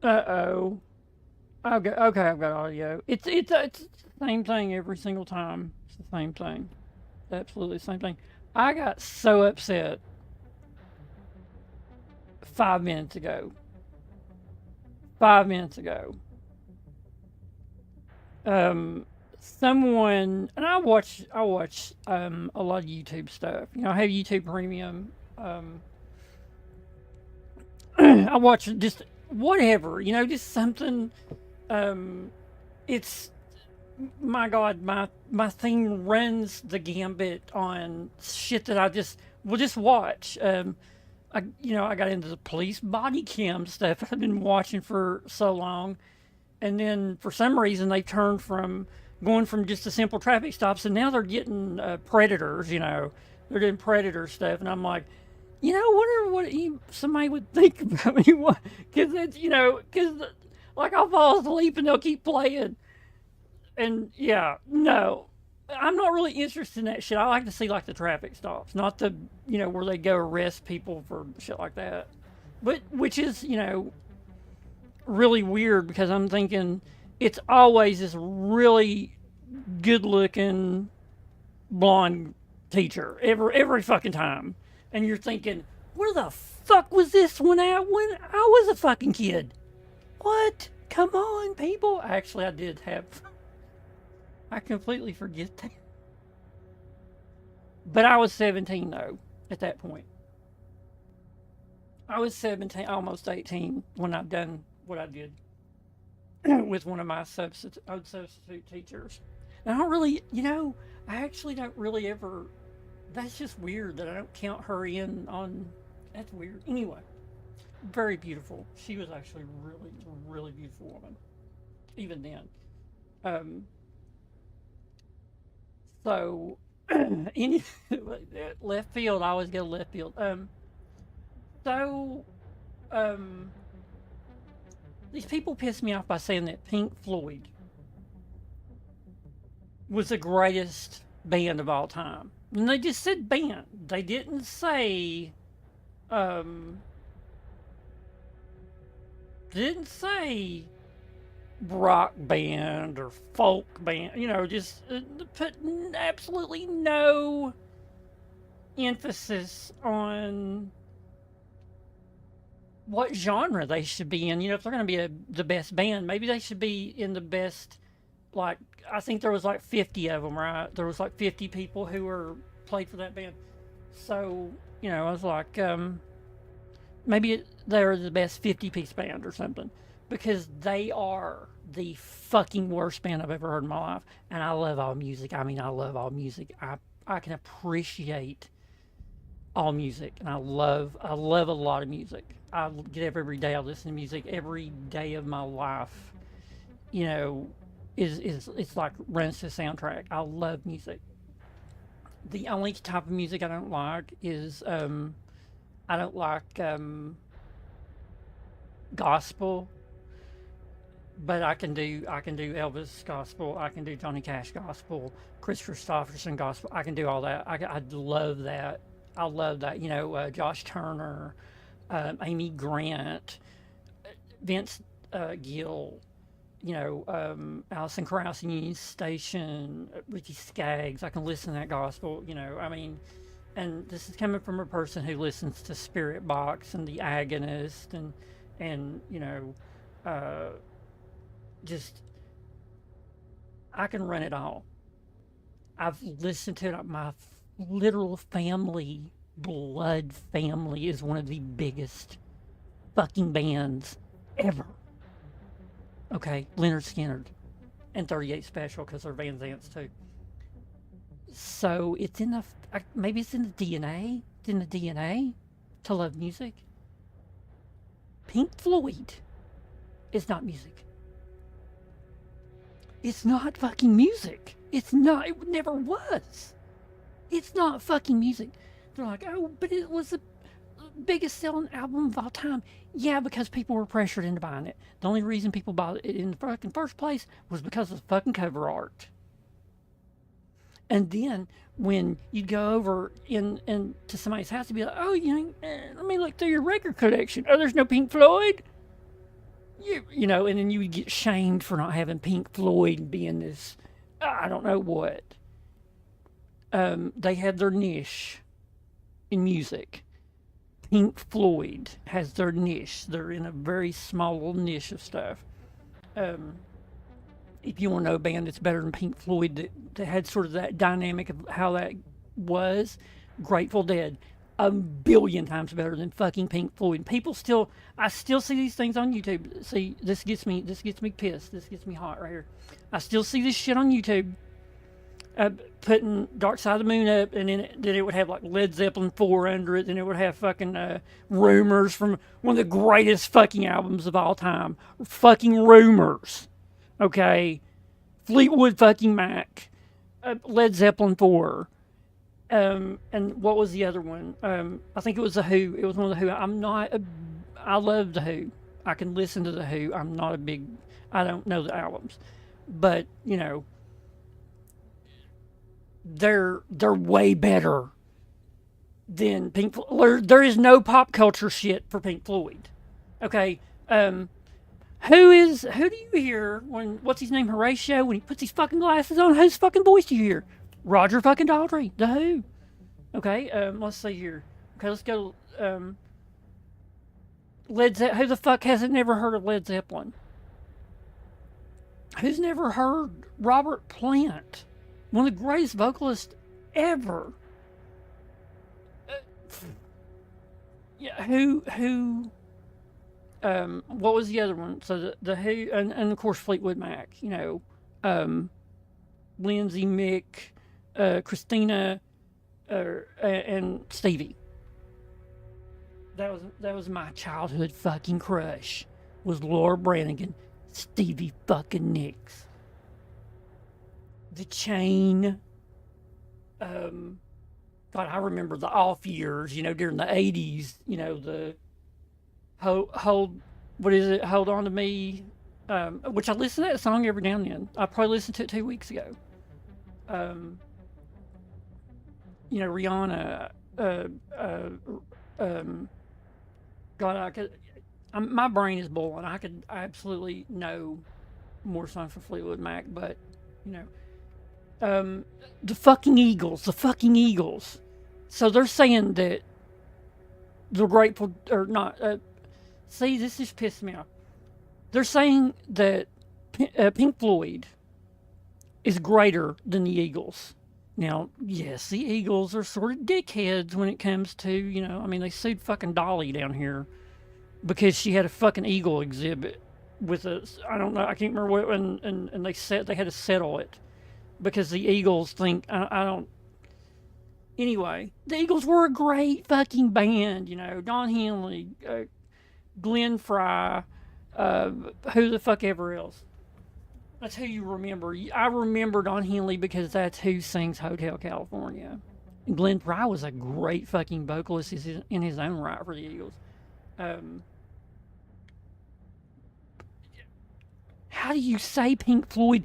Uh-oh. Okay, I've got audio. It's the same thing every single time. It's the same thing. Absolutely the same thing. I got so upset 5 minutes ago. 5 minutes ago. Um, someone and I watch a lot of YouTube stuff. You know, I have YouTube Premium. Um, I watch just whatever. You know, just something. Um, it's my God, my thing runs the gambit on shit that I just will just watch. I got into the police body cam stuff I've been watching for so long, and then for some reason they turned from going from just the simple traffic stops, and now they're getting predators. You know, they're doing predator stuff, and I'm like, I wonder what somebody would think about me, because it's because like I'll fall asleep and they'll keep playing, and yeah, no. I'm not really interested in that shit. I like to see like the traffic stops, not the where they go arrest people for shit like that. But which is really weird because I'm thinking it's always this really good looking blonde teacher every fucking time, and you're thinking, where the fuck was this when I was a fucking kid? What? Come on, people. Actually, I did have. I completely forget that. But I was 17 though at that point. I was 17, almost 18 when I done what I did with one of my substitute teachers. And I don't really, I actually don't really ever. That's just weird that I don't count her in on. That's weird. Anyway, very beautiful. She was actually really, really beautiful woman. Even then. Um, so, any left field, I always go left field. So, um, these people piss me off by saying that Pink Floyd was the greatest band of all time. And they just said band. They didn't say, um, didn't say rock band or folk band. Just put absolutely no emphasis on what genre they should be in. If they're going to be the best band, maybe they should be in the best. Like I think there was like 50 of them, right? There was like 50 people who were played for that band. So I was like, maybe they're the best 50-piece band or something, because they are the fucking worst band I've ever heard in my life. And I love all music. I mean, I love all music. I can appreciate all music, and I love a lot of music. I get up every day. I listen to music every day of my life. You know, is it's like runs to the soundtrack. I love music. The only type of music I don't like is I don't like gospel, but I can do Elvis gospel. I can do Johnny Cash gospel, Chris Christopherson gospel. I can do all that. I love that. I love that. Josh Turner, Amy Grant, Vince Gill. Alison Krauss and Union Station, Ricky Skaggs. I can listen to that gospel. I mean, and this is coming from a person who listens to Spirit Box and The Agonist and uh, just I can run it all. I've listened to it. My literal family, blood family, is one of the biggest fucking bands ever. Okay, Leonard Skinner and 38 Special because they're Van Zants too. So it's in the maybe it's in the DNA. It's in the DNA to love music. Pink Floyd is not music. It's not fucking music. It's not. It never was. It's not fucking music. They're like, oh, but it was the biggest selling album of all time. Yeah, because people were pressured into buying it. The only reason people bought it in the fucking first place was because of the fucking cover art. And then when you'd go over in to somebody's house, to be like, oh, let me look through your record collection. Oh, there's no Pink Floyd. you know, and then you would get shamed for not having Pink Floyd and being this, I don't know what. They had their niche in music. Pink Floyd has their niche. They're in a very small little niche of stuff. Um, if you want to know a band that's better than Pink Floyd that had sort of that dynamic of how that was, Grateful Dead. A billion times better than fucking Pink Floyd. People still, I still see these things on YouTube. See, this gets me pissed. This gets me hot right here. I still see this shit on YouTube. Putting Dark Side of the Moon up, and then it would have like Led Zeppelin 4 under it, and it would have fucking Rumors from one of the greatest fucking albums of all time. Fucking Rumors. Okay? Fleetwood fucking Mac. Led Zeppelin 4. And what was the other one? I think it was The Who. It was one of The Who. I love The Who. I can listen to The Who. I'm not a big, I don't know the albums. But, you know, they're way better than Pink Floyd. There is no pop culture shit for Pink Floyd. Okay, who do you hear when, what's his name, Horatio, when he puts his fucking glasses on? Whose fucking voice do you hear? Roger fucking Daltrey, The Who. Okay, let's see here. Okay, let's go. Led Zeppelin. Who the fuck hasn't never heard of Led Zeppelin? Who's never heard Robert Plant? One of the greatest vocalists ever. Yeah, who? What was the other one? So the Who, and of course Fleetwood Mac. You know, Lindsay, Mick, Christina, and Stevie. That was my childhood fucking crush. Was Laura Branigan, Stevie fucking Nicks. The Chain. God, I remember the off years. You know, during the '80s. You know, the hold what is it? Hold on to me. Which I listen to that song every now and then. I probably listened to it 2 weeks ago. You know, Rihanna. God, my brain is boiling. I could absolutely know more songs from Fleetwood Mac, but you know, the fucking Eagles. So they're saying that the Grateful or not. See, this just pissed me off. They're saying that Pink Floyd is greater than the Eagles. Now, yes, the Eagles are sort of dickheads when it comes to, you know, I mean, they sued fucking Dolly down here because she had a fucking eagle exhibit with a, I don't know, I can't remember what, and they had to settle it because the Eagles think, I don't, anyway, the Eagles were a great fucking band, you know, Don Henley, Glenn Fry, who the fuck ever else. That's who you remember. I remember Don Henley because that's who sings Hotel California. And Glenn Fry was a great fucking vocalist in his own right for the Eagles. How do you say Pink Floyd?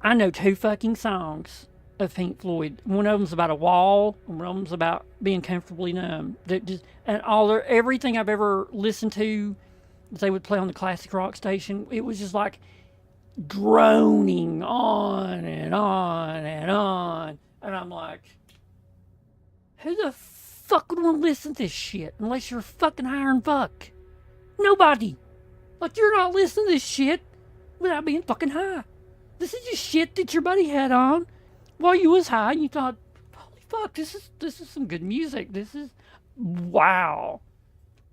I know 2 fucking songs of Pink Floyd. One of them's about a wall, and one of them's about being comfortably numb. That just, and everything I've ever listened to, they would play on the classic rock station. It was just like droning on and on and on. And I'm like, who the fuck would want to listen to this shit unless you're a fucking iron fuck? Nobody. Like, you're not listening to this shit without being fucking high. This is just shit that your buddy had on while you was high and you thought, holy fuck, this is some good music. This is wow.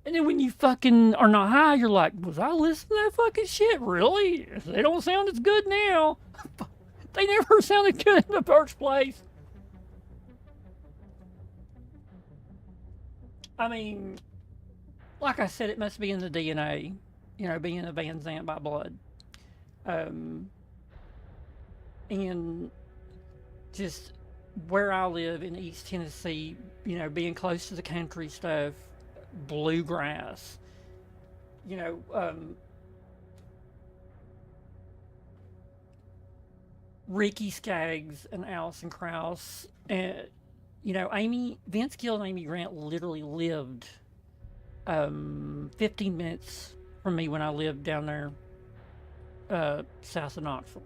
And then when you fucking are not high, you're like, was I listening to that fucking shit? Really? They don't sound as good now. They never sounded good in the first place. I mean, like I said, it must be in the DNA, you know, being a Van Zant by blood. And just where I live in East Tennessee, you know, being close to the country stuff, bluegrass, you know, Ricky Skaggs and Alison Krauss, and you know, Vince Gill and Amy Grant literally lived 15 minutes from me when I lived down there south of Knoxville.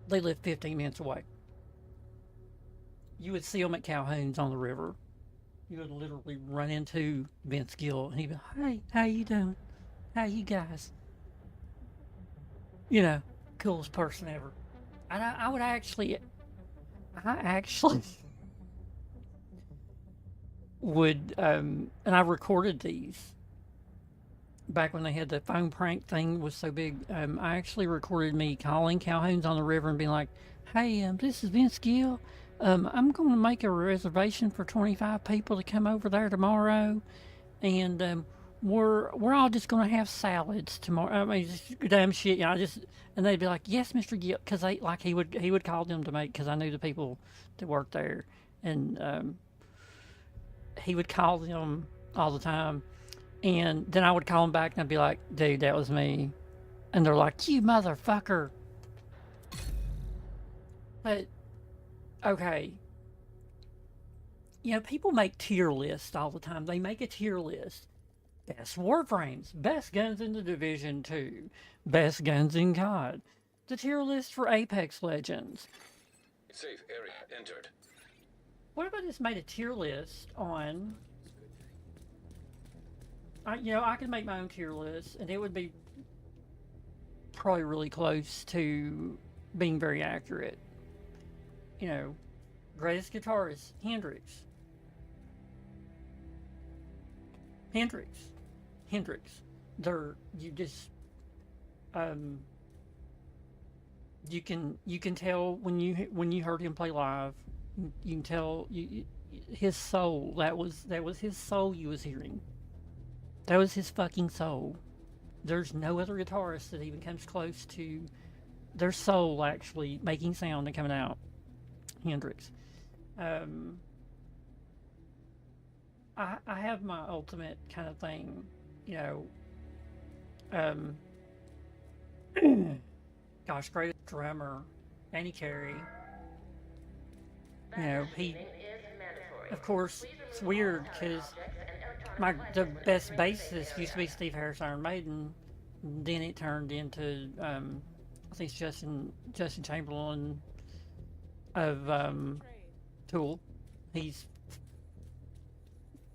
They lived 15 minutes away. You would see them at Calhoun's on the river. You would literally run into Vince Gill, and he'd be like, "Hey, how you doing? How you guys?" You know, coolest person ever. And I actually would, and I recorded these back when they had the phone prank thing was so big. I actually recorded me calling Calhoun's on the river and being like, "Hey, this is Vince Gill. I'm going to make a reservation for 25 people to come over there tomorrow, and we're all just going to have salads tomorrow." I mean, just damn shit. You know, and they'd be like, "Yes, Mr. Gill," because he would call them to make, because I knew the people that worked there, and he would call them all the time. And then I would call them back and I'd be like, "Dude, that was me." And they're like, "You motherfucker." But, okay. You know, people make tier lists all the time. They make a tier list. Best Warframes, best guns in the Division 2, best guns in COD. The tier list for Apex Legends. Safe area entered. What if I just made a tier list on... I could make my own tier list, and it would be probably really close to being very accurate. You know, greatest guitarist, Hendrix. You can tell when you heard him play live. You can tell his soul. That was his soul you was hearing. That was his fucking soul. There's no other guitarist that even comes close to their soul actually making sound and coming out. Hendrix. I have my ultimate kind of thing, you know. Gosh, greatest drummer, Danny Carey. You know, of course, it's weird because the best bassist used to be Steve Harris, Iron Maiden. Then it turned into I think it's Justin Chamberlain of Tool. He's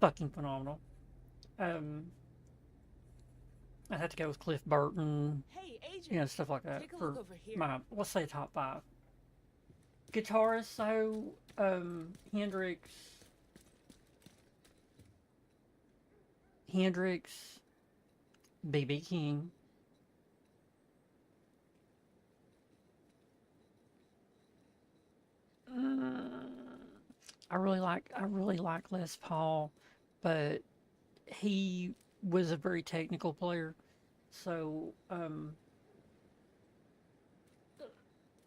fucking phenomenal. I'd have to go with Cliff Burton. Hey, agent, you know, stuff like that for my, let's say, top 5 guitarists. So Hendrix, BB King, I really like Les Paul, but he was a very technical player, so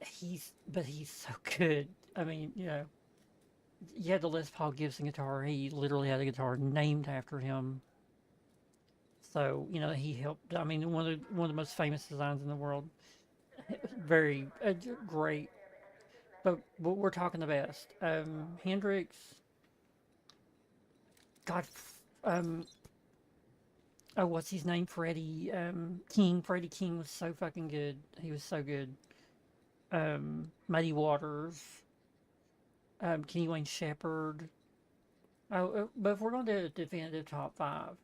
he's so good. I mean, you know, you had the Les Paul Gibson guitar. He literally had a guitar named after him. So, you know, he helped. I mean, one of the most famous designs in the world. Very great. But we're talking the best. Hendrix. God. Oh, what's his name? Freddie King. Freddie King was so fucking good. He was so good. Muddy Waters. Kenny Wayne Shepherd. Oh, but if we're going to do a definitive top 5,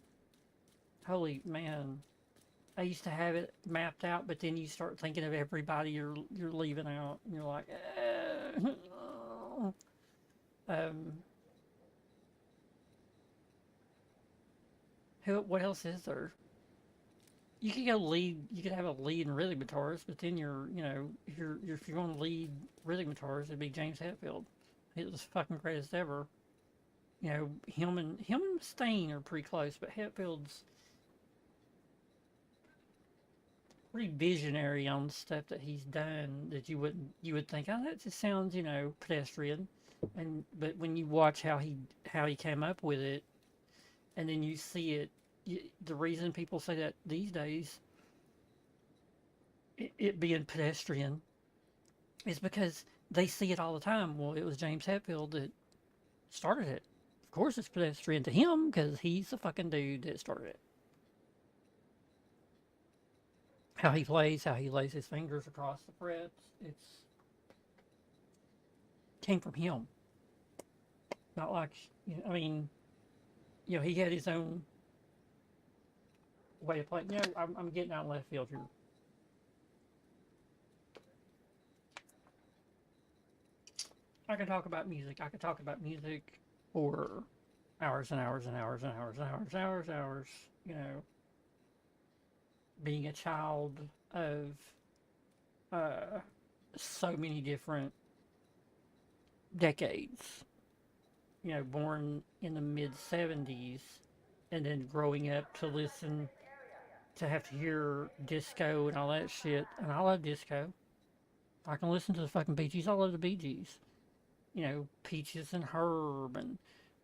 holy man, I used to have it mapped out, but then you start thinking of everybody you're leaving out, and you're like, what else is there? You could go lead. You could have a lead and rhythm guitarist, but then if you're going to lead rhythm guitarist, it'd be James Hetfield. He was the fucking greatest ever. You know, him and Mustaine are pretty close, but Hetfield's pretty visionary on stuff that he's done that you would think, oh, that just sounds, you know, pedestrian, but when you watch how he came up with it, and then you see it, the reason people say that these days, it being pedestrian, is because they see it all the time. Well, it was James Hetfield that started it Of course, it's pedestrian to him because he's the fucking dude that started it. How he plays, how he lays his fingers across the frets, it's came from him. Not like, I mean, he had his own way of playing. I'm getting out of left field here. I can talk about music. I could talk about music for hours and hours and hours and hours and hours and hours and hours. Being a child of so many different decades. Born in the mid 70s and then growing up to listen to have to hear disco and all that shit. And I love disco. I can listen to the fucking Bee Gees. I love the Bee Gees. Peaches and Herb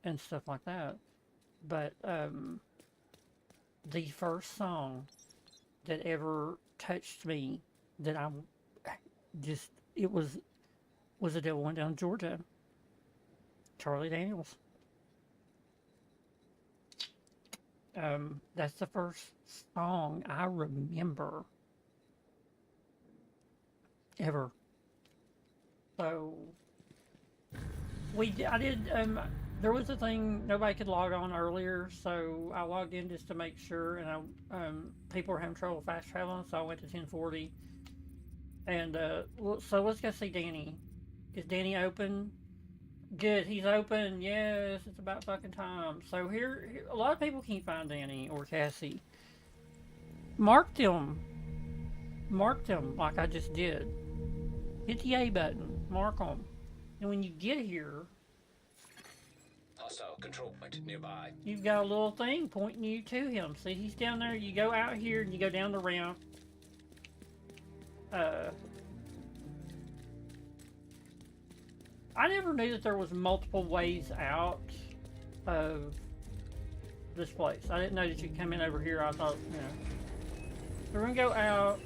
and stuff like that. But the first song that ever touched me that it was A Devil Went Down to Georgia. Charlie Daniels. That's the first song I remember ever. So I did. There was a thing nobody could log on earlier, so I logged in just to make sure. And people were having trouble fast traveling, so I went to 1040. And so let's go see Danny. Is Danny open? Good, he's open. Yes, it's about fucking time. So here a lot of people can't find Danny or Cassie. Mark them like I just did. Hit the A button, mark them, and when you get here, Hostile control point nearby. you've got a little thing pointing you to him. See, he's down there. You go out here and you go down the ramp. I never knew that there was multiple ways out of this place. I didn't know that you could come in over here. I thought, So we're gonna go out.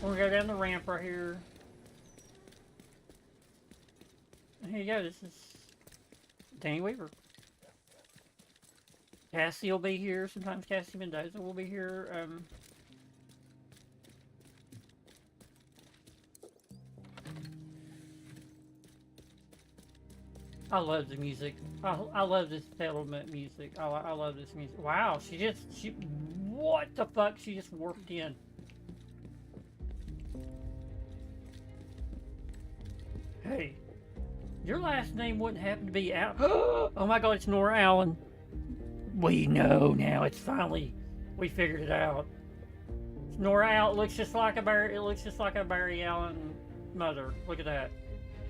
We're gonna go down the ramp right here. And here you go. This is Danny Weaver. Cassie will be here. Sometimes Cassie Mendoza will be here. I love the music. I love this settlement music. I love this music. Wow, what the fuck? She just warped in. Hey, your last name wouldn't happen to be Al. Oh my god, it's Nora Allen. We know now. It's finally, we figured it out. It's Nora Allen. It looks just like a Barry Allen mother. Look at that.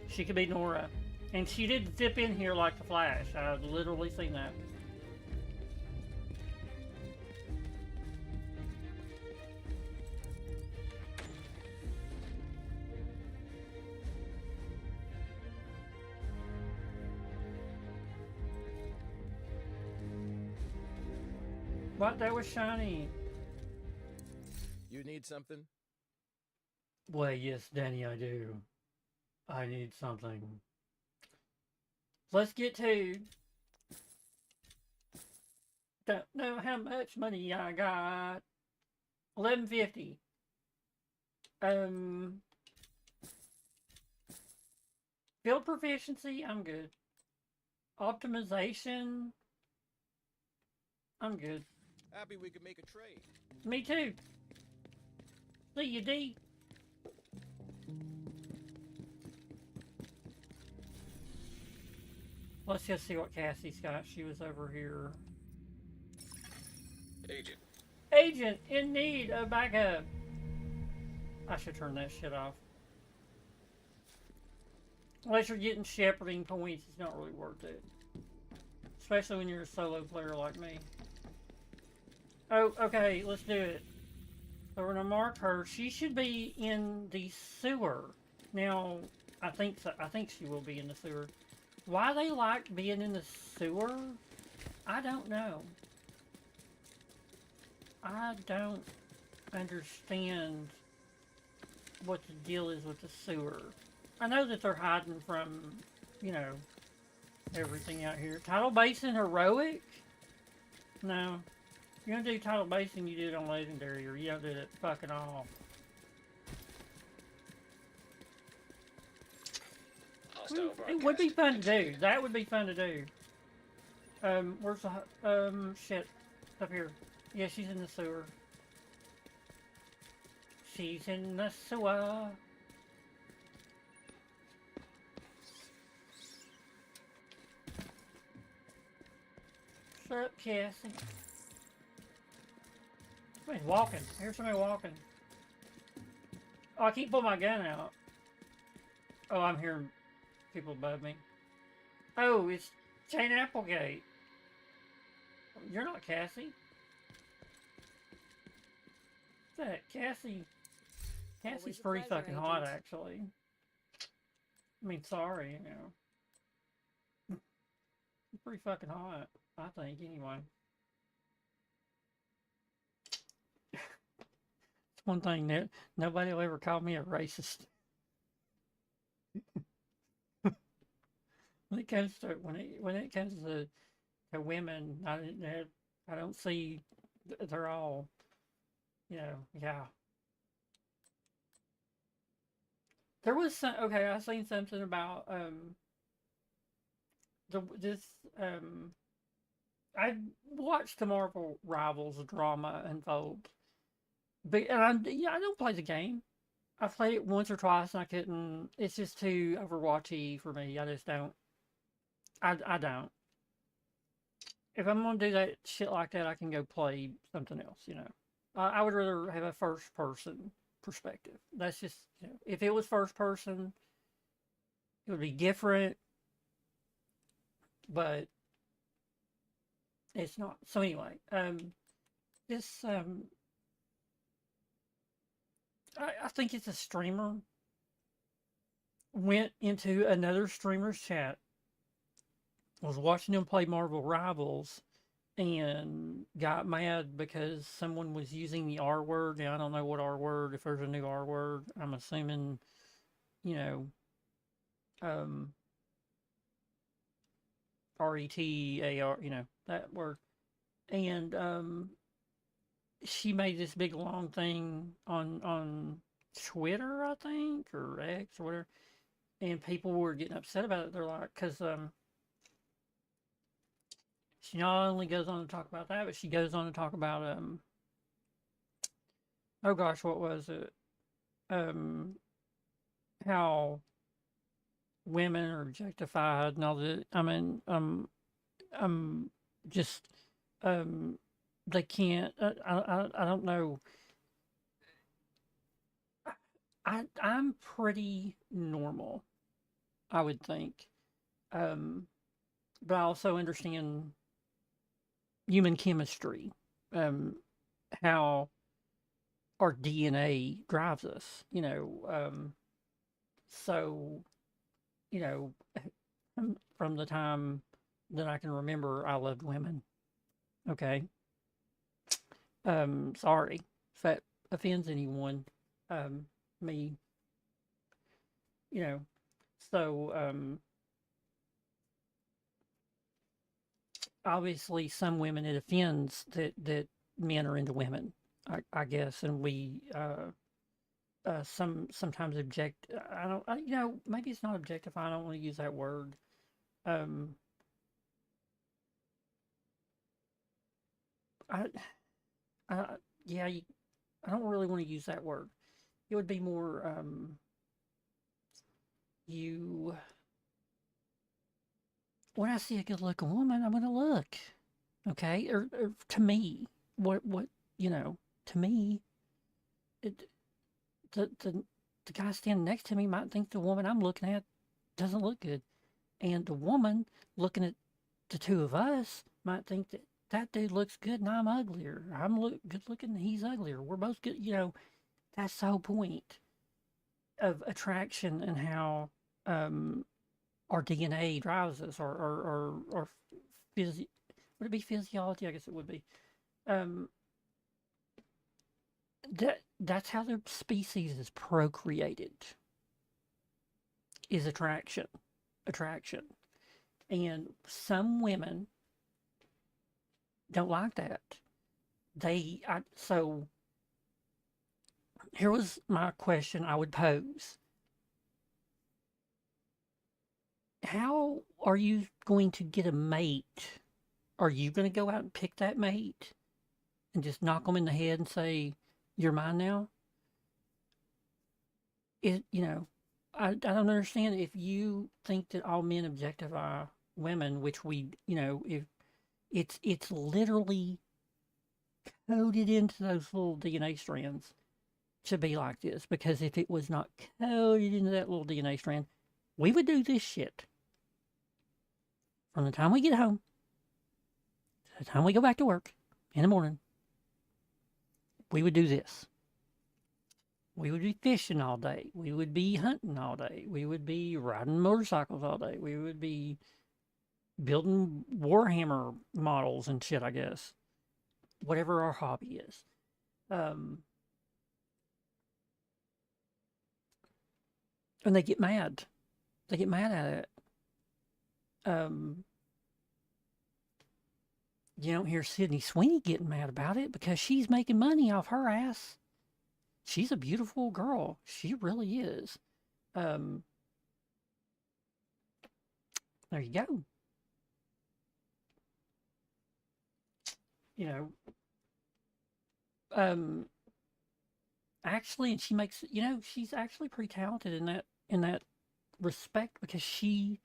She could be Nora. And she did zip in here like the Flash. I've literally seen that. What? That was shiny. You need something? Well, yes, Danny, I do. I need something. Let's get to. Don't know how much money I got. $11.50. Field proficiency, I'm good. Optimization, I'm good. Happy we could make a trade. Me too. See you, D. Let's just see what Cassie's got. She was over here. Agent. Agent in need of backup. I should turn that shit off. Unless you're getting shepherding points, it's not really worth it. Especially when you're a solo player like me. Oh, okay, let's do it. So we're gonna mark her. She should be in the sewer. Now, I think so. I think she will be in the sewer. Why they like being in the sewer, I don't know. I don't understand what the deal is with the sewer. I know that they're hiding from, you know, everything out here. Tidal Basin Heroic? No. If you're gonna do Tidal Basin, you do it on Legendary, or you don't do it fucking all. Hostile It would be broadcast. fun to do. That would be fun to do. Where's the, shit. Up here. Yeah, she's in the sewer. She's in the sewer. Shut up, Cassie. Somebody's walking. Here's somebody walking. Oh, I can't pull my gun out. Oh, I'm hearing people above me. Oh, it's Jane Applegate. You're not Cassie. What's that? Cassie. Cassie's Always a pretty pleasure, fucking hot, Agent. actually. I mean, sorry, you know. Pretty fucking hot, I think, anyway. It's one thing that nobody will ever call me a racist. When it comes to women, I don't see they're all, you know, yeah. There was some, okay, I seen something about I watched the Marvel Rivals drama unfold, but I don't play the game. I played it once or twice and I couldn't. It's just too Overwatchy for me. I just don't. I don't. If I'm gonna do that shit like that, I can go play something else. You know, I would rather have a first person perspective. That's just, you know, if it was first person, it would be different, but it's not. So anyway, this I think it's a streamer went into another streamer's chat, was watching them play Marvel Rivals, and got mad because someone was using the R word. Now, I don't know what R word, if there's a new R word. I'm assuming, you know, RETAR, you know, that word. And she made this big long thing on Twitter, I think, or X or whatever. And people were getting upset about it. They're like, because she not only goes on to talk about that, but she goes on to talk about oh gosh, what was it? How women are objectified and all that. I mean, just they can't. I don't know. I'm pretty normal, I would think, but I also understand human chemistry, how our DNA drives us. You know, so you know, from the time that I can remember, I loved women. Okay. Sorry if that offends anyone. Me, you know. So, obviously, some women it offends that men are into women. I guess, and we sometimes object. I don't. You know, maybe it's not objectifying. I don't want to use that word. Um, I, I yeah. I don't really want to use that word. It would be more you. When I see a good-looking woman, I'm gonna look. Okay, or to me, what you know, to me, it the guy standing next to me might think the woman I'm looking at doesn't look good, and the woman looking at the two of us might think that that dude looks good and I'm uglier. I'm good looking and he's uglier. We're both good. You know, that's the whole point of attraction and how our DNA drives us, or would it be physiology? I guess it would be. Um, that's how the species is procreated. Is attraction. And some women don't like that. So here was my question I would pose. How are you going to get a mate? Are you going to go out and pick that mate and just knock them in the head and say, "You're mine now"? I don't understand if you think that all men objectify women, which if it's literally coded into those little DNA strands to be like this. Because if it was not coded into that little DNA strand, we would do this shit from the time we get home to the time we go back to work in the morning. We would do this. We would be fishing all day. We would be hunting all day. We would be riding motorcycles all day. We would be building Warhammer models and shit, I guess. Whatever our hobby is. And they get mad. They get mad at it. You don't hear Sydney Sweeney getting mad about it because she's making money off her ass. She's a beautiful girl. She really is. There you go. Actually, and she makes, she's actually pretty talented in that respect because she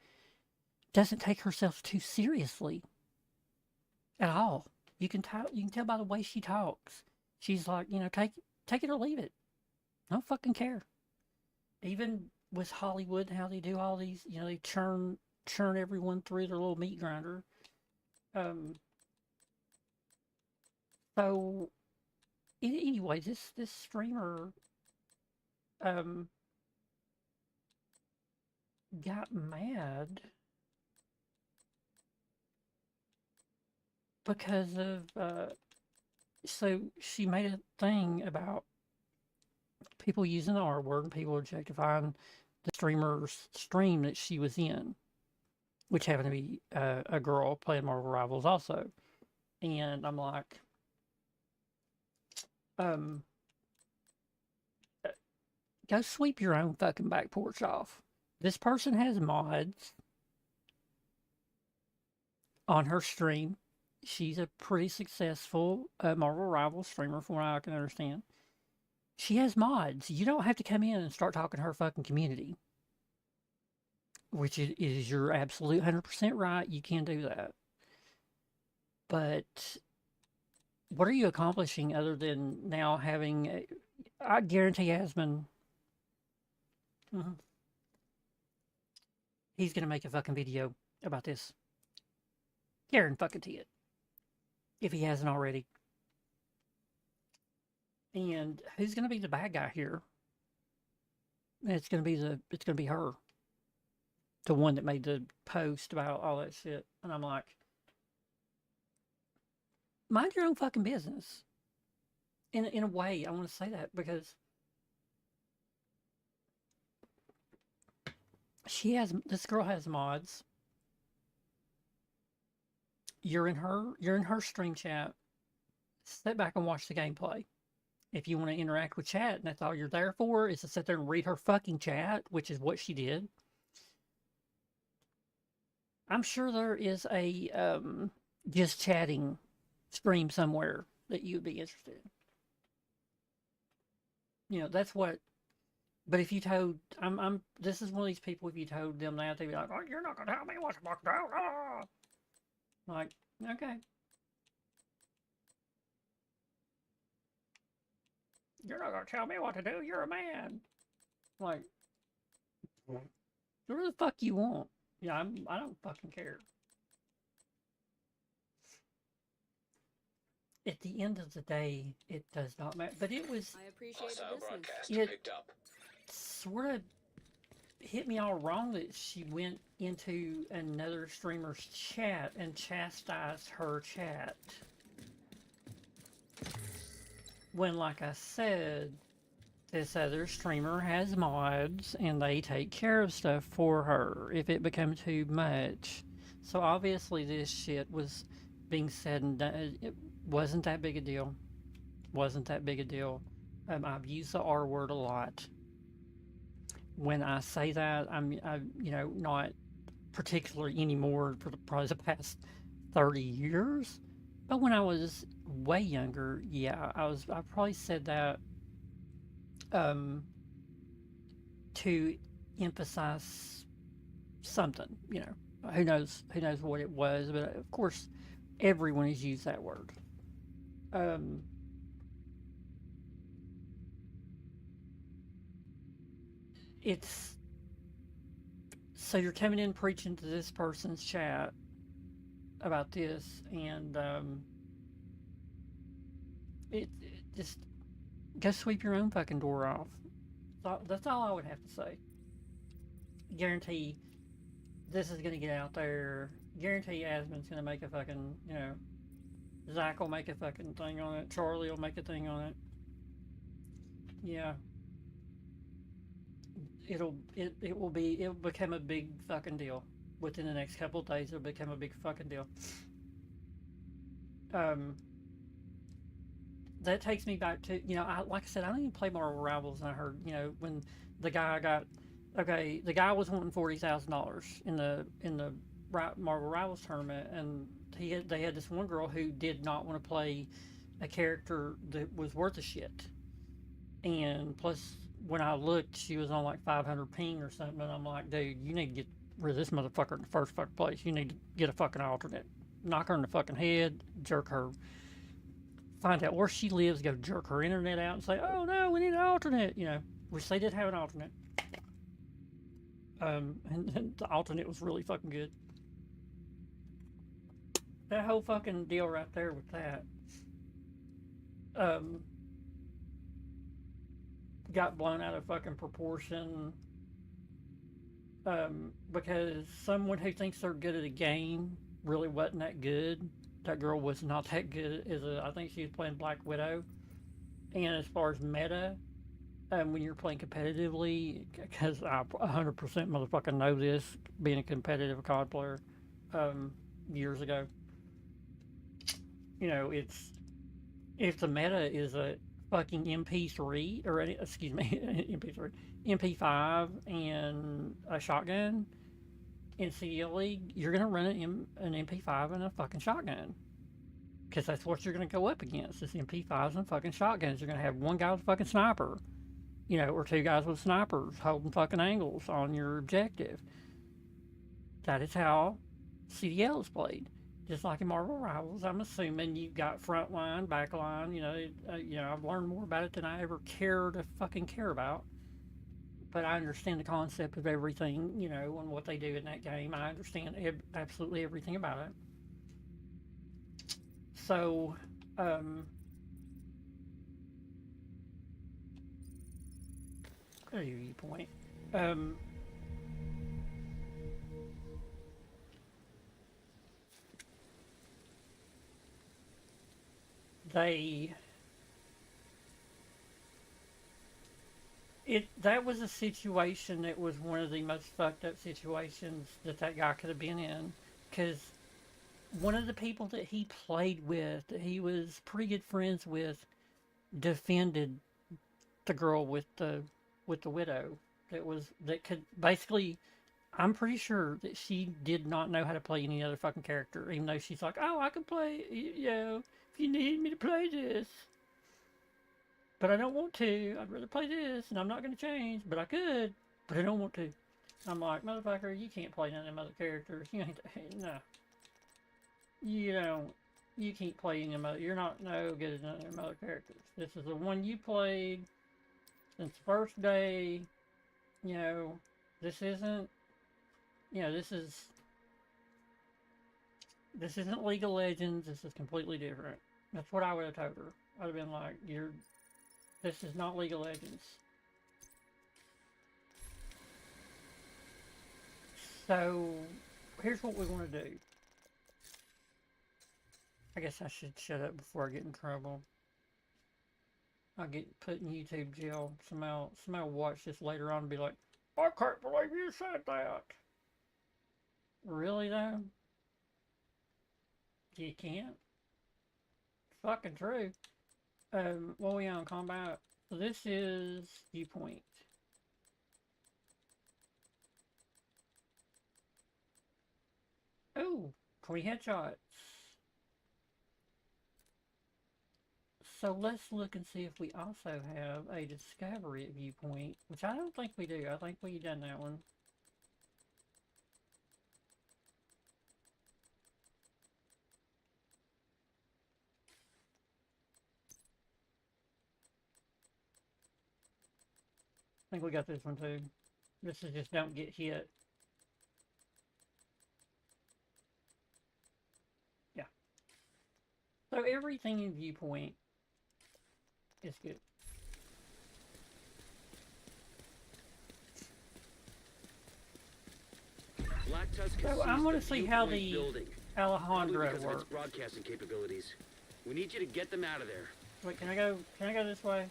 doesn't take herself too seriously at all. You can tell by the way she talks. She's like, take it or leave it. I don't fucking care. Even with Hollywood, how they do all these, they churn everyone through their little meat grinder. So anyway, this streamer got mad because of so she made a thing about people using the R word and people objectifying the streamer's stream that she was in, which happened to be a girl playing Marvel Rivals also. And I'm like, go sweep your own fucking back porch off. This person has mods on her stream. She's a pretty successful Marvel Rivals streamer from what I can understand. She has mods. You don't have to come in and start talking to her fucking community. Which is your absolute 100% right. You can do that. But what are you accomplishing other than now having... I guarantee Yasmin... He's going to make a fucking video about this. Guarantee it. If he hasn't already. And who's going to be the bad guy here? It's going to be her. The one that made the post about all that shit. And I'm like, mind your own fucking business. In a way, I want to say that because this girl has mods. You're in her stream chat. Step back and watch the gameplay. If you want to interact with chat, and that's all you're there for, is to sit there and read her fucking chat, which is what she did. I'm sure there is a just chatting stream somewhere that you'd be interested in. That's what. But if you told, this is one of these people. If you told them that, they'd be like, "Oh, you're not gonna tell me what to fuck about." Ah. Like, okay. You're not gonna tell me what to do. You're a man. Like, whatever the fuck you want. Yeah, I don't fucking care. At the end of the day, it does not matter. But it was. I appreciate Hostile the broadcast It- picked up. Sort of hit me all wrong that she went into another streamer's chat and chastised her chat. When, like I said, this other streamer has mods and they take care of stuff for her if it becomes too much. So obviously this shit was being said and done. It wasn't that big a deal. Wasn't that big a deal. I've used the R word a lot. When I say that, not particularly anymore for probably the past 30 years. But when I was way younger, yeah, I probably said that um, to emphasize something. Who knows what it was, but of course, everyone has used that word. Um, it's so you're coming in preaching to this person's chat about this, and it just go sweep your own fucking door off. That's all I would have to say. Guarantee this is gonna get out there. Guarantee Asmon's gonna make a fucking, Zach will make a fucking thing on it. Charlie will make a thing on it. Yeah, it'll become a big fucking deal. Within the next couple of days, it'll become a big fucking deal. Um, that takes me back to, like I said, I didn't even play Marvel Rivals, and I heard, when the guy got, okay, the guy was wanting $40,000 in the Marvel Rivals tournament, and they had this one girl who did not want to play a character that was worth a shit, and plus when I looked, she was on like 500 ping or something, and I'm like, dude, you need to get rid of this motherfucker in the first fucking place. You need to get a fucking alternate, knock her in the fucking head, jerk her, find out where she lives, go jerk her internet out, and say, oh no, we need an alternate. Which they did have an alternate. And the alternate was really fucking good. That whole fucking deal right there with that, um, got blown out of fucking proportion. Because someone who thinks they're good at a game really wasn't that good. That girl was not that good I think she was playing Black Widow. And as far as meta, when you're playing competitively, because I 100% motherfucking know this, being a competitive COD player years ago, it's if the meta is a fucking MP3 or excuse me, MP3, MP5 and a shotgun in CDL League, you're gonna run an MP5 and a fucking shotgun because that's what you're gonna go up against. Is MP5s and fucking shotguns. You're gonna have one guy with a fucking sniper, or two guys with snipers holding fucking angles on your objective. That is how CDL is played. Just like in Marvel Rivals, I'm assuming you've got front line, back line. I've learned more about it than I ever care to fucking care about. But I understand the concept of everything, and what they do in that game. I understand absolutely everything about it. So, what a viewpoint. That was a situation that was one of the most fucked up situations that guy could have been in, because one of the people that he played with, that he was pretty good friends with, defended the girl with the widow. That could basically, I'm pretty sure that she did not know how to play any other fucking character, even though she's like, oh, I can play, if you need me to play this. But I don't want to. I'd rather play this, and I'm not going to change, but I could, but I don't want to. I'm like, motherfucker, you can't play none of them other characters. You ain't, no. You don't. You can't play any of them other, you're not no good at none of them other characters. This is the one you played since the first day. This isn't, this isn't League of Legends. This is completely different. That's what I would have told her. I'd have been like, this is not League of Legends. So, here's what we want to do. I guess I should shut up before I get in trouble. I'll get put in YouTube jail. Somebody will watch this later on and be like, I can't believe you said that. Really though? You can't. Fucking true. What are we on combat? So this is viewpoint. Oh, 20 headshots. So let's look and see if we also have a discovery at viewpoint, which I don't think we do. I think we done that one. I think we got this one too. This is just don't get hit. Yeah. So everything in viewpoint is good. So I'm going to see how the Alejandro because of its works. broadcasting capabilities. We need you to get them out of there. Wait, can I go this way?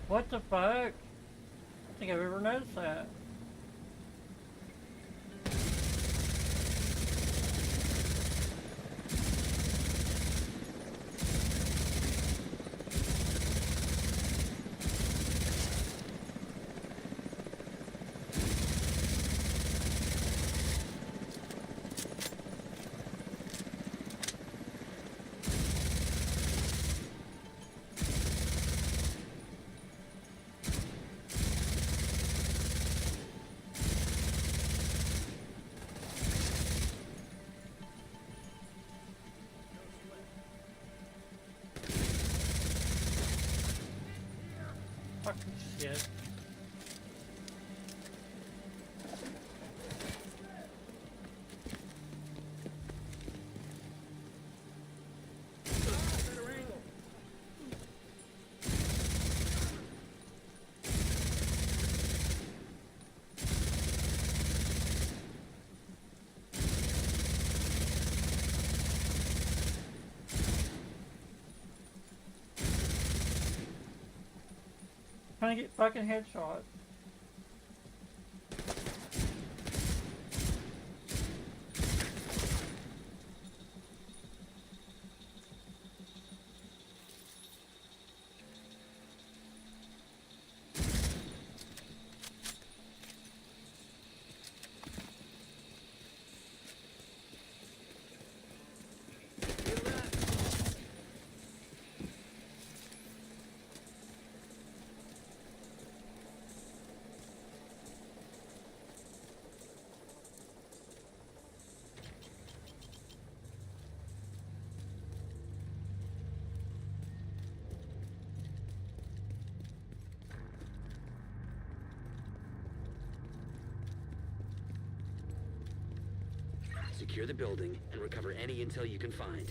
What the fuck? I don't think I've ever noticed that. Fucking shit. Trying to get fucking headshot. Secure the building and recover any intel you can find.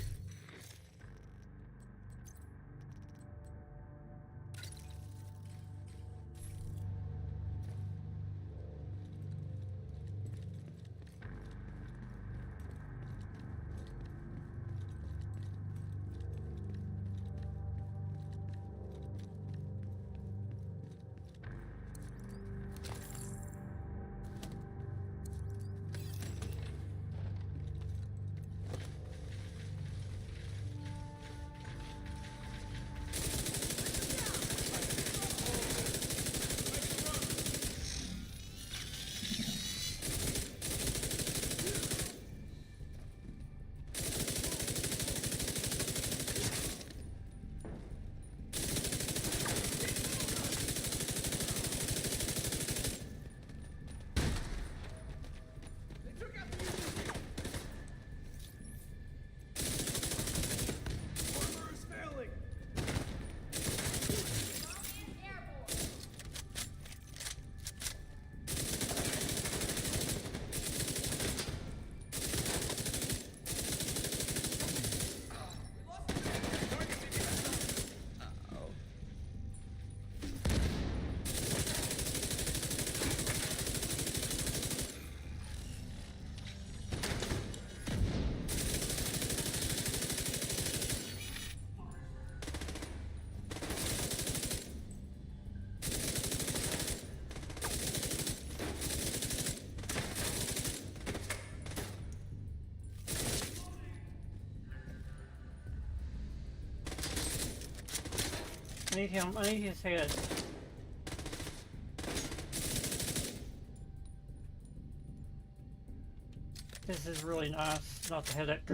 I need him. I need his head. This is really nice not to have that.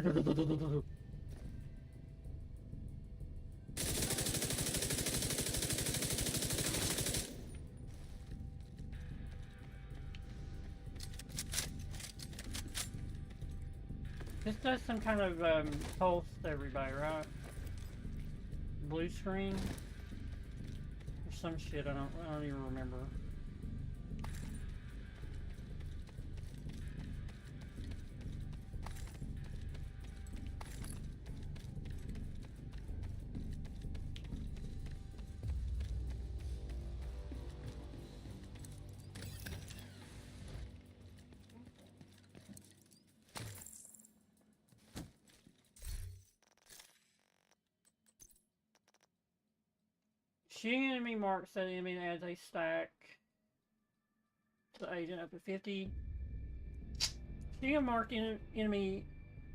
This does some kind of pulse to everybody, right? Blue screen or some shit. I don't even remember. Shooting enemy marks that enemy adds a stack to the agent up to 50. Shooting a marked enemy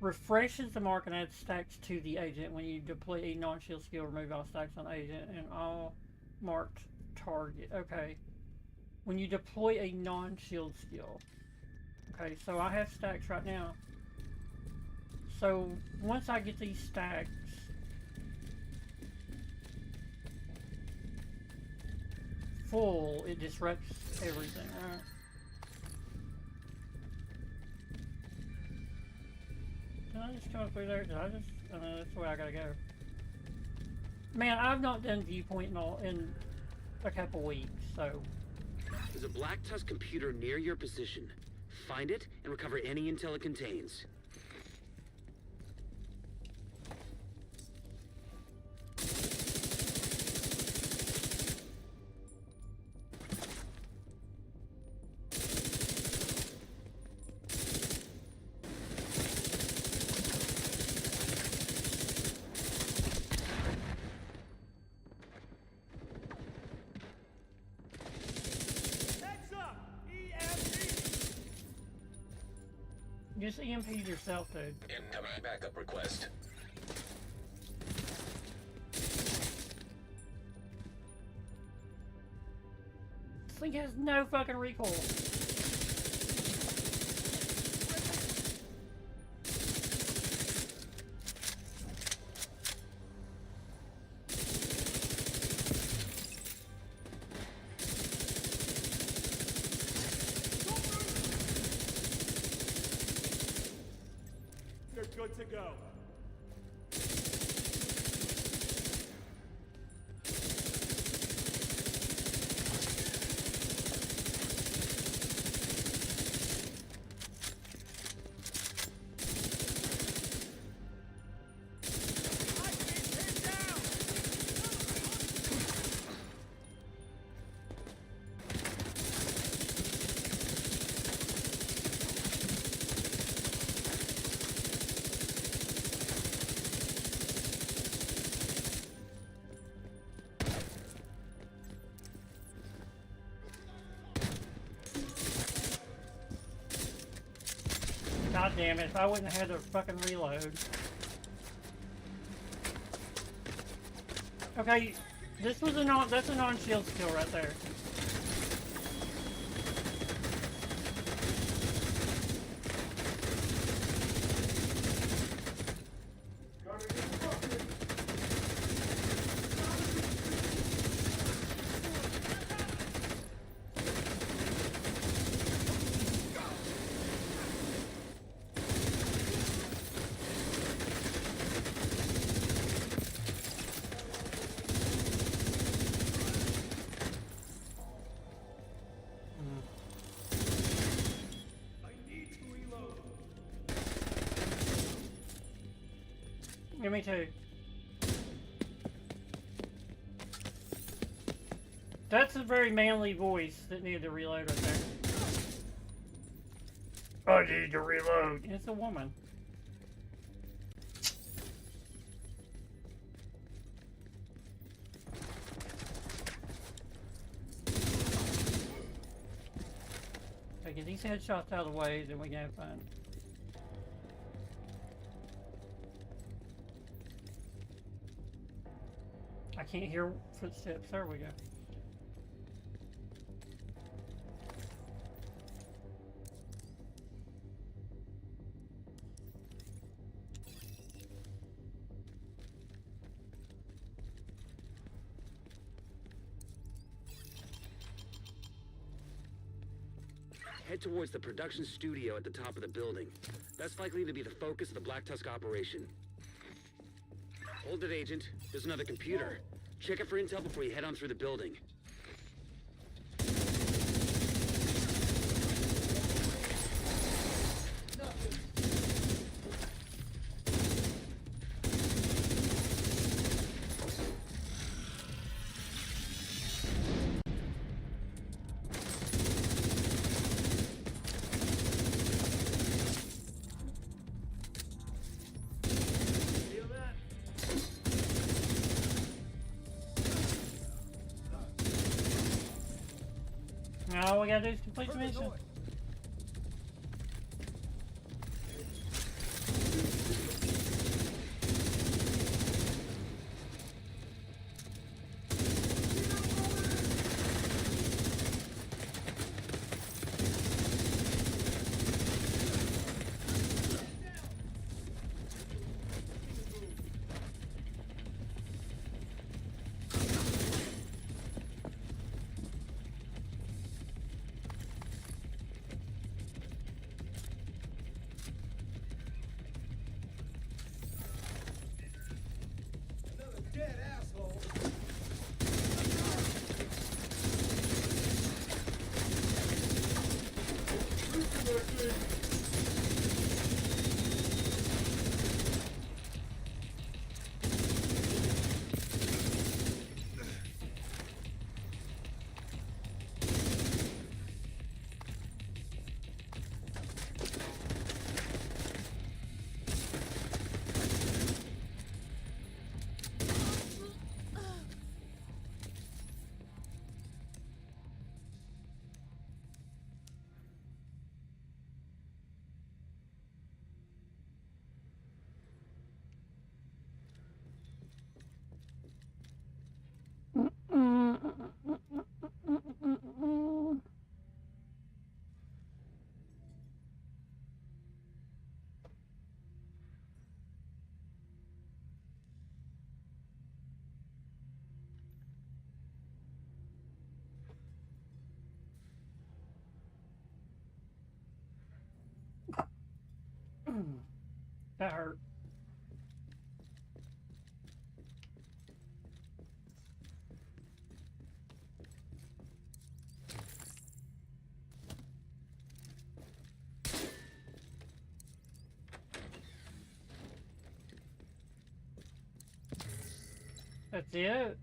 refreshes the mark and adds stacks to the agent. When you deploy a non-shield skill, remove all stacks on the agent and all marked target. Okay. When you deploy a non-shield skill. Okay, so I have stacks right now. So once I get these stacks, full, it disrupts everything, right? Did I just come through there? Did I just... I know that's the way I gotta go. Man, I've not done viewpoint in a couple weeks, so... There's a Black Tusk computer near your position. Find it and recover any intel it contains. Just EMP yourself, dude. Incoming backup request. This thing has no fucking recoil. Good to go. God damn it, if I wouldn't have had to fucking reload. Okay, this was that's a non-shield skill right there. Yeah, me too. That's a very manly voice that needed to reload right there. I need to reload. It's a woman. Okay, get these headshots out of the way, then we can have fun. I can't hear footsteps. There we go. Head towards the production studio at the top of the building. That's likely to be the focus of the Black Tusk operation. Hold it, Agent. There's another computer. Check it for intel before you head on through the building. Now all we gotta do is complete the Heard the mission. noise. Another dead asshole. That hurt. That's it.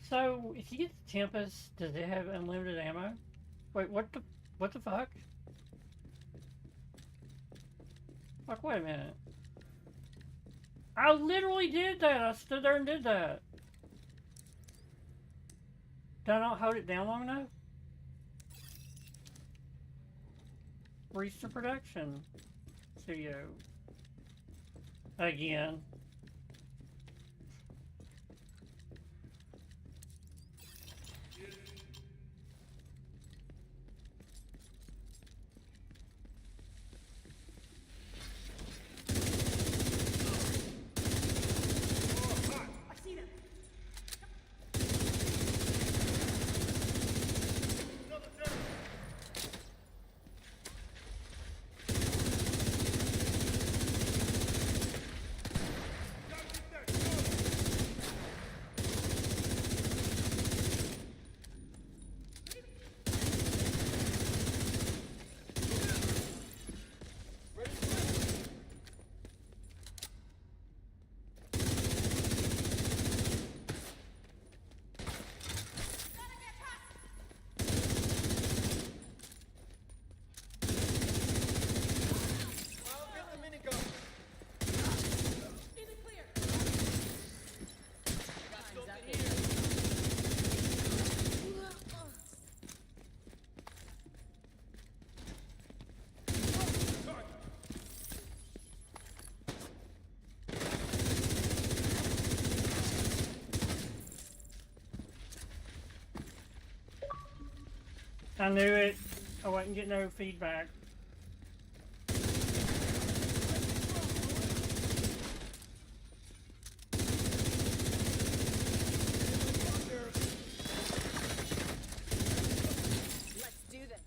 So, if you get the Tempest, does it have unlimited ammo? Wait, what the fuck? Fuck, wait a minute. I literally did that! I stood there and did that! Did I not hold it down long enough? Restart production. Studio. Again. I knew it. I wasn't getting no feedback. Let's do this.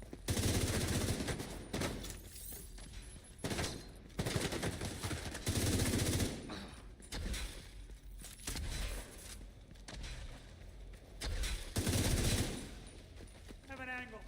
Have an angle.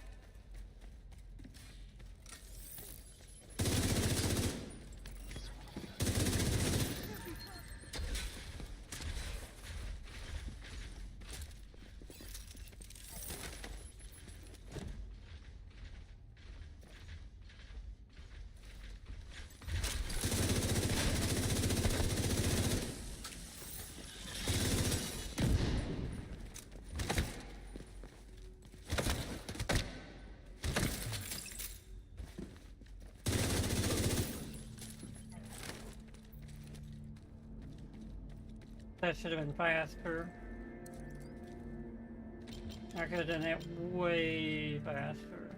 That should have been faster. I could have done that way faster.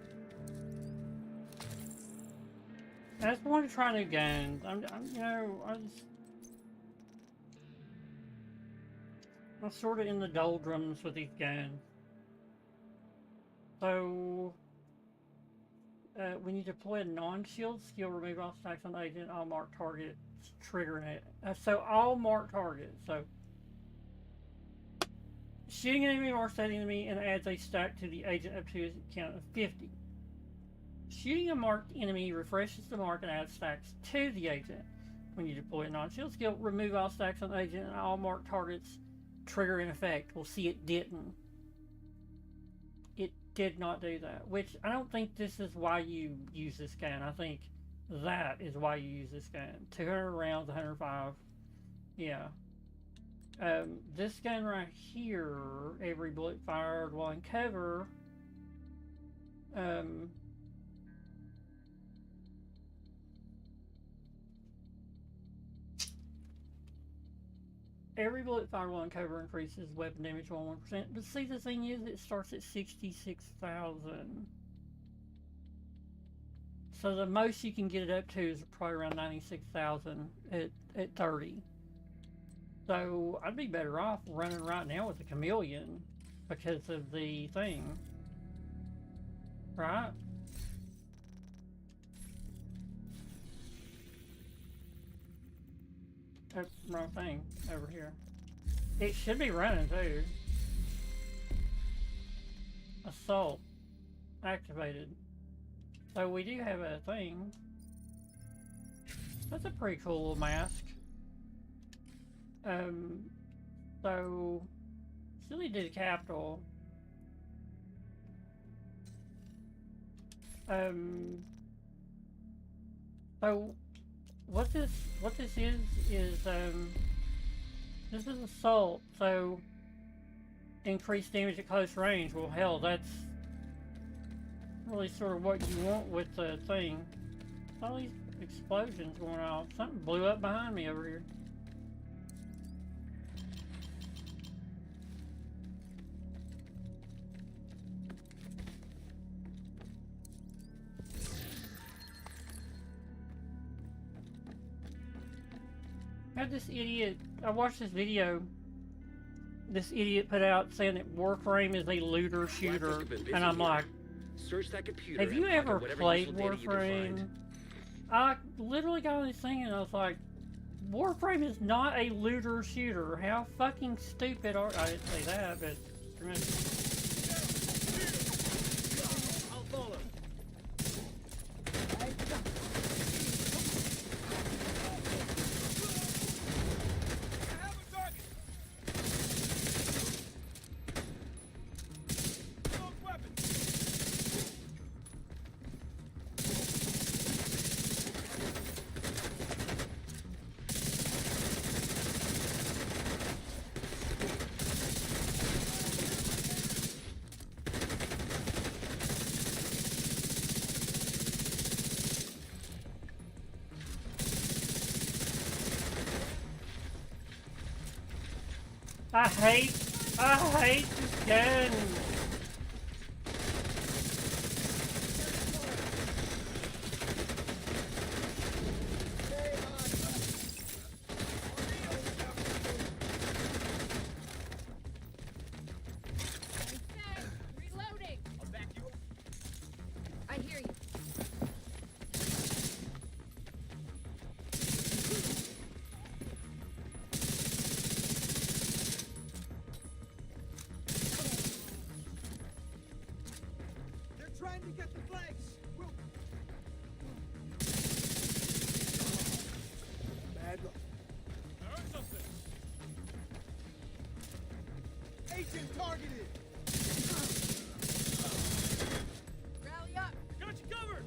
I just want to try new guns. I'm sort of in the doldrums with these guns. So, when you deploy a non-shield skill, remove all stacks on the agent, all marked targets, triggering it. So all marked targets. So, shooting an enemy marks that enemy and adds a stack to the agent up to a count of 50. Shooting a marked enemy refreshes the mark and adds stacks to the agent. When you deploy a non-shield skill, remove all stacks on the agent and all marked targets trigger in effect. We'll see it didn't. It did not do that, which I don't think this is why you use this gun. I think that is why you use this gun. 200 rounds, 105. Yeah. This gun right here, every bullet fired while in cover, every bullet fired while in cover increases weapon damage by 1%. But see, the thing is, it starts at 66,000. So the most you can get it up to is probably around 96,000 at 30. So I'd be better off running right now with the chameleon because of the thing, right? Wrong thing over here. It should be running too. Assault activated. So we do have a thing. That's a pretty cool little mask. So still need to do the capital. So what this is this is assault, so increased damage at close range. Well, hell, that's really sort of what you want with the thing. All these explosions going off. Something blew up behind me over here. Had this idiot, I watched this video, this idiot put out saying that Warframe is a looter shooter, and I'm like, Search that computer. have you and ever whatever played useful data you can Warframe? find. I literally got on this thing and I was like, Warframe is not a looter shooter. How fucking stupid are, I didn't say that, but I'll follow. I have a target. Load weapon. I hate this gun. Get the flags! We'll... Bad luck. I heard something. Agent targeted! Rally up! Got you covered!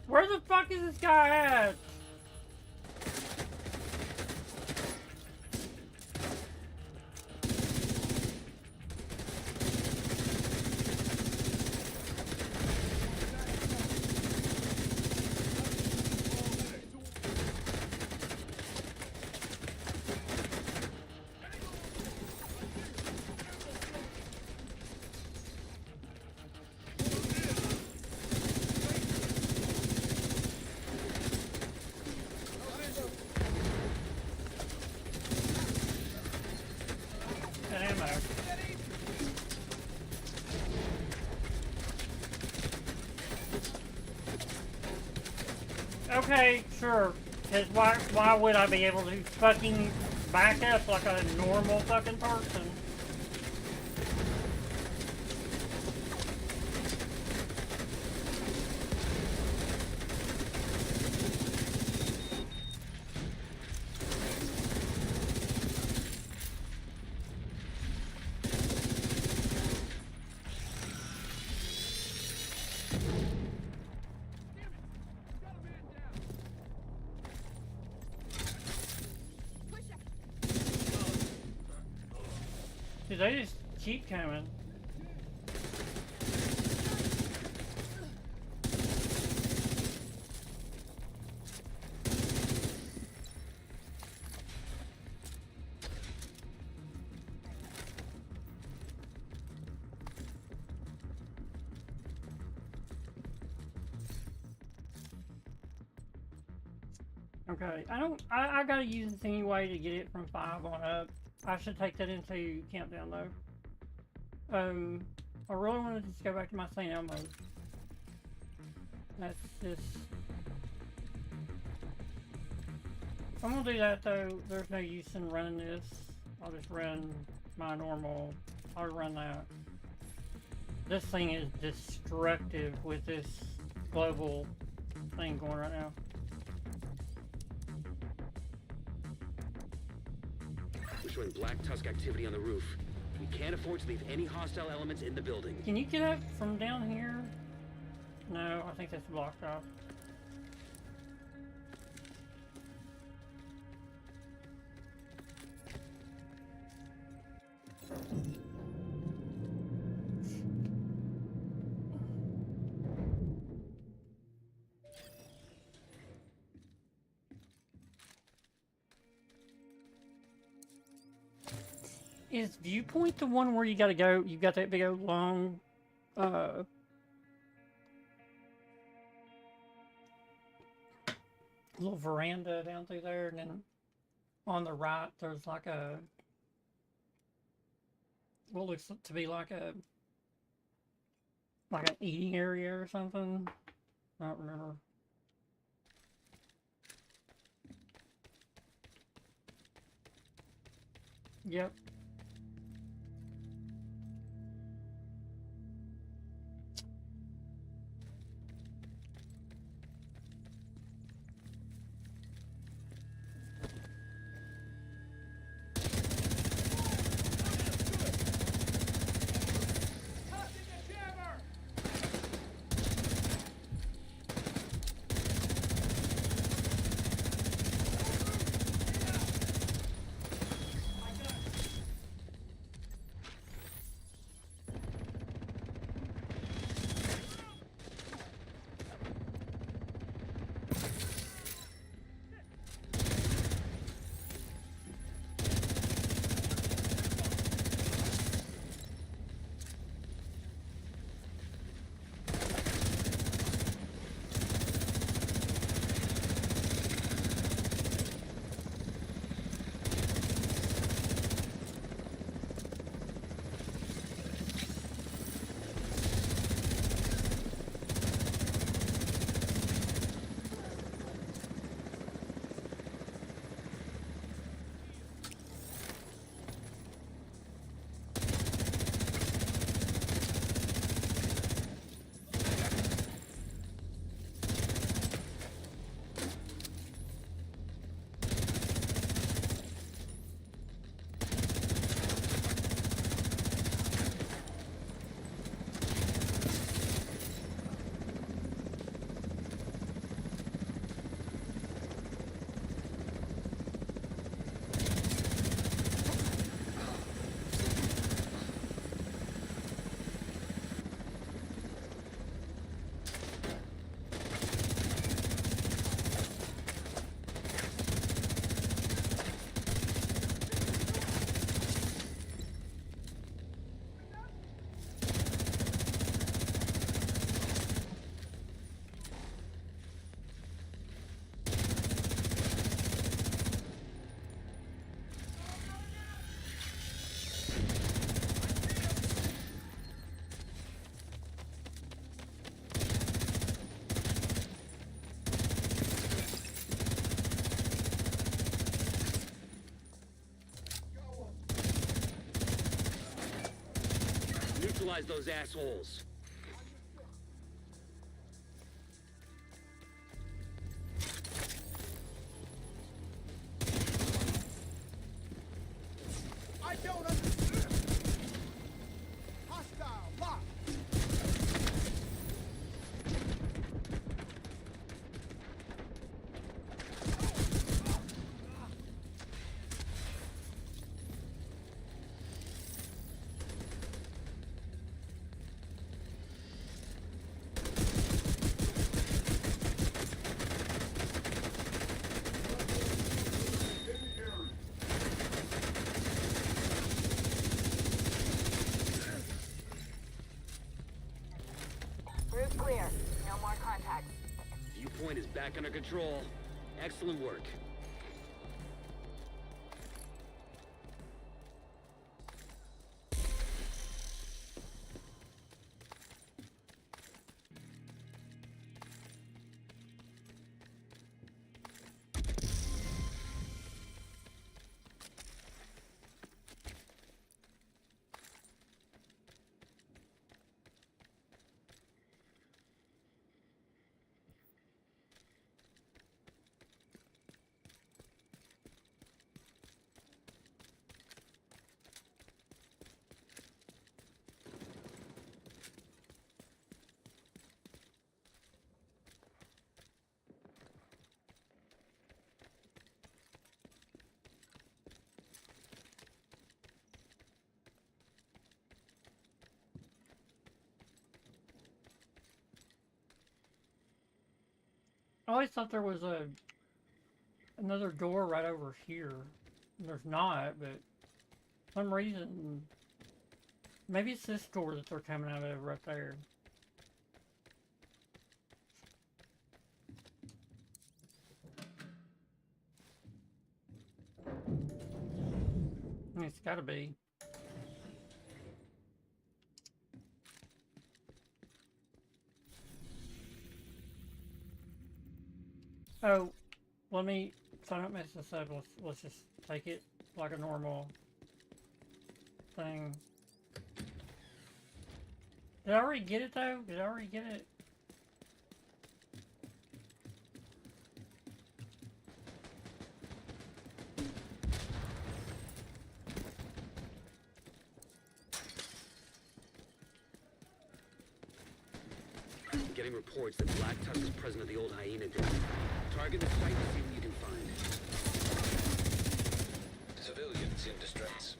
Where the fuck is this guy at? Ammo. Okay, sure. Cause why would I be able to fucking back up like a normal fucking person? Dude, they just keep coming. Okay, I gotta use this anyway to get it from 5 on up. I should take that into countdown though. I really want to just go back to my St. Elmo's. That's just... If I'm gonna do that though, there's no use in running this. I'll just run my normal, I'll run that. This thing is destructive with this global thing going right now. We're showing Black Tusk activity on the roof. We can't afford to leave any hostile elements in the building. Can you get up from down here? No, I think that's blocked off. Is viewpoint the one where you gotta go, you've got that big old long, little veranda down through there, and then on the right there's like a, what looks to be like an eating area or something? I don't remember. Yep. Neutralize those assholes. I don't understand. Hostile, lock. Route clear. No more contacts. Viewpoint is back under control. Excellent work. I always thought there was another door right over here. There's not, but for some reason, maybe it's this door that they're coming out of right there. I mean, it's gotta be. Oh, let me, so I don't mess this up, let's just take it like a normal thing. Did I already get it though? Did I already get it? Getting reports that Black Tusk is present at the old Hyena Den. Target the site and see what you can find. Civilians in distress.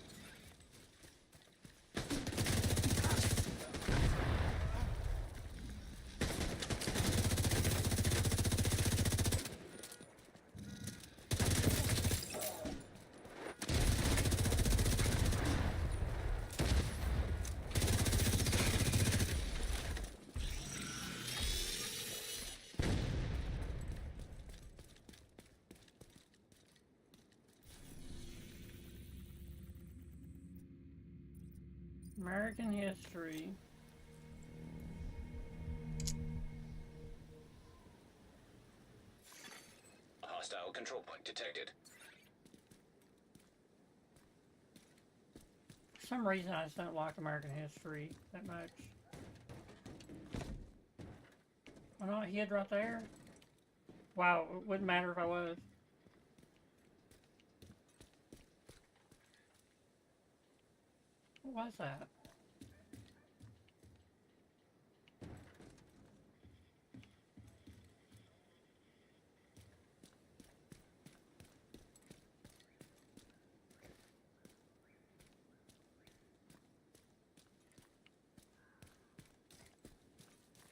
American history. A hostile control point detected. For some reason, I just don't like American history that much. I'm not hid right there. Wow, it wouldn't matter if I was. What was that?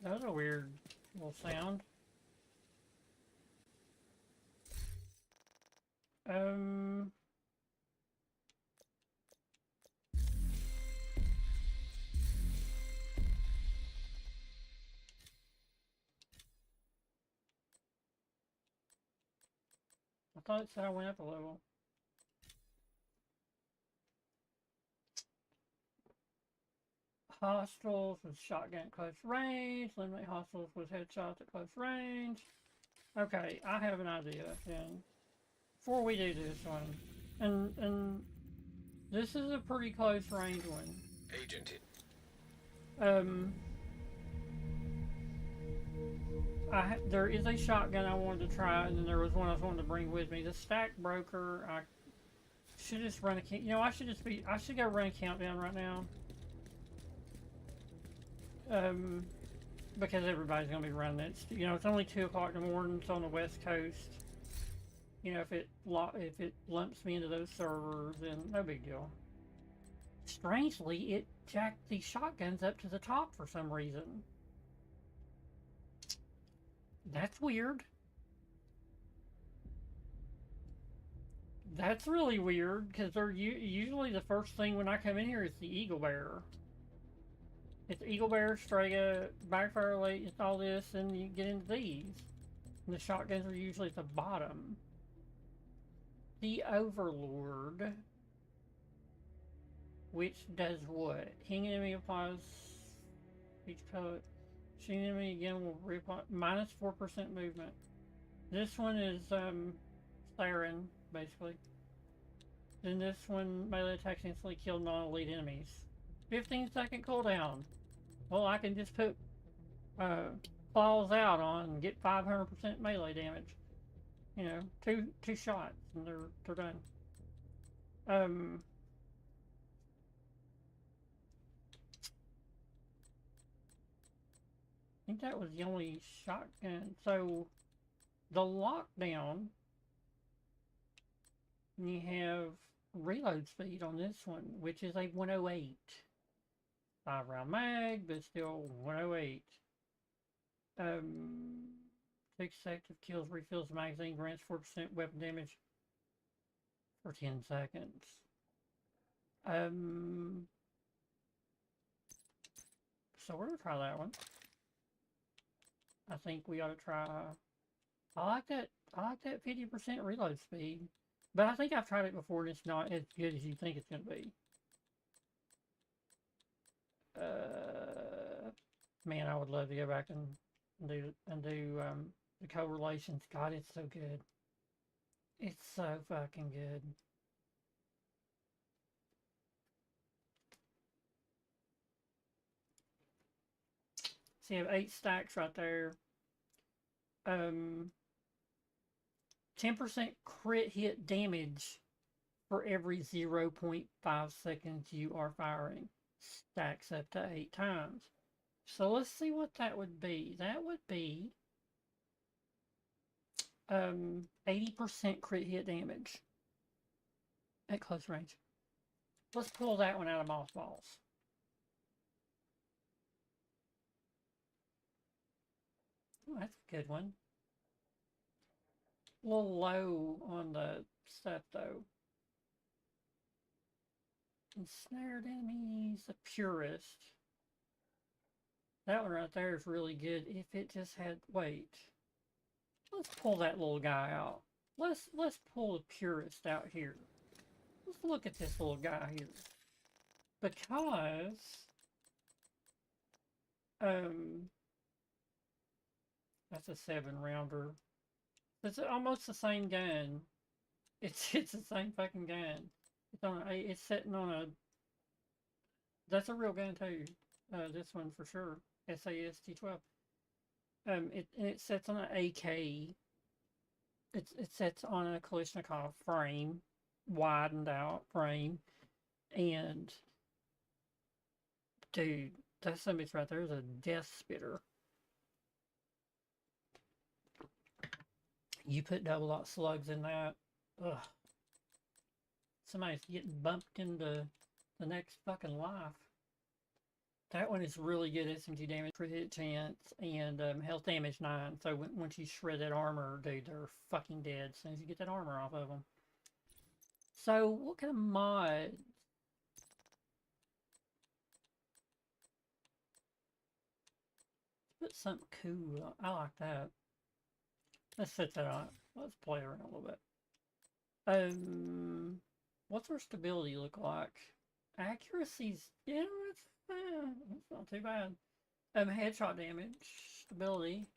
That was a weird little sound. I thought it said I went up a level. Hostiles with shotgun at close range. Eliminate hostiles with headshots at close range. Okay, I have an idea then. Before we do this one, and this is a pretty close range one. Agent Um, there is a shotgun I wanted to try, and then there was one I was wanting to bring with me. The Stack Broker, I should just run a you know, I should go run a countdown right now. Because everybody's gonna be running it. You know, it's only 2 o'clock in the morning. It's on the West Coast. You know, if it lumps me into those servers, then no big deal. Strangely, it jacked these shotguns up to the top for some reason. That's weird. That's really weird, because they're usually the first thing when I come in here is the Eagle Bearer. It's Eagle Bearer, Strega, Backfire Elite, it's all this, and you get into these. And the shotguns are usually at the bottom. The Overlord, which does what? Hanging enemy applies each pellet. Shooting enemy again will reapply minus 4% movement. This one is Siren, basically. Then this one melee attacks instantly kill non-elite enemies. 15-second cooldown. Well, I can just put claws out on and get 500% melee damage. You know, two shots and they're done. I think that was the only shotgun. So the lockdown, you have reload speed on this one, which is a 108. 5-round mag, but still 108. 6 active kills, refills the magazine, grants 4% weapon damage for 10 seconds. So we're gonna try that one. I think we ought to try. I like that 50% reload speed, but I think I've tried it before and it's not as good as you think it's gonna be. Man, I would love to go back and do the correlations. God, it's so good. It's so fucking good. So you have 8 stacks right there. 10% crit hit damage for every 0.5 seconds you are firing. Stacks up to 8 times. So let's see what that would be. That would be 80% crit hit damage at close range. Let's pull that one out of mothballs. Oh, that's a good one. A little low on the stuff though. Ensnared enemies, the purist. That one right there is really good if it just had, wait. Let's pull that little guy out. Let's pull the purist out here. Let's look at this little guy here. Because that's a 7-rounder. It's almost the same gun. It's the same fucking gun. It's sitting on a. That's a real gun too. This one for sure. SAS T12. It sets on an AK. It sets on a Kalashnikov frame, widened out frame, and dude, that son of a bitch right there is a death spitter. You put double dot slugs in that, ugh. Somebody's getting bumped into the next fucking life. That one is really good SMG damage, crit hit chance, and health damage 9. So once you shred that armor, dude, they're fucking dead as soon as you get that armor off of them. So what kind of mod? Put something cool. I like that. Let's set that on. Let's play around a little bit. What's our stability look like? Accuracy's, yeah, it's not too bad. Headshot damage, stability.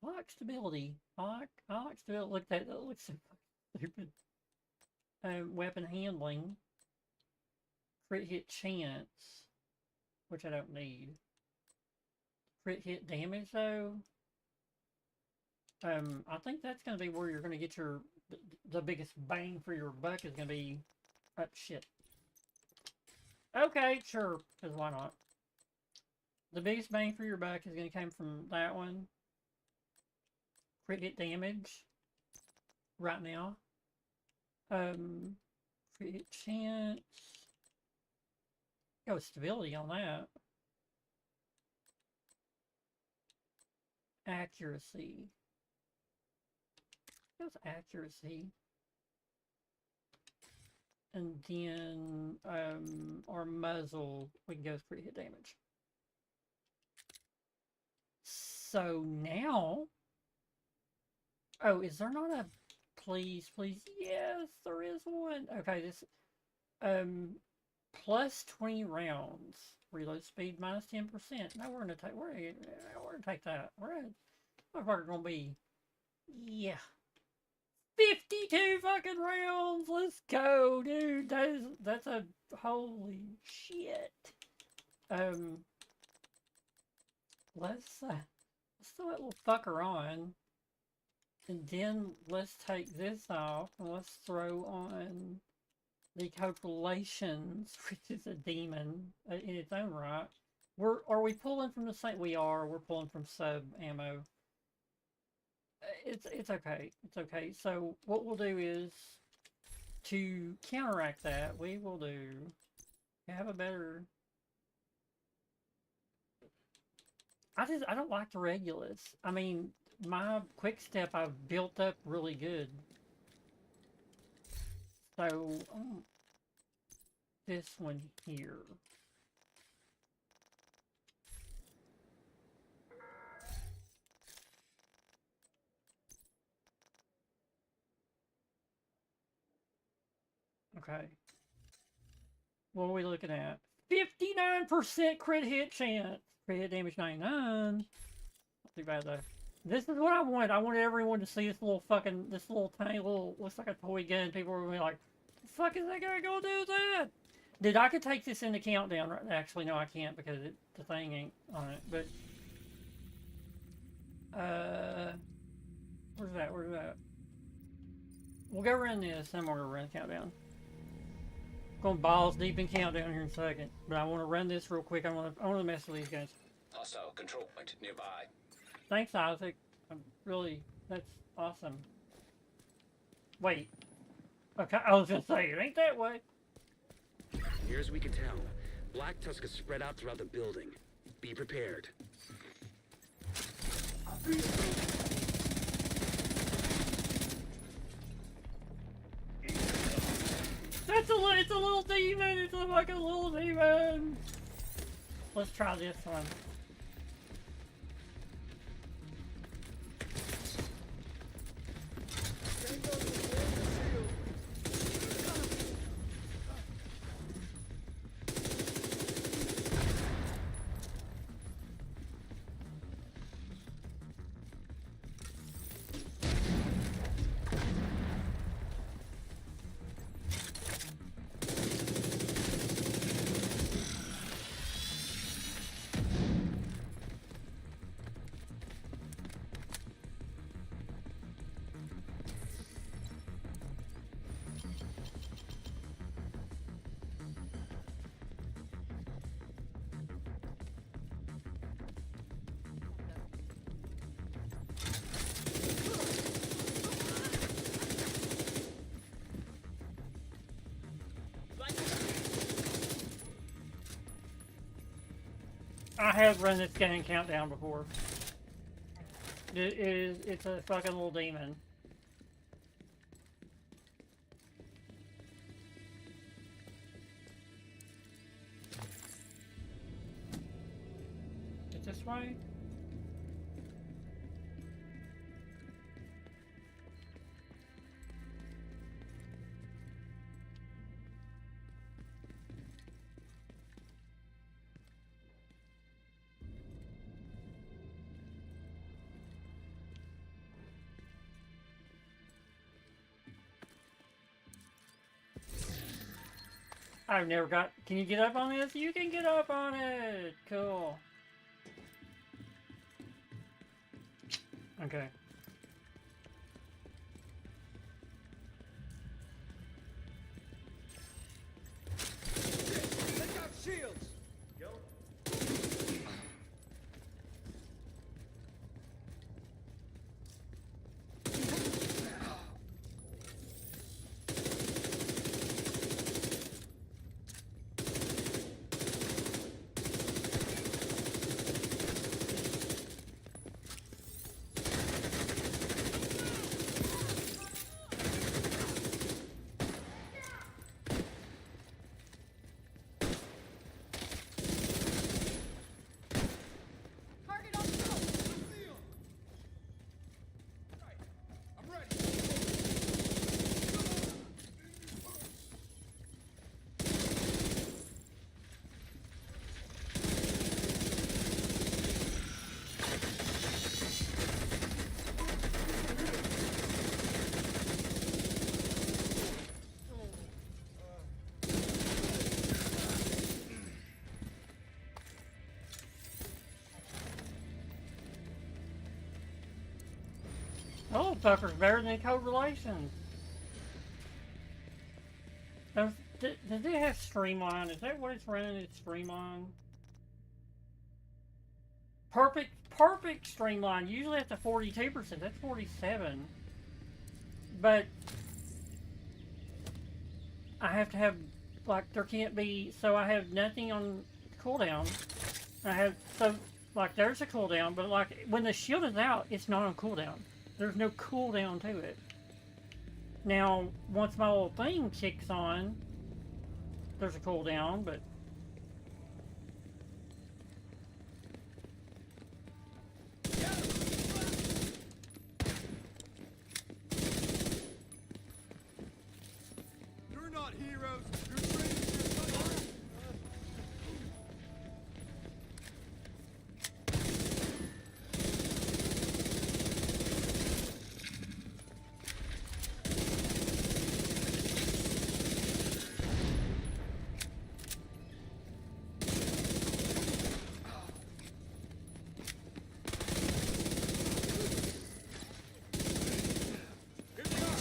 I like stability. I like stability. Look, that looks so stupid. Weapon handling, crit hit chance. which I don't need. Crit hit damage though. I think that's going to be where you're going to get the biggest bang for your buck is going to be. Oh shit. Okay, sure, because why not? The biggest bang for your buck is going to come from that one. Crit hit damage. Right now. Crit hit chance. Go with stability on that. Accuracy. Goes accuracy. And then our muzzle, we can go with crit hit damage. So now, oh, is there not a please? Yes, there is one. Okay, this plus 20 rounds. Reload speed minus 10%. Now we're gonna take that. We're gonna be, yeah, 52 fucking rounds. Let's go, dude. That's a holy shit. Let's throw that little fucker on, and then let's take this off, and let's throw on the Copulations, which is a demon in its own right. Are we pulling from the same? We are. We're pulling from sub ammo. It's okay. It's okay. So what we'll do is, to counteract that, we will have a better. I don't like the Regulus. I mean, my quick step I've built up really good. So this one here. Okay. What are we looking at? 59% crit hit chance. Crit hit damage 99. Not too bad though. This is what I want. I wanted everyone to see this little tiny little, looks like a toy gun. People were gonna be like, the fuck is that guy gonna do that? Dude, I could take this in the countdown. Right? Actually, no, I can't because the thing ain't on it. But, where's that? We'll go run this, then we're gonna run the countdown. Going balls deep in countdown here in a second, but I want to run this real quick. I want to mess with these guys. Hostile control point nearby. Thanks, Isaac. That's awesome. Wait. Okay, I was gonna say, it ain't that way. Near as we can tell, Black Tusk is spread out throughout the building. Be prepared. It's a little demon. It's a fucking little demon. Let's try this one. I have run this game countdown before. It's a fucking little demon. It's this way? I've never got... Can you get up on this? You can get up on it! Cool. Okay. Take out shields! Yo. Target on the Right. I'm ready. Oh, fucker's better than Code Relations. Does it have Streamline? Is that what it's running? It's Streamline? Perfect Streamline. Usually at the 42%. That's 47. But I have to have, like, there can't be, so I have nothing on cooldown. I have, so, like, there's a cooldown, but, like, when the shield is out, it's not on cooldown. There's no cooldown to it. Now, once my little thing kicks on, there's a cooldown, but... You're not heroes. You're traitors. You're not- Here they are.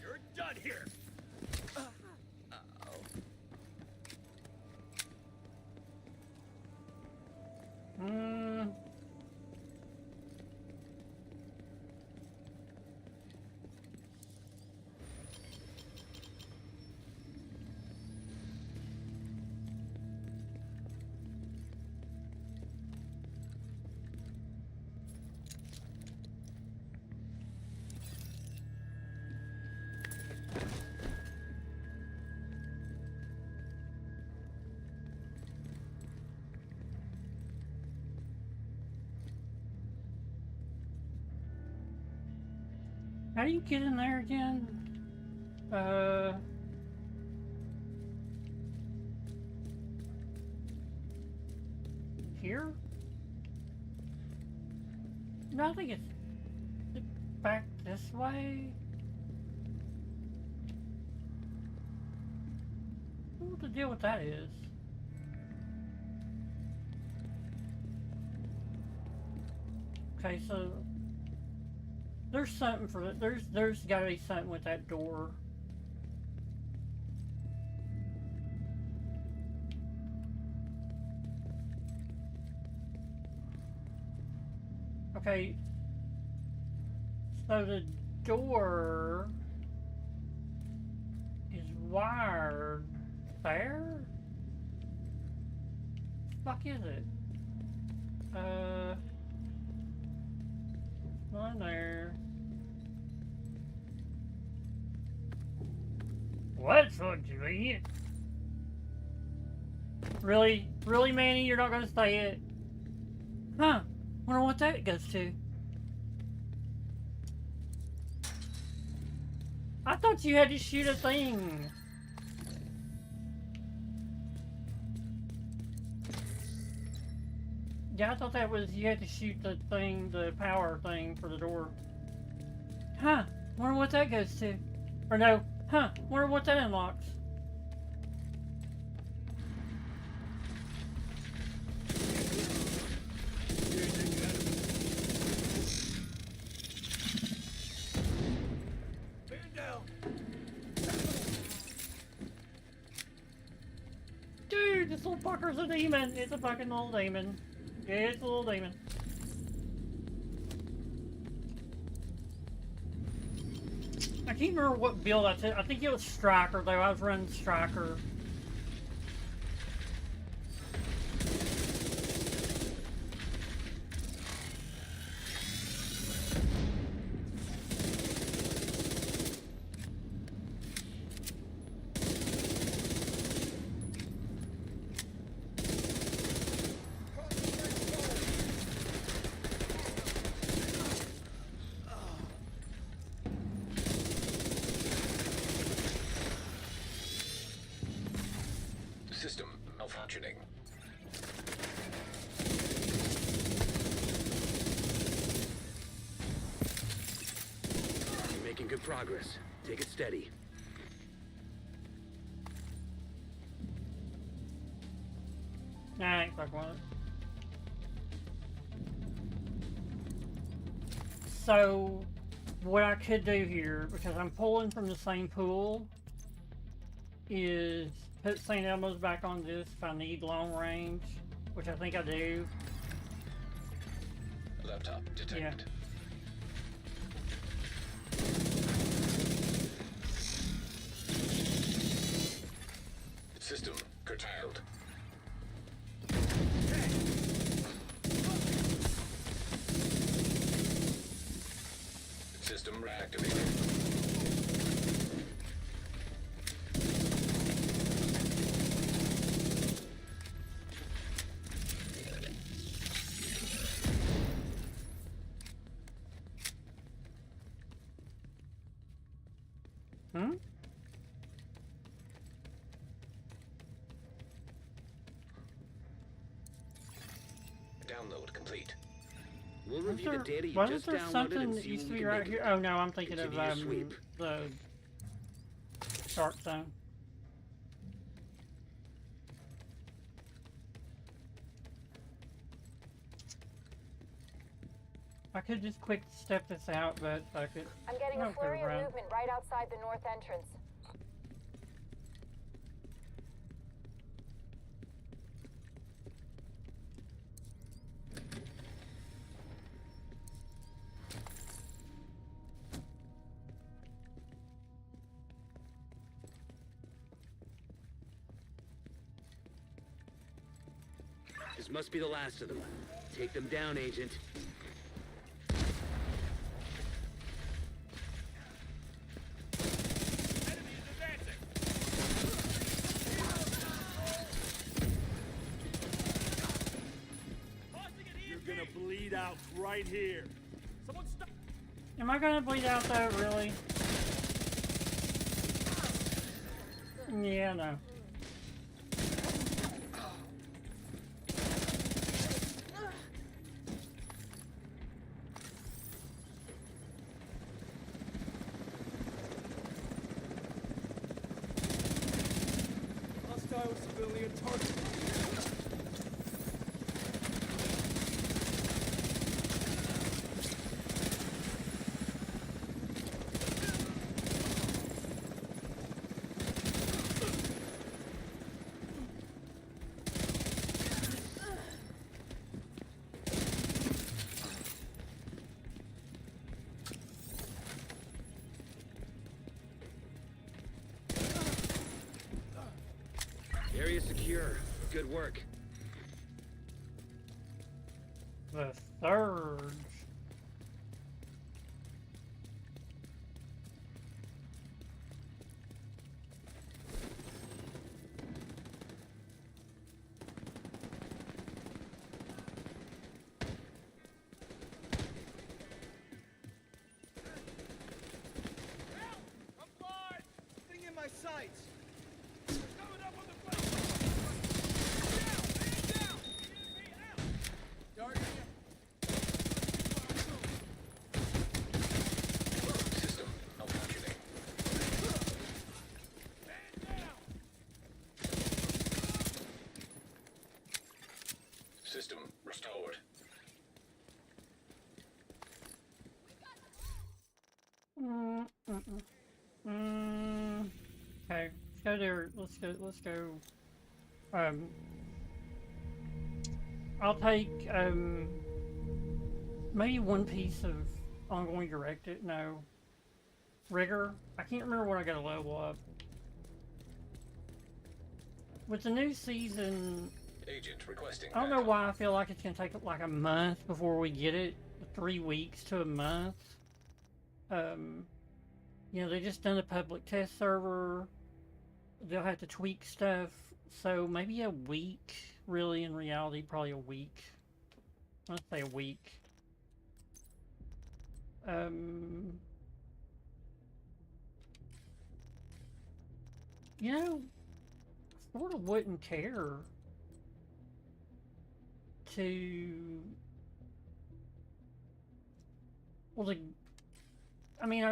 You're done here. Hmm... How do you get in there again? Here? No, I think it's back this way. I don't know what the deal with that is. Okay, so there's something for it. There's got to be something with that door. Okay. So the door is wired there? What the fuck is it? One there. What's so convenient? Really? Really, Manny? You're not gonna say it? Huh. Wonder what that goes to. I thought you had to shoot a thing. Yeah, I thought that was, you had to shoot the thing, the power thing for the door. Huh. Wonder what that goes to. Or no, huh? Wonder what that unlocks. Man down. Dude, this little fucker's a demon. It's a fucking little demon. It's a little demon. I can't remember what build I took. I think it was Striker, though. I was running Striker. System malfunctioning. You're making good progress. Take it steady. Nah, I ain't fucking with it. So, what I could do here, because I'm pulling from the same pool, is put St. Elmo's back on this if I need long range, which I think I do. Laptop detected. System curtailed. System reactivated. Hmm? Download complete. We'll review the data you Wasn't just there downloaded something and that see used what to we be can right make here? of Oh no, I'm thinking of Continue your sweep. the Shark Zone. I could just quick step this out, but I could. I'm getting a Okay, flurry of right. movement right outside the north entrance. This must be the last of them. Take them down, Agent. Enemy is advancing. Tossing an EMP. You're gonna bleed out right here. Someone stop. Am I gonna bleed out though? Really? Yeah, no. Hostile civilian target. Area secure. Good work. The Surge. I'm blind. Thing in my sights. Coming up on the platform. Down. EMP out. Targeting System malfunctioning. System restored. Okay, let's go there. Let's go. I'll take, maybe one piece of ongoing directed. No. Rigor. I can't remember when I got a level up. With the new season, Agent requesting. I don't know why I feel like it's going to take like a month before we get it. 3 weeks to a month. You know, they just done a public test server. They'll have to tweak stuff. So maybe a week, really, in reality, probably a week. Let's say a week. You know, I sort of wouldn't care to... Well, I mean,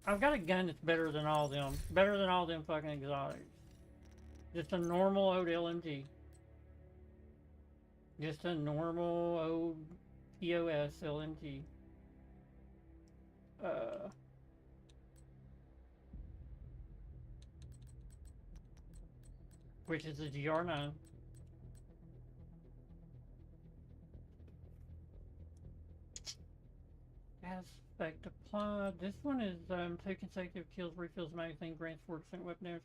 I've got a gun that's better than all them. Better than all them fucking exotics. Just a normal old LMG. Just a normal old POS LMG. Which is a GR9. Gas effect applied. This one is 2 consecutive kills, refills magazine, grants 4% weapon damage.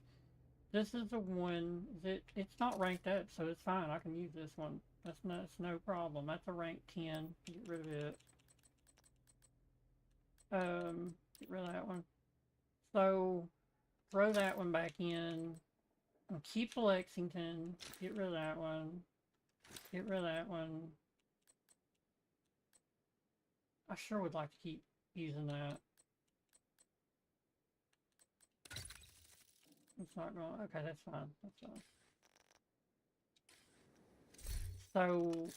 This is the one that it's not ranked up, so it's fine. I can use this one. That's no problem. That's a rank 10. Get rid of it. Get rid of that one. So throw that one back in. I'll keep the Lexington. Get rid of that one. Get rid of that one. I sure would like to keep using that. It's not going. Okay, that's fine. That's fine. So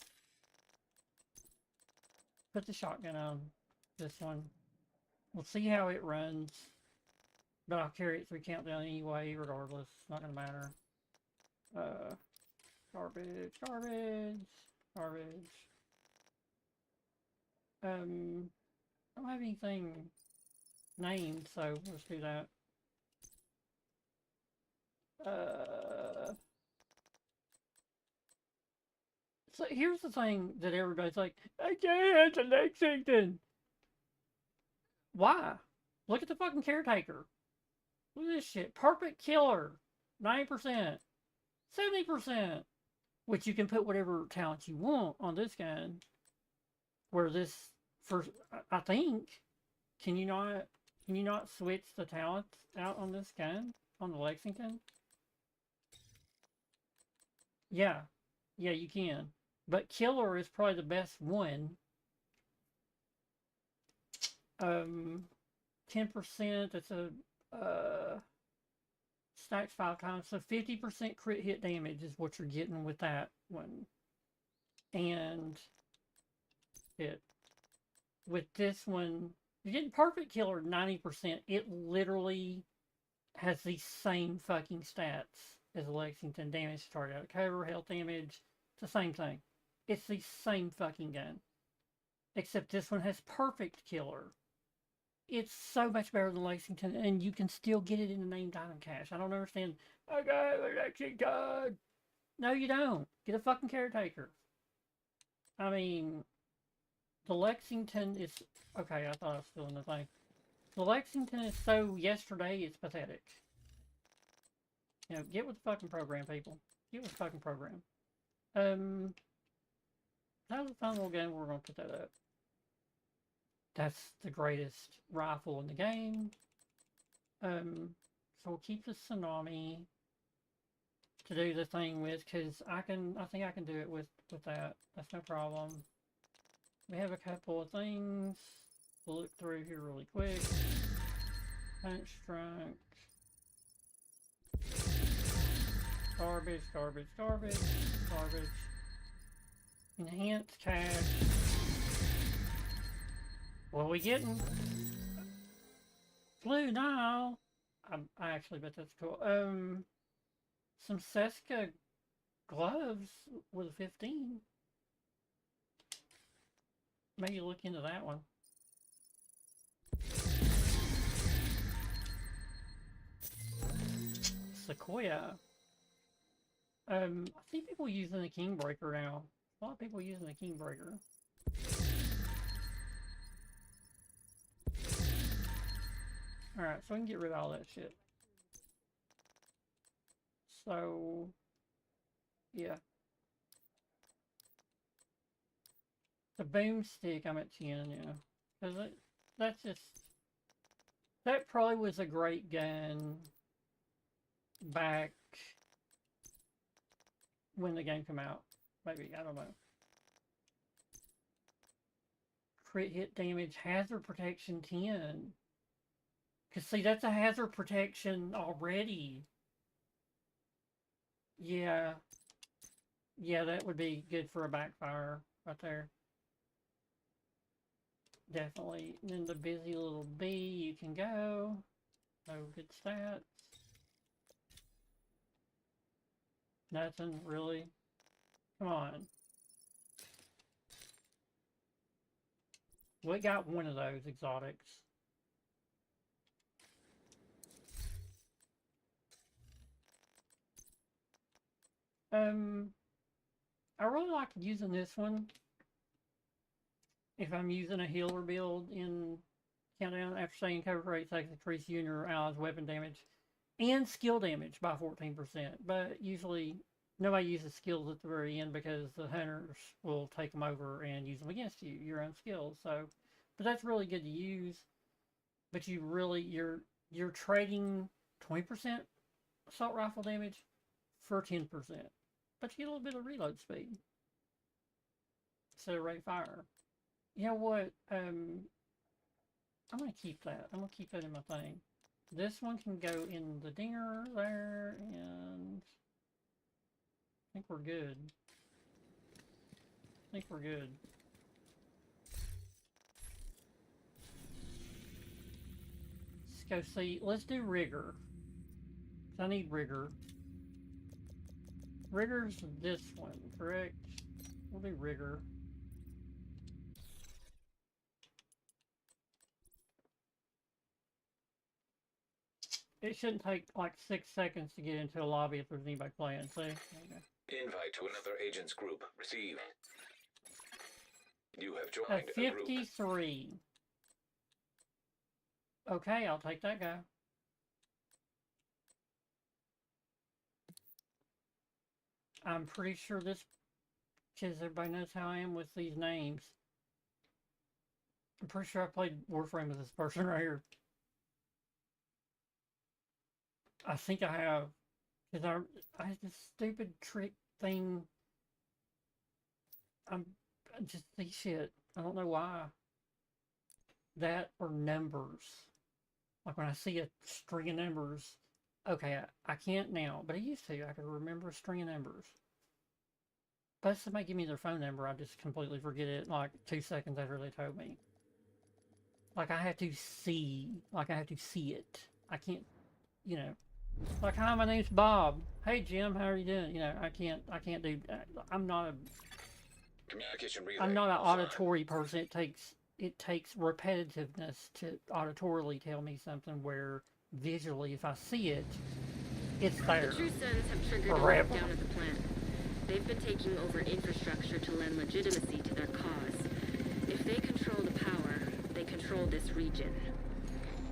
put the shotgun on this one. We'll see how it runs. But I'll carry it through countdown anyway, regardless. It's not gonna matter. Garbage, garbage, garbage. I don't have anything named, so let's do that. So here's the thing that everybody's like, I can't have the Lexington. Why? Look at the fucking caretaker. Look at this shit. Perfect killer. 90%. 70%. Which you can put whatever talent you want on this gun. Where this, for I think, can you not switch the talents out on this gun? On the Lexington? Yeah. Yeah, you can. But killer is probably the best one. 10%, that's a stacks 5 times, so 50% crit hit damage is what you're getting with that one. And with this one, you're getting perfect killer 90%. It literally has the same fucking stats as Lexington. Damage to target out of cover, health damage, it's the same thing. It's the same fucking gun. Except this one has perfect killer. It's so much better than Lexington, and you can still get it in the named item cache. I don't understand. I got a Lexington. No, you don't. Get a fucking caretaker. I mean, the Lexington is... Okay, I thought I was still in the thing. The Lexington is so yesterday, it's pathetic. You know, get with the fucking program, people. Get with the fucking program. That was a fun little game. We're going to put that up. That's the greatest rifle in the game. So we'll keep the Tsunami to do the thing with, because I think I can do it with that. That's no problem. We have a couple of things. We'll look through here really quick. Punch strike. Garbage, garbage, garbage, garbage. Enhanced cash. What are we getting? Blue Nile. I actually bet that's cool. Some Seska gloves with a 15. maybe look into that one. Sequoia. I see people using the Kingbreaker now. A lot of people using the Kingbreaker. Alright, so we can get rid of all that shit. So, yeah. The boomstick, I'm at 10, yeah. Because that's just... That probably was a great gun back when the game came out. Maybe, I don't know. Crit hit damage, hazard protection 10. Because see, that's a hazard protection already. Yeah. Yeah, that would be good for a backfire right there. Definitely. And then the busy little bee, you can go. No good stats. Nothing, really. Come on. We got one of those exotics. I really like using this one if I'm using a healer build in Countdown. After staying cover for 8 seconds, increase you and your allies' weapon damage and skill damage by 14%. But usually nobody uses skills at the very end because the hunters will take them over and use them against you, your own skills. So, but that's really good to use. But you really, you're trading 20% assault rifle damage for 10%. But you get a little bit of reload speed. So rate of fire. You know what? I'm going to keep that. I'm going to keep that in my thing. This one can go in the dinger there, and I think we're good. I think we're good. Let's go see. Let's do rigor. I need rigor. Rigor's this one, correct? We'll do rigor. It shouldn't take like 6 seconds to get into a lobby if there's anybody playing. See? Okay. Invite to another agent's group. Receive. You have joined a group. 53. Okay, I'll take that guy. I'm pretty sure this, because everybody knows how I am with these names. I'm pretty sure I played Warframe with this person right here. I think I have. Because I had this stupid trick thing. I'm just see shit. I don't know why. That or numbers. Like when I see a string of numbers. Okay, I can't now, but I used to. I could remember a string of numbers. But if somebody give me their phone number, I just completely forget it like 2 seconds after they told me. Like I have to see it. I can't, you know. Like, hi, my name's Bob. Hey, Jim, how are you doing? You know, I can't do. I'm not a. Communication relay. I'm not an auditory person. It takes repetitiveness to auditorily tell me something. Where visually, if I see it, it's there. The True Sons have triggered a lockdown at the plant. They've been taking over infrastructure to lend legitimacy to their cause. If they control the power, they control this region.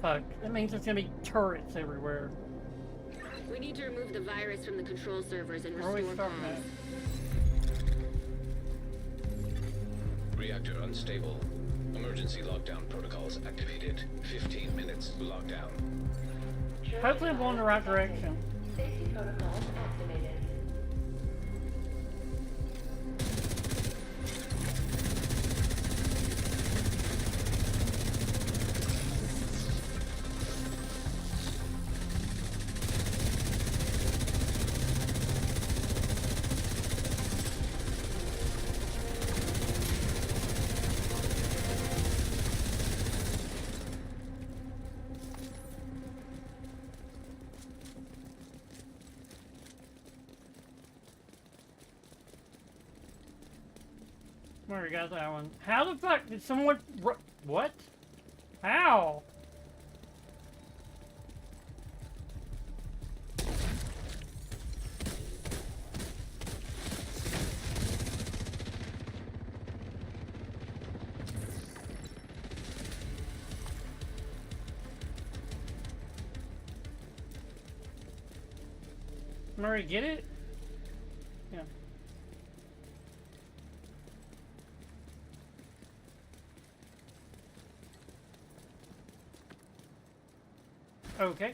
Fuck. That means there's gonna be turrets everywhere. We need to remove the virus from the control servers and restore comms. Reactor unstable. Emergency lockdown protocols activated. 15 minutes lockdown. Hopefully I'm going the right direction. Safety protocols activated. Where we got that one? How the fuck did someone... What? How? Murray, get it? Yeah. Okay.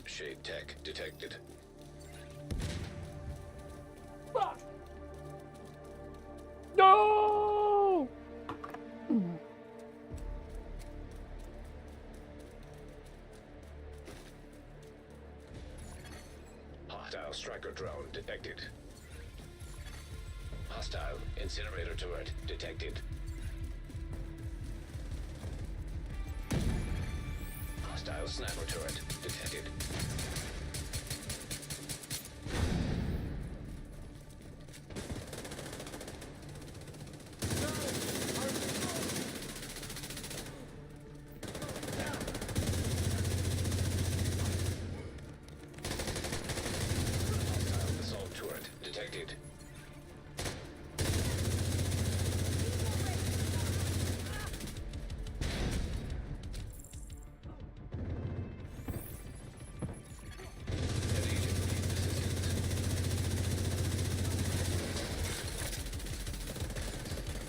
Shade tech detected. Fuck! No! Hostile striker drone detected. Hostile incinerator turret detected. Hostile sniper turret detected. Hostile assault turret detected.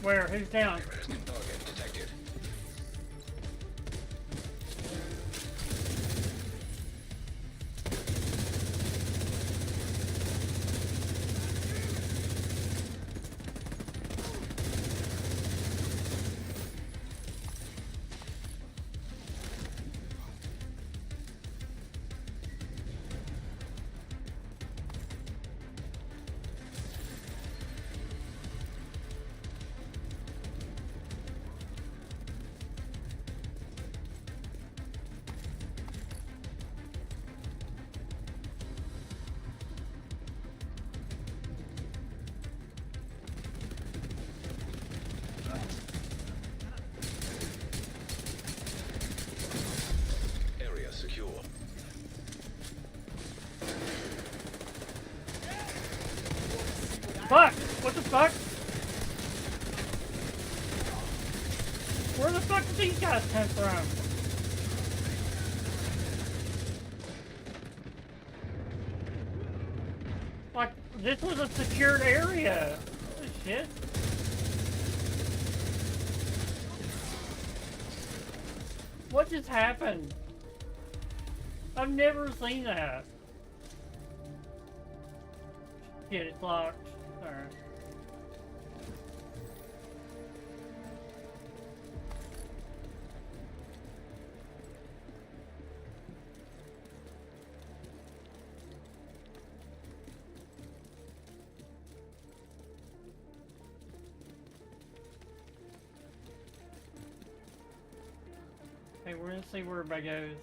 Where? Who's down? Target detected. Area secure. Fuck! What the fuck? Where the fuck did these guys come from? Like, this was a secured area. Holy shit. What just happened? I've never seen that. Shit, it's locked. Alright. Hey, we're gonna see where everybody goes.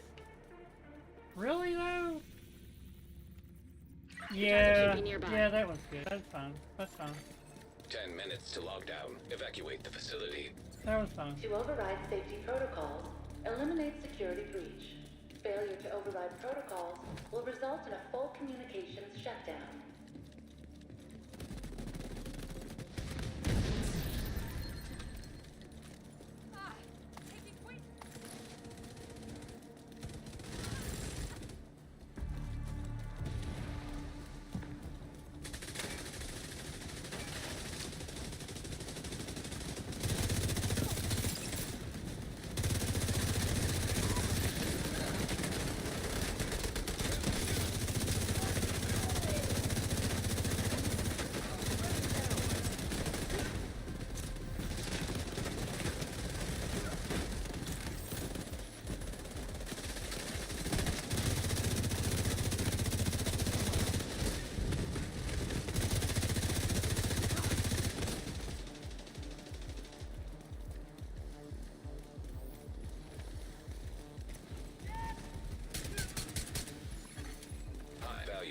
Really though? Yeah, should be nearby. yeah, that one's good. That's fine. That's fine. 10 minutes to lockdown. Evacuate the facility. That was fine. To override safety protocols, eliminate security breach. Failure to override protocols will result in a full communications shutdown.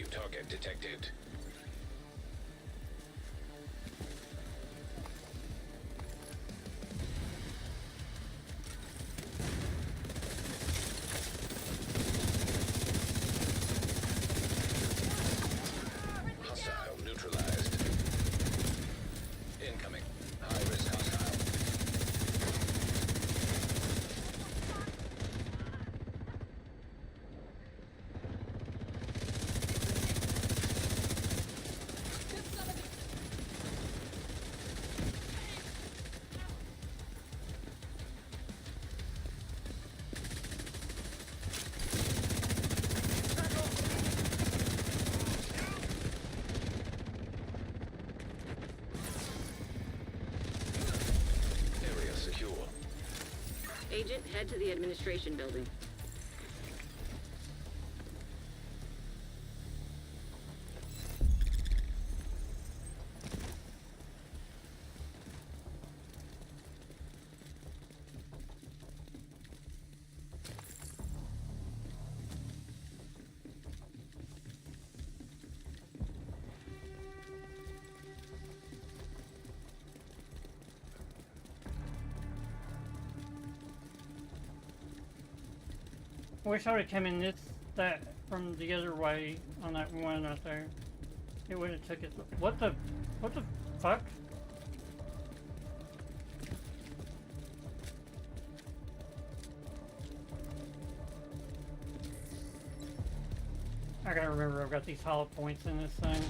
New target detected. Hostile neutralized. Incoming. High-risk hostile. Area secure. Agent, head to the administration building. Wish I would have come in that from the other way on that one right there. It would have took it. What the fuck? I gotta remember I've got these hollow points in this thing.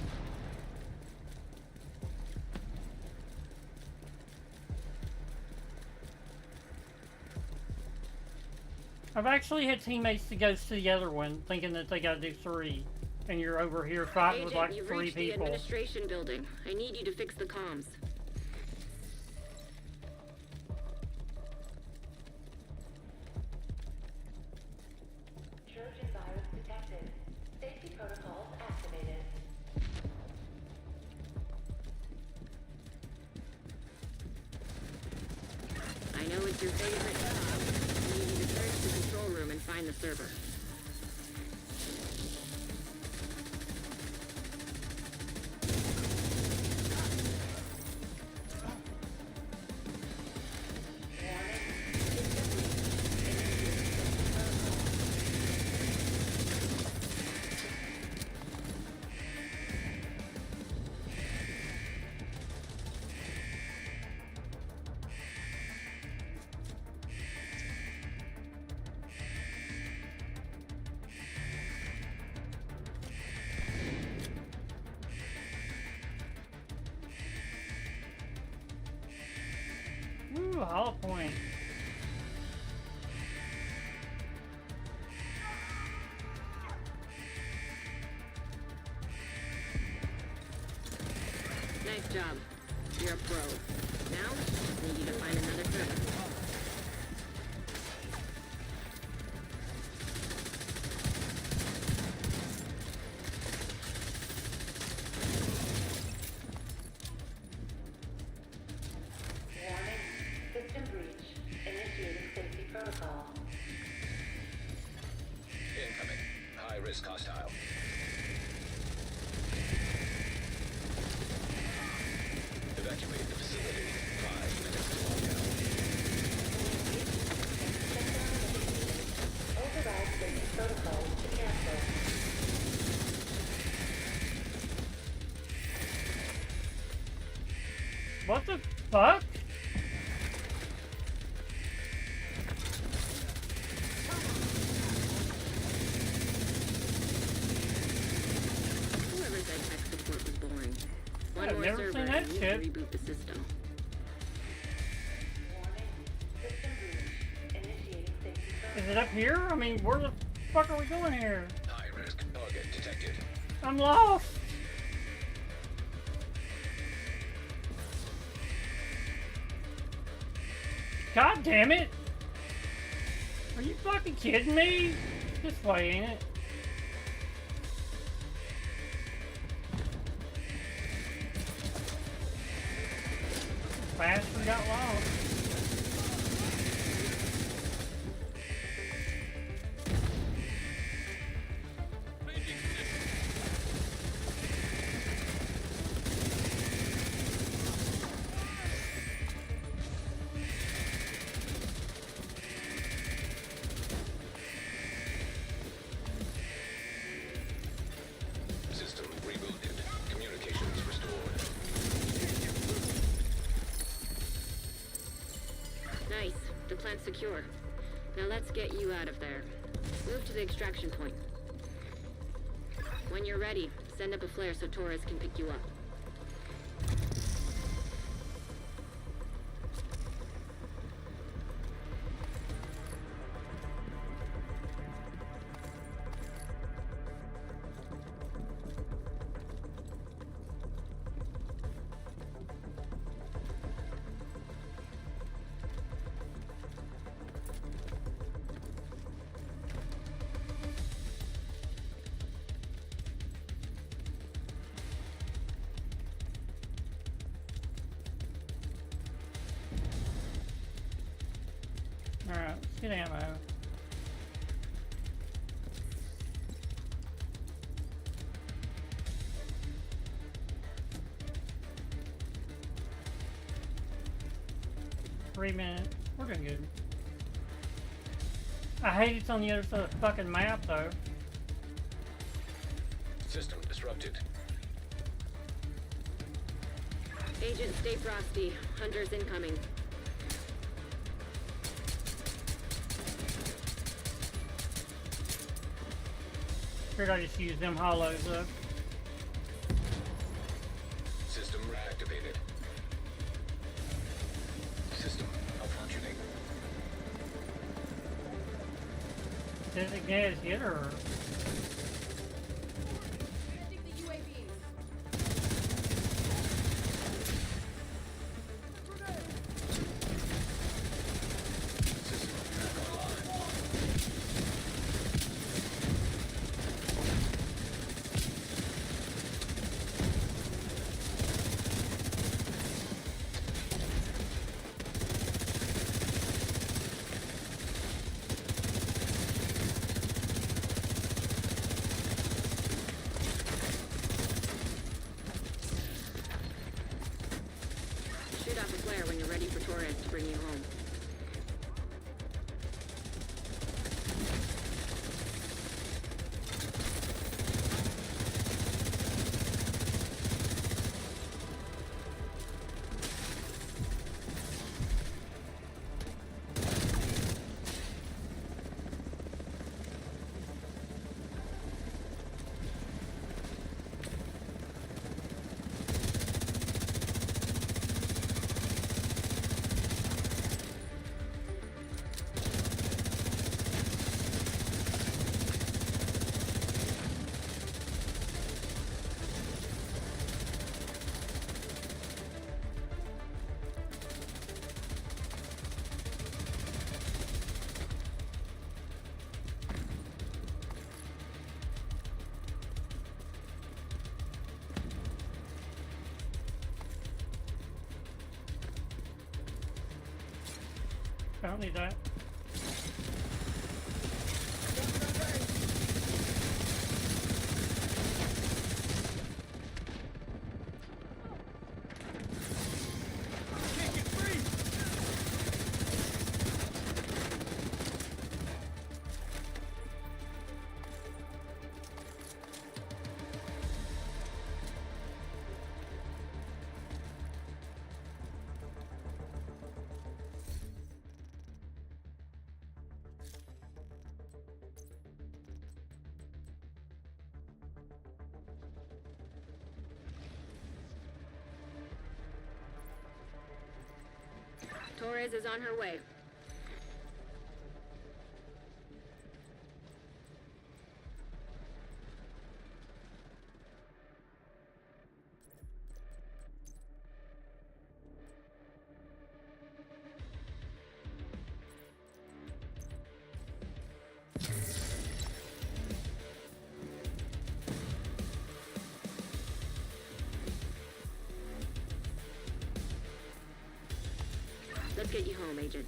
I've actually had teammates that goes to the other one thinking that they gotta do 3. And you're over here fighting with like Agent, you've 3 reached the people. administration building. I need you to fix the comms. Trojan virus detected. Safety protocols activated. I know it's your favorite job. I need you to search the control room and find the server. Ooh, hollow point. Nice job. You're a pro. Now, need you to find another server. Warning. System breach. Initiating safety protocol. Incoming. High-risk hostile. Evacuate the facility. 5 minutes to lockdown. Override safety protocols to cancel. What the fuck? Whoever said tech support was boring. One I've more never server seen and that you need shit. to reboot the system. Warning. System breach. Initiating safety protocol. Is it up here? I mean, where the fuck are we going here? High-risk target detected. I'm lost. God damn it! Are you fucking kidding me? This way, ain't it? Fast we got lost. plant secure. Now let's get you out of there. Move to the extraction point. When you're ready, send up a flare so Torres can pick you up. Alright, let's get ammo. Three minutes. We're doing good. I hate it's on the other side of the fucking map, though. System disrupted. Agent, stay frosty. Hunters incoming. Figured I just use them hollows up. System reactivated. System malfunctioning. Designated hit or? System back online. Shoot off a flare when you're ready for Torres to bring you home. I don't need that. Can't get free! Torres is on her way. Let's get you home, Agent.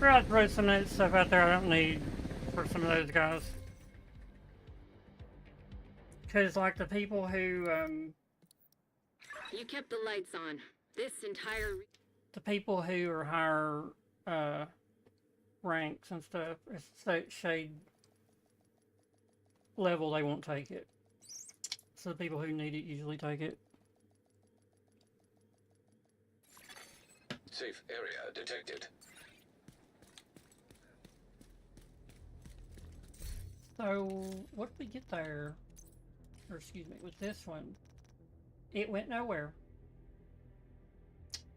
I'll throw some of that stuff out there I don't need for some of those guys. Because, like, the people who, You kept the lights on. This entire... the people who are higher, ranks and stuff, shade level, they won't take it. So the people who need it usually take it. Safe area detected. So, what did we get there? Or, excuse me, with this one? It went nowhere.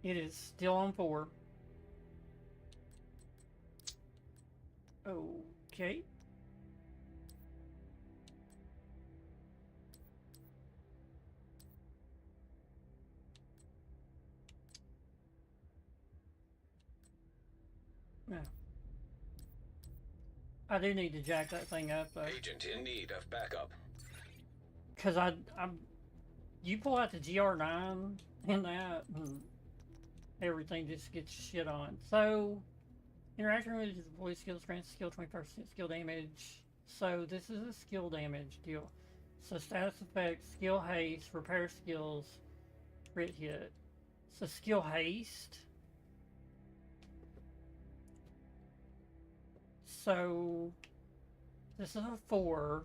It is still on 4. Okay. Yeah. I do need to jack that thing up though. Agent in need of backup. Cause you pull out the GR9 in that, and everything just gets shit on. So, interaction with the voice skills grants skill 20% skill damage. So this is a skill damage deal. So status effects, skill haste, repair skills, crit hit. So skill haste. So this is a 4.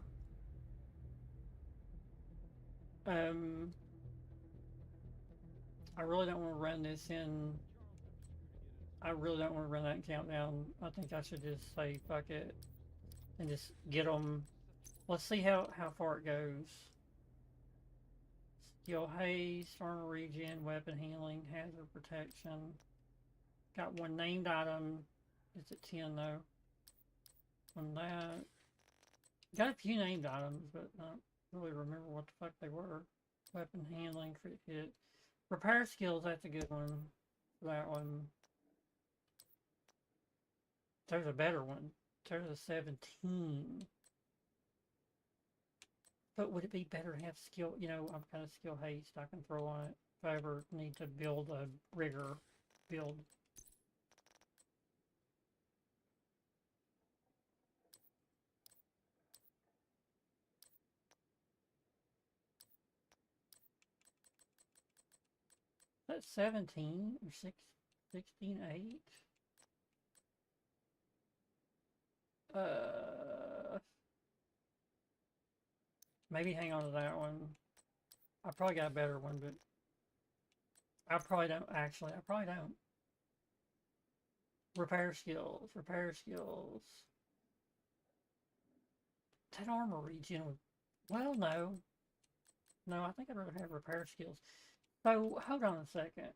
I really don't want to run this in. I really don't want to run that in countdown. I think I should just say fuck it and just get them. Let's see how far it goes. Skill haste, armor regen, weapon handling, hazard protection. Got one named item. It's at 10 though. On that. Got a few named items, but not really remember what the fuck they were. Weapon handling, crit hit. Repair skills, that's a good one. That one. There's a better one. There's a 17. But would it be better to have skill? You know, I'm kind of skill haste I can throw on it if I ever need to build a rigger build. That's 17 or 16, 8. Maybe hang on to that one. I probably got a better one, but I probably don't. Actually, I probably don't. Repair skills. Repair skills. That armor regen would... Well, no. No, I think I'd rather have repair skills. So, hold on a second.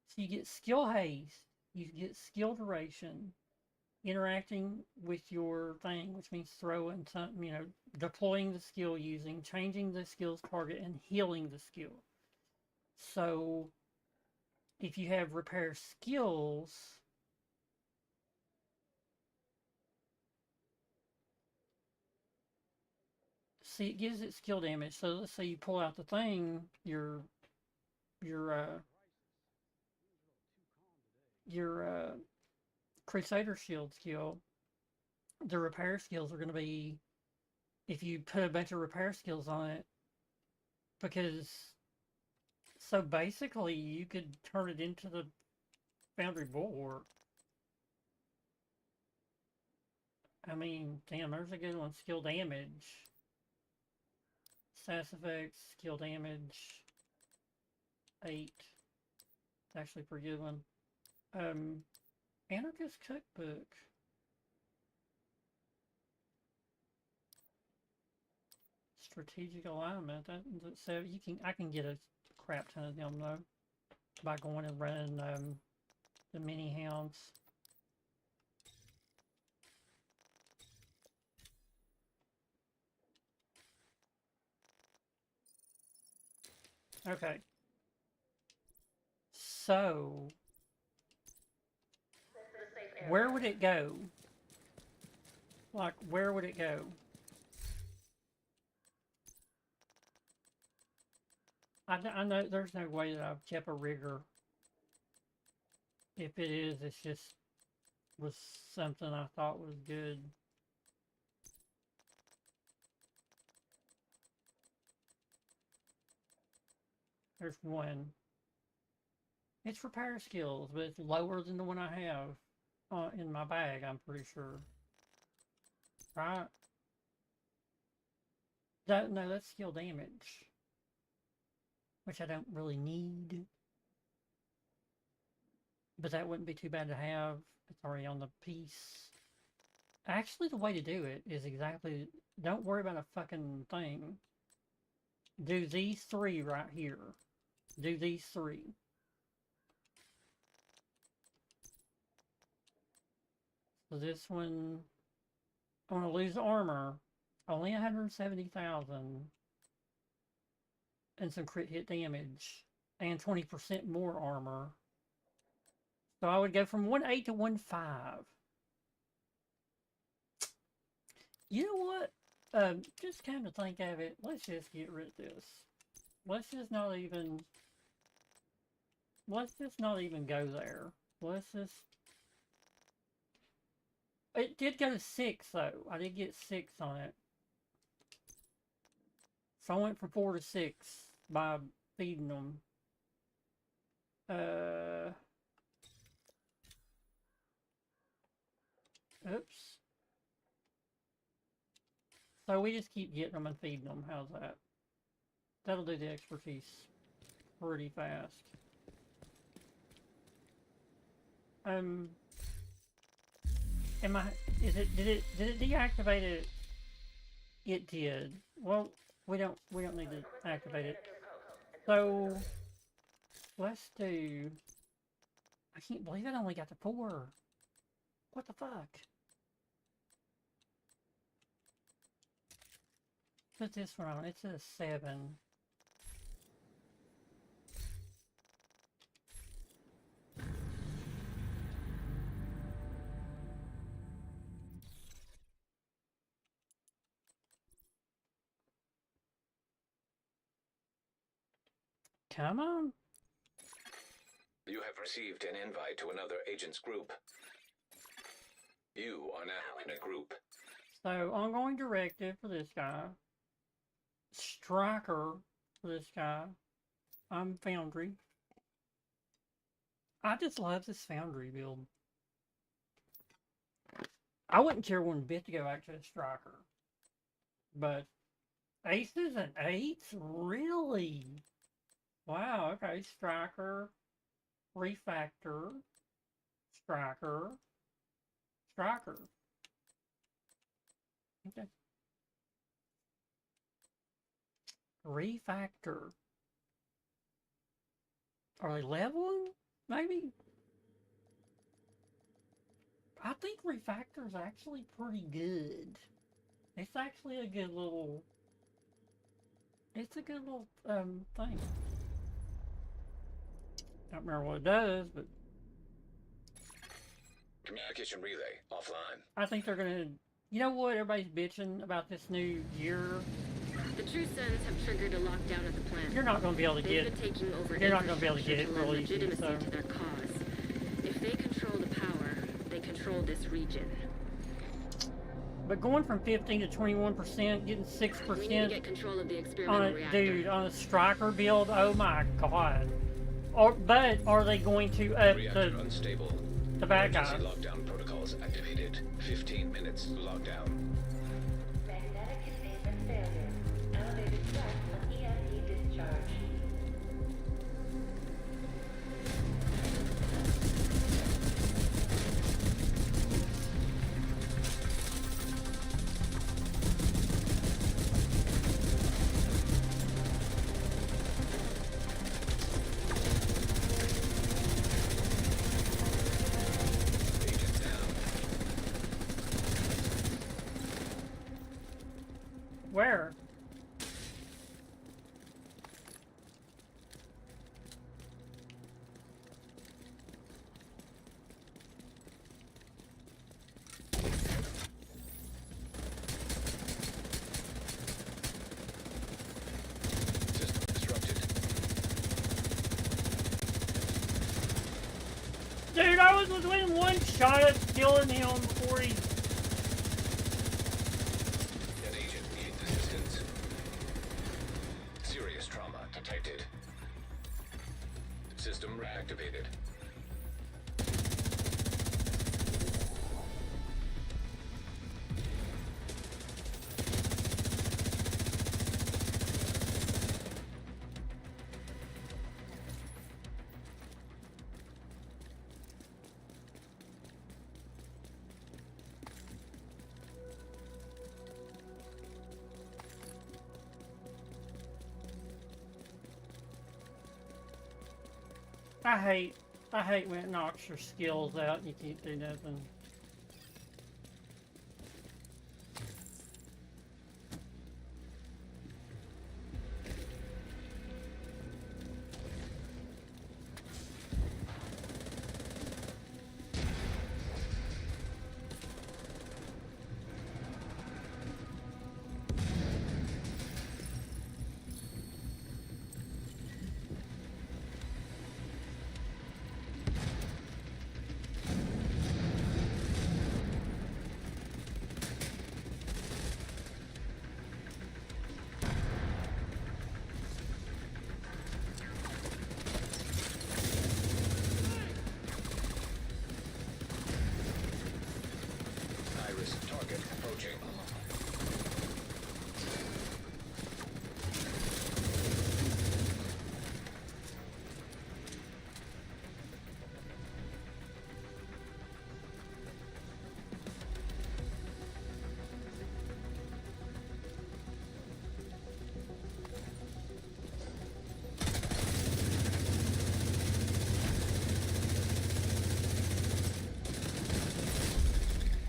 So you get skill haste. You get skill duration. Interacting with your thing, which means throwing something, you know, deploying the skill using, changing the skill's target, and healing the skill. So, if you have repair skills, see, it gives it skill damage. So let's say you pull out the thing, your Crusader Shield skill, the repair skills are going to be, if you put a bunch of repair skills on it, because, so basically you could turn it into the Foundry Bulwark. I mean, damn, there's a good one. Skill damage. Status effects, skill damage, 8. It's actually a pretty good one. Anarchist Cookbook. Strategic alignment. So I can get a crap ton of them though by going and running the mini hounds. Okay. So where would it go? Like, where would it go? I know there's no way that I've kept a rigger. If it is, it's just was something I thought was good. There's one. It's repair skills, but it's lower than the one I have in my bag, I'm pretty sure. Right? No, that's skill damage. Which I don't really need. But that wouldn't be too bad to have. It's already on the piece. Actually, the way to do it is exactly... Don't worry about a fucking thing. Do these three right here. Do these three. So this one... I want to lose armor. Only 170,000. And some crit hit damage. And 20% more armor. So I would go from 1.8 to 1.5. You know what? Just kind of think of it. Let's just get rid of this. Let's just not even go there. Let's just... It did go to 6 though. I did get 6 on it. So I went from 4 to 6 by feeding them. Oops. So we just keep getting them and feeding them. How's that? That'll do the expertise pretty fast. Did it deactivate it? It did. Well, we don't need to activate it. So let's do... I can't believe it only got to 4. What the fuck? Put this one on. It's a 7. Come on. You have received an invite to another agent's group. You are now in a group. So, ongoing directive for this guy. Striker for this guy. I'm Foundry. I just love this Foundry build. I wouldn't care one bit to go back to a Striker. But aces and 8s? Really? Wow, okay. Striker. Refactor. Striker. Striker. Okay. Refactor. Are they leveling? Maybe? I think Refactor is actually pretty good. It's actually a good little... It's a good little, thing. Don't remember what it does, but... Communication relay offline. I think they're gonna... You know what? Everybody's bitching about this new gear. The True Sons have triggered a lockdown at the plant. You're not gonna be able to They've get... been taking over You're not gonna be able to get it infrastructure really to easy, lend legitimacy so... to their cause. If they control the power, they control this region. But going from 15 to 21%, getting 6% We need to get control of the on experimental a reactor. dude on a Striker build, oh my god. But are they going to up Reactor the unstable. bad Emergency guys? lockdown protocols activated. 15 minutes lockdown. Magnetic containment failure. Elevated threat on EMP discharge. Agent down. Where? System disrupted. Dude, I was within one shot of killing him before he... An agent needing assistance. Serious trauma detected. System reactivated. I hate when it knocks your skills out and you can't do nothing. Target approaching.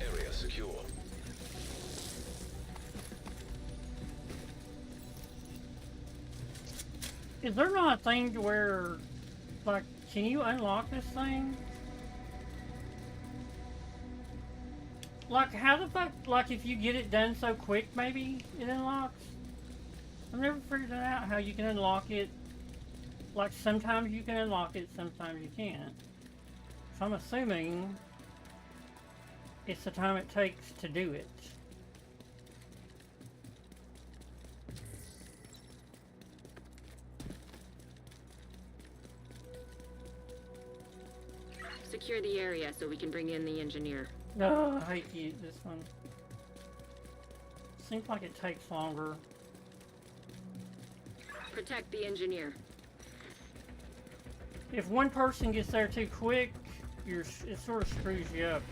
Area secure. Is there not a thing to where, like, can you unlock this thing? Like, how the fuck, like, if you get it done so quick, maybe it unlocks? I've never figured that out, how you can unlock it. Like, sometimes you can unlock it, sometimes you can't. So I'm assuming it's the time it takes to do it. Secure the area so we can bring in the engineer. No, I hate to use this one. Seems like it takes longer. Protect the engineer. If one person gets there too quick, it sort of screws you up.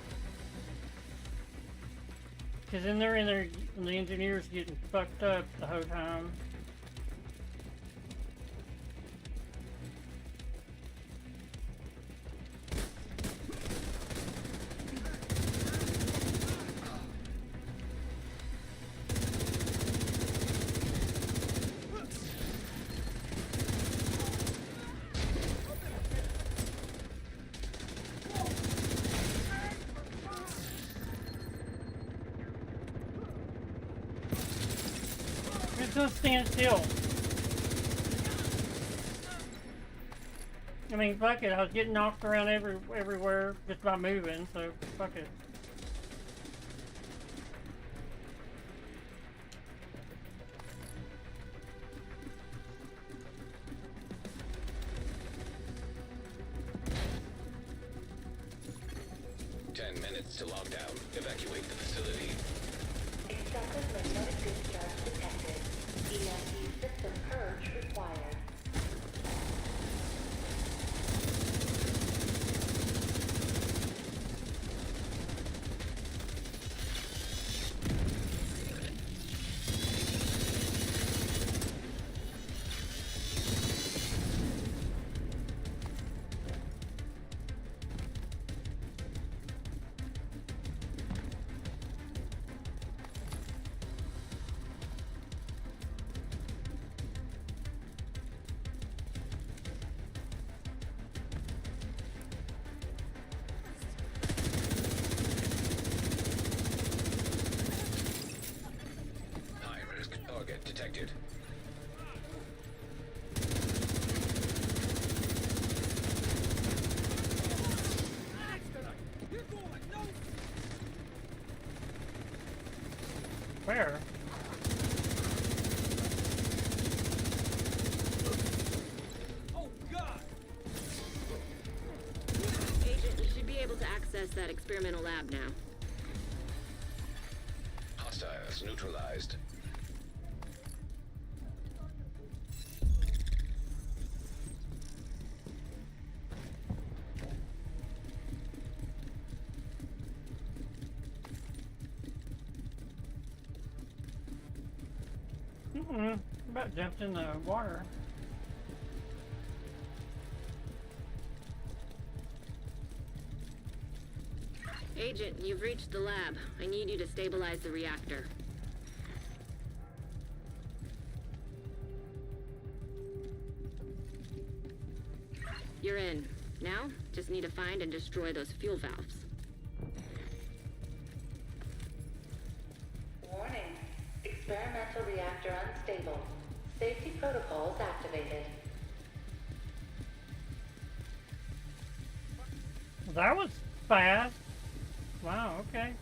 Because then they're in there, and the engineer's getting fucked up the whole time. Just stand still. I mean, fuck it. I was getting knocked around everywhere just by moving, so fuck it. Minutes to lockdown. Evacuate the facility. Excessive magnetic discharge detected. EMP system purge required. Target detected. Where? Oh God! access that experimental lab now. Hostiles neutralized. About jumped in the water. Agent, you've reached the lab. I need you to stabilize the reactor. You're in. Now, just need to find and destroy those fuel valves. Warning. Experimental reactor unstable. Safety protocols activated. That was fast. Wow, okay.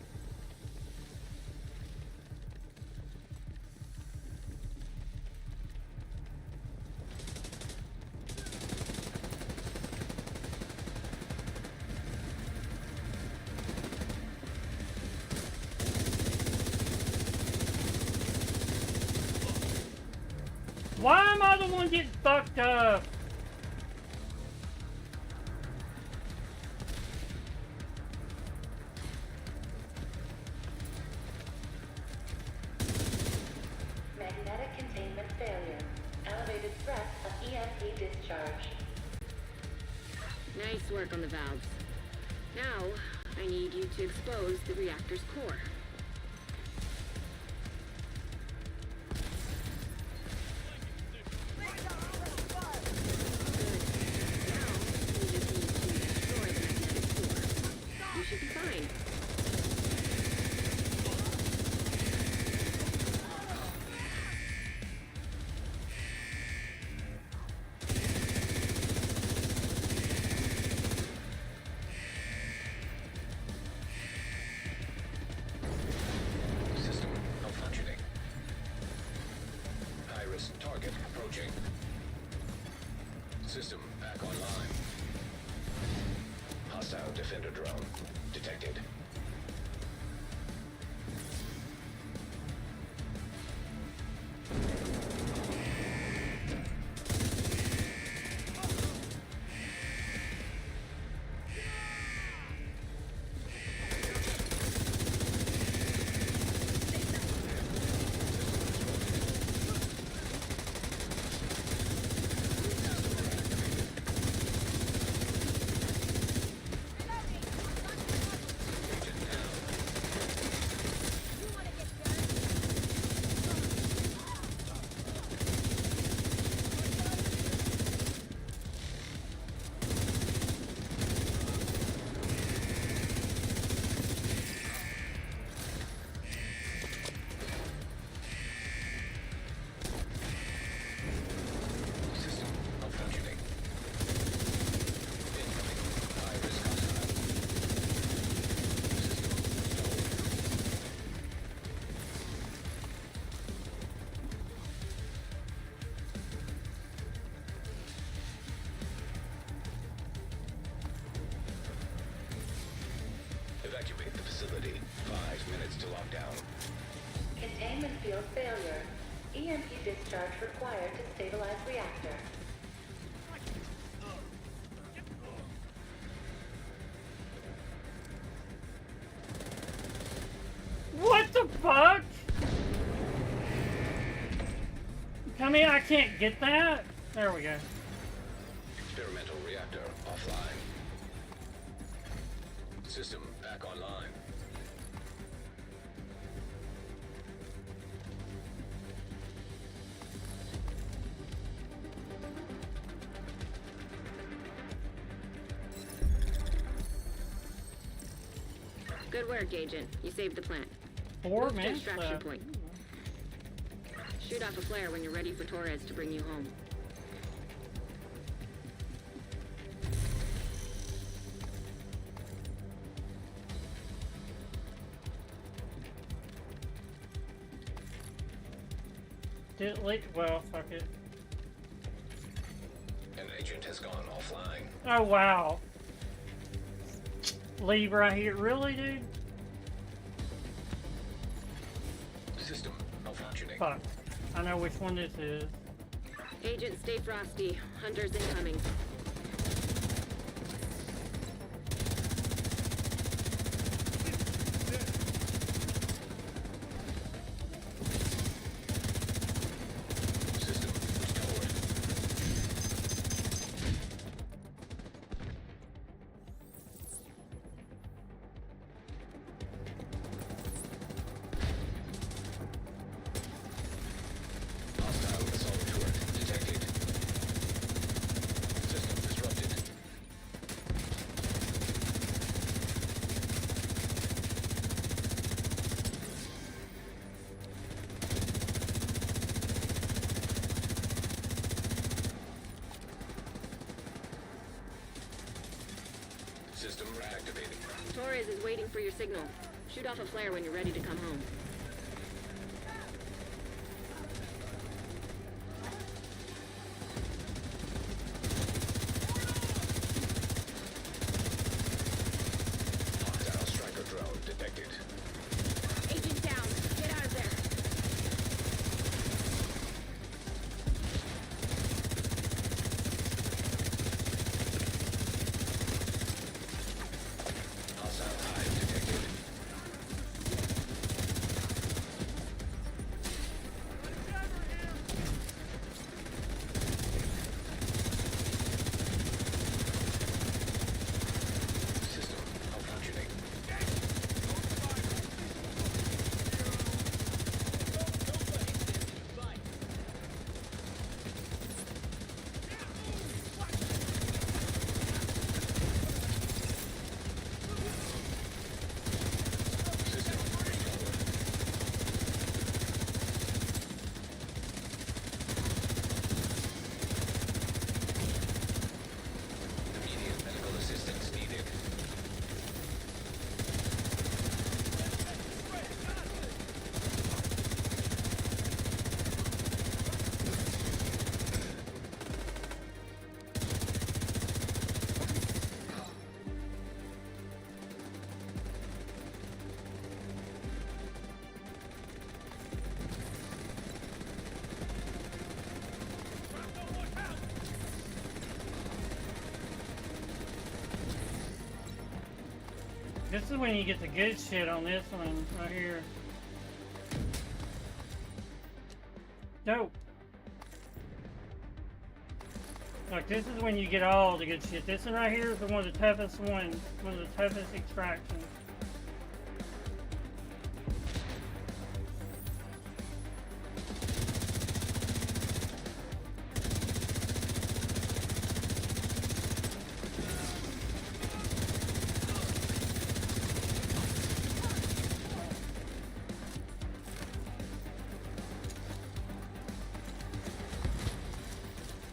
Why am I the one getting fucked up? Magnetic containment failure. Elevated threat of EMP discharge. Nice work on the valves. Now, I need you to expose the reactor's core. System back online. Hostile defender drone detected. Evacuate the facility. 5 minutes to lockdown. Containment field failure. EMP discharge required to stabilize reactor. What the fuck? I mean, I can't get that. There we go. Experimental reactor offline. System back online. Good work, Agent. You saved the plant. 4 Move to minutes extraction left. point. Shoot off a flare when you're ready for Torres to bring you home. Did it leak? Well, fuck it. An agent has gone offline. Oh, wow. leave right here. Really, dude? System malfunctioning. Fuck. I know which one this is. Agent, stay frosty. Hunters incoming. System restored. Hostile assault turret detected. System disrupted. System reactivating. Torres is waiting for your signal. Shoot off a flare when you're ready to come home. Hostile striker drone detected. Agent down. Get out of there. Hostile hive detected. System malfunctioning. System restored. Immediate medical assistance needed. This is when you get the good shit on this one right here. Dope. Look, this is when you get all the good shit. This one right here is one of the toughest ones, one of the toughest extractions.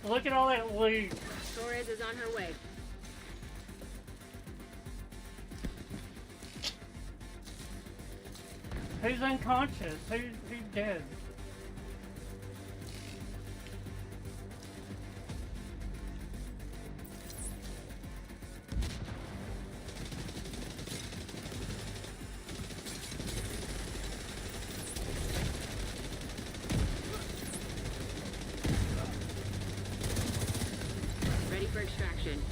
Look at all that loot. Torres is on her way. Who's unconscious? Who's dead? Ready for extraction.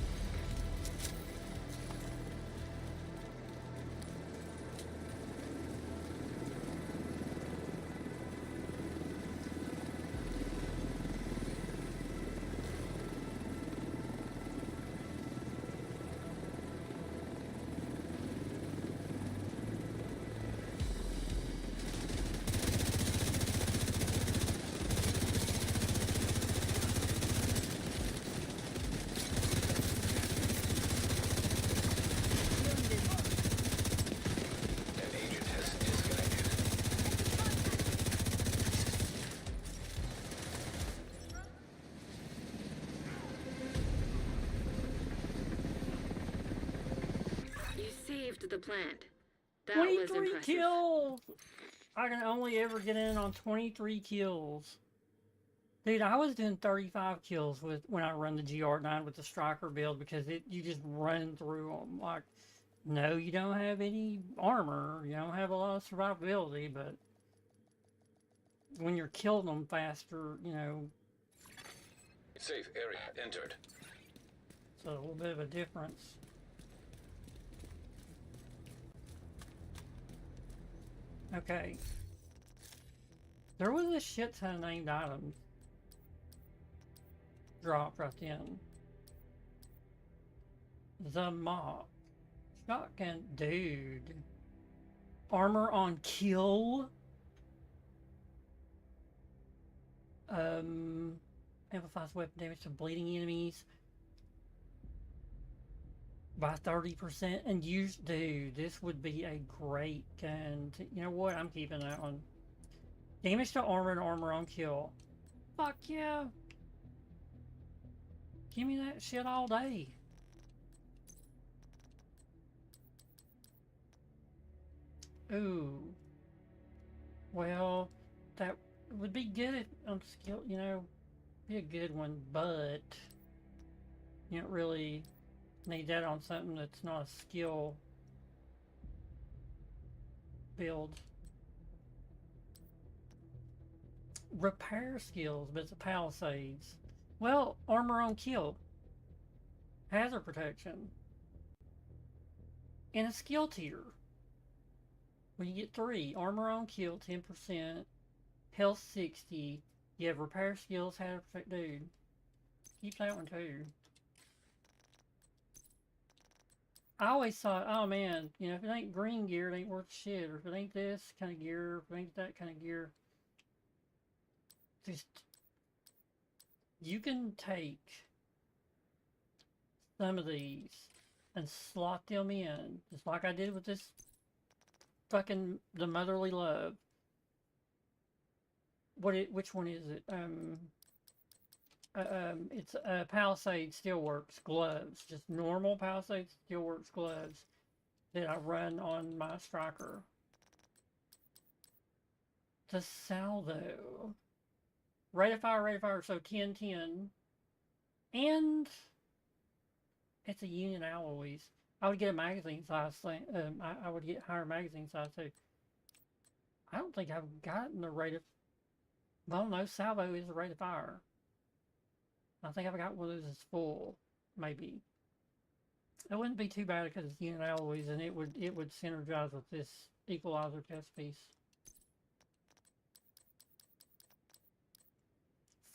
An agent has disconnected. You saved the plant. That was 23 impressive. kills! I can only ever get in on 23 kills. Dude, I was doing 35 kills with when I run the GR9 with the striker build because you just run through them. Like, No, you don't have any armor. You don't have a lot of survivability, but when you're killing them faster, you know, Safe area entered. it's a little bit of a difference. Okay. There was a shit ton of named items dropped right then. The mop. Shotgun. Dude. Armor on kill. Amplifies weapon damage to bleeding enemies by 30% and use. Dude, this would be a great gun. You know what? I'm keeping that one. Damage to armor and armor on kill. Fuck yeah. Give me that shit all day. Ooh. Well, that would be good on skill, you know, be a good one, but you don't really need that on something that's not a skill build. Repair skills, but it's a palisades. Well, armor on kill. Hazard protection. And a skill tier. When you get 3, armor on kill 10%, health 60, you have repair skills, hazard protect. Dude, keep that one too. I always thought, oh man, you know, if it ain't green gear, it ain't worth shit, or if it ain't this kind of gear, if it ain't that kind of gear, just, you can take some of these and slot them in, just like I did with this fucking the motherly love. Which one is it? It's Palisade Steelworks gloves, just normal Palisade Steelworks gloves that I run on my striker. The salvo, rate of fire, so 10-10, and it's a Union Alloys. I would get a magazine size thing. I would get higher magazine size too. I don't think I've gotten the rate of. Well, no, salvo is the rate of fire. I think I've got one of those that's full, maybe. It wouldn't be too bad because it's Unit Alloys, and it would synergize with this equalizer test piece.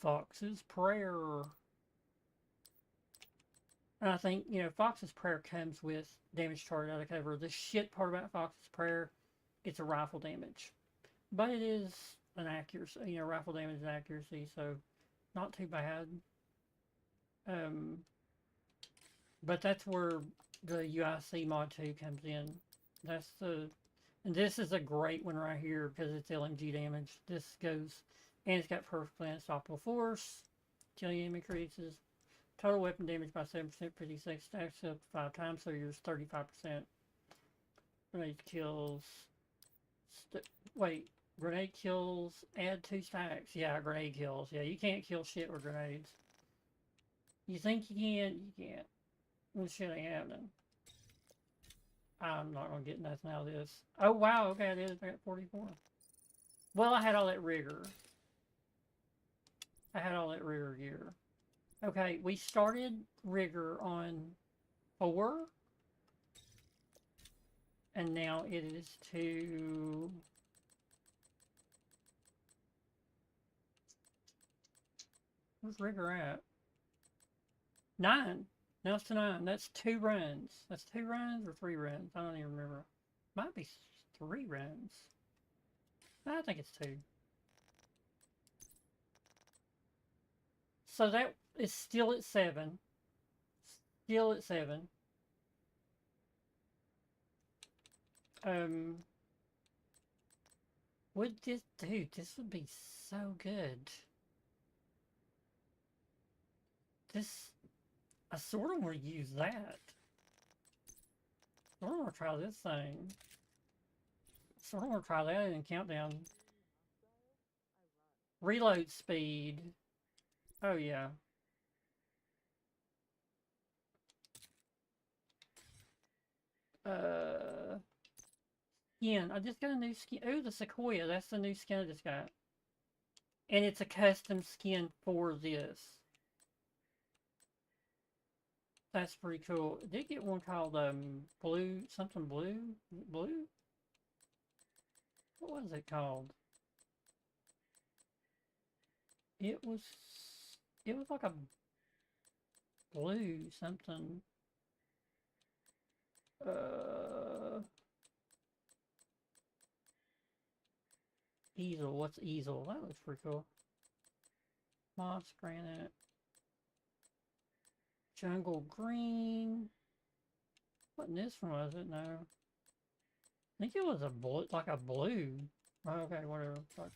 Fox's Prayer. And I think, you know, Fox's Prayer comes with damage chart out of cover. The shit part about Fox's Prayer, it's a rifle damage. But it is an accuracy, you know, rifle damage and accuracy, so not too bad. But that's where the UIC mod 2 comes in. That's the, and this is a great one right here because it's LMG damage. This goes, and it's got perfectly unstoppable force. Till the enemy increases total weapon damage by 7%, 56 stacks up 5 times, so yours 35%. Grenade kills. Grenade kills, add 2 stacks. Yeah, grenade kills. Yeah, you can't kill shit with grenades. You think you can, you can't. This shit ain't happening. I'm not gonna get nothing out of this. Oh wow, okay, I did. I got 44. Well, I had all that rigor. I had all that rigor gear. Okay, we started rigor on 4. And now it is to... Where's rigor at? 9. Now it's to 9. That's 2 runs. That's 2 runs or 3 runs? I don't even remember. Might be 3 runs. I think it's 2. So that is still at 7. Still at 7. Would this, dude, this would be so good. This, I sort of want to use that. I want to try this thing. Sort of want to try that in countdown. Reload speed. Oh yeah. Skin. I just got a new skin. Oh, the Sequoia. That's the new skin I just got. And it's a custom skin for this. That's pretty cool. I did get one called Blue, something blue? Blue? What was it called? It was like a blue something. Easel. What's easel? That looks pretty cool. Moss granite. Jungle green. Wasn't this one, was it? No. I think it was a blue, like a blue. Okay, whatever. Fuck.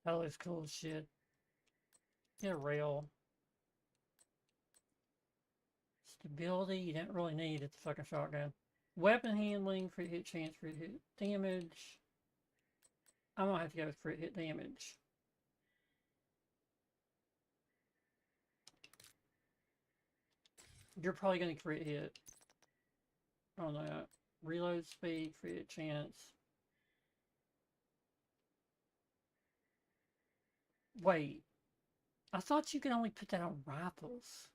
That looks cool as shit. Get a rail. Stability, you didn't really need. It's a fucking shotgun. Weapon handling, crit hit chance, crit hit damage. I'm gonna have to go with crit hit damage. You're probably gonna crit hit on that. Reload speed, crit hit chance. Wait. I thought you could only put that on rifles.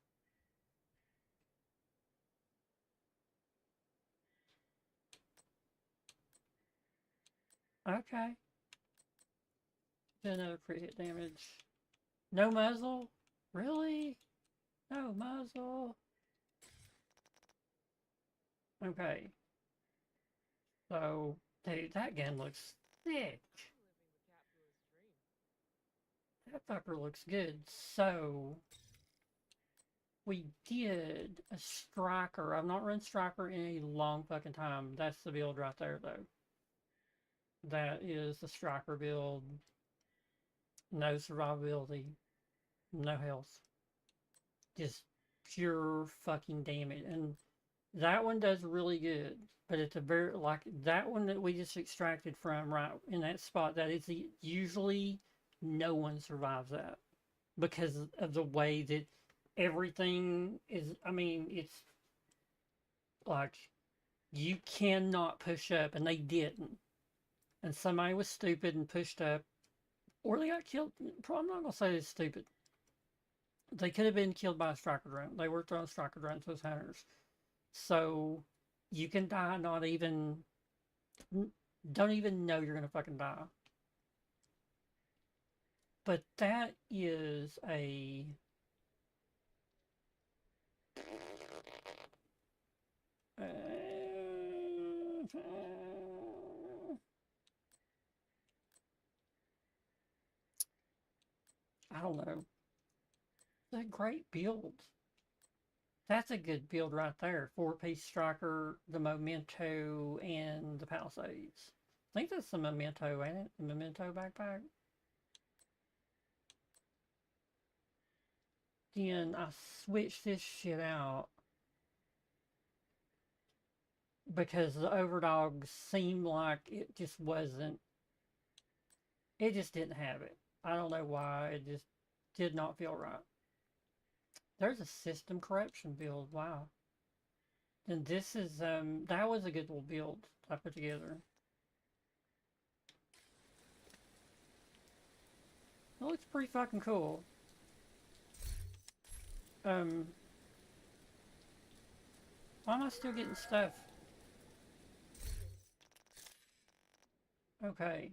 Okay. Do another crit hit damage. No muzzle? Really? No muzzle. Okay. So, dude, that gun looks sick. That fucker looks good. So, we did a striker. I've not run striker in a long fucking time. That's the build right there, though. That is the striker build. No survivability. No health. Just pure fucking damage. And that one does really good. But it's a very, like, that one that we just extracted from right in that spot, that is usually no one survives that. Because of the way that everything is, I mean, it's like, you cannot push up, and they didn't. And somebody was stupid and pushed up, or they got killed. I'm not going to say it's stupid. They could have been killed by a striker drone. They were throwing striker drones, those hunters. So, you can die not even, don't even know you're going to fucking die. But that is a... I don't know. It's a great build. That's a good build right there. 4-piece striker, the Memento, and the Palisades. I think that's the Memento, ain't it? The Memento backpack. Then I switched this shit out because the Overdog seemed like it just wasn't, it just didn't have it. I don't know why, it just did not feel right. There's a system corruption build, wow. And this is, that was a good little build I put together. It looks pretty fucking cool. Why am I still getting stuff? Okay.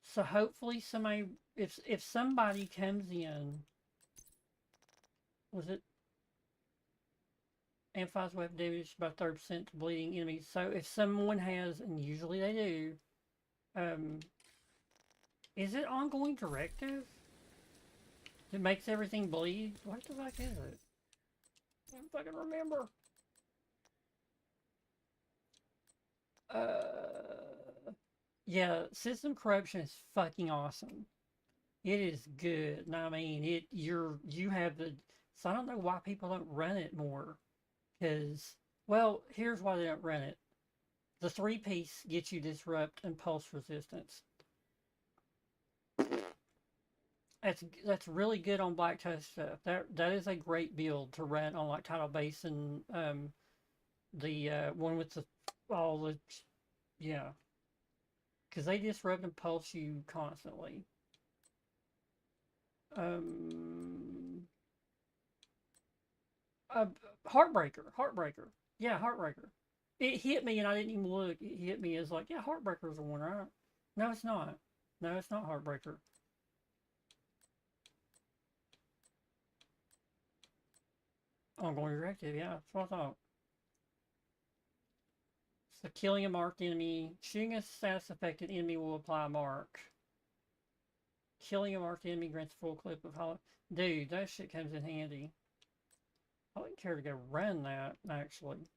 So hopefully somebody, if somebody comes in, was it? Amplifies weapon damage by 30% to bleeding enemies. So if someone has, and usually they do, is it ongoing directive? It makes everything bleed? What the fuck is it? I don't fucking remember. Yeah, system corruption is fucking awesome. It is good. And I mean, you have the, so I don't know why people don't run it more. Because, well, here's why they don't run it. The 3-piece gets you disrupt and pulse resistance. That's really good on Black Tusk stuff. That is a great build to run on like Tidal Basin. The one with the all the yeah, because they disrupt and pulse you constantly. Uh, Heartbreaker. Yeah, Heartbreaker. It hit me and I didn't even look. It hit me as like, yeah, Heartbreaker's the one, right? No, it's not. No, it's not Heartbreaker. Ongoing directive, yeah, that's what I thought. So killing a marked enemy, shooting a status affected enemy will apply a mark. Killing a marked enemy grants a full clip of hollow. Dude, that shit comes in handy. I wouldn't care to go run that, actually.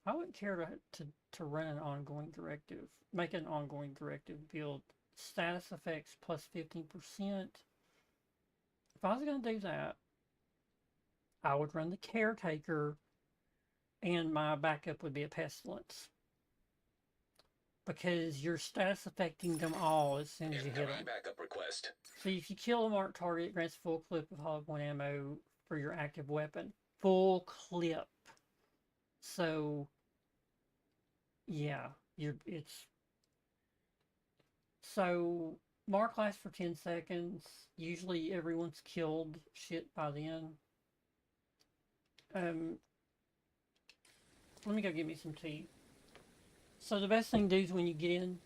I wouldn't care to run an ongoing directive. Make an ongoing directive build. Status effects plus 15%. If I was going to do that, I would run the Caretaker, and my backup would be a Pestilence. Because you're status affecting them all as soon as you hit them. Backup request. So if you kill a marked target, it grants a full clip of hollow point ammo for your active weapon. Full clip. So, yeah, so mark lasts for 10 seconds. Usually everyone's killed shit by then. Let me go get me some tea. So the best thing to do is when you get in,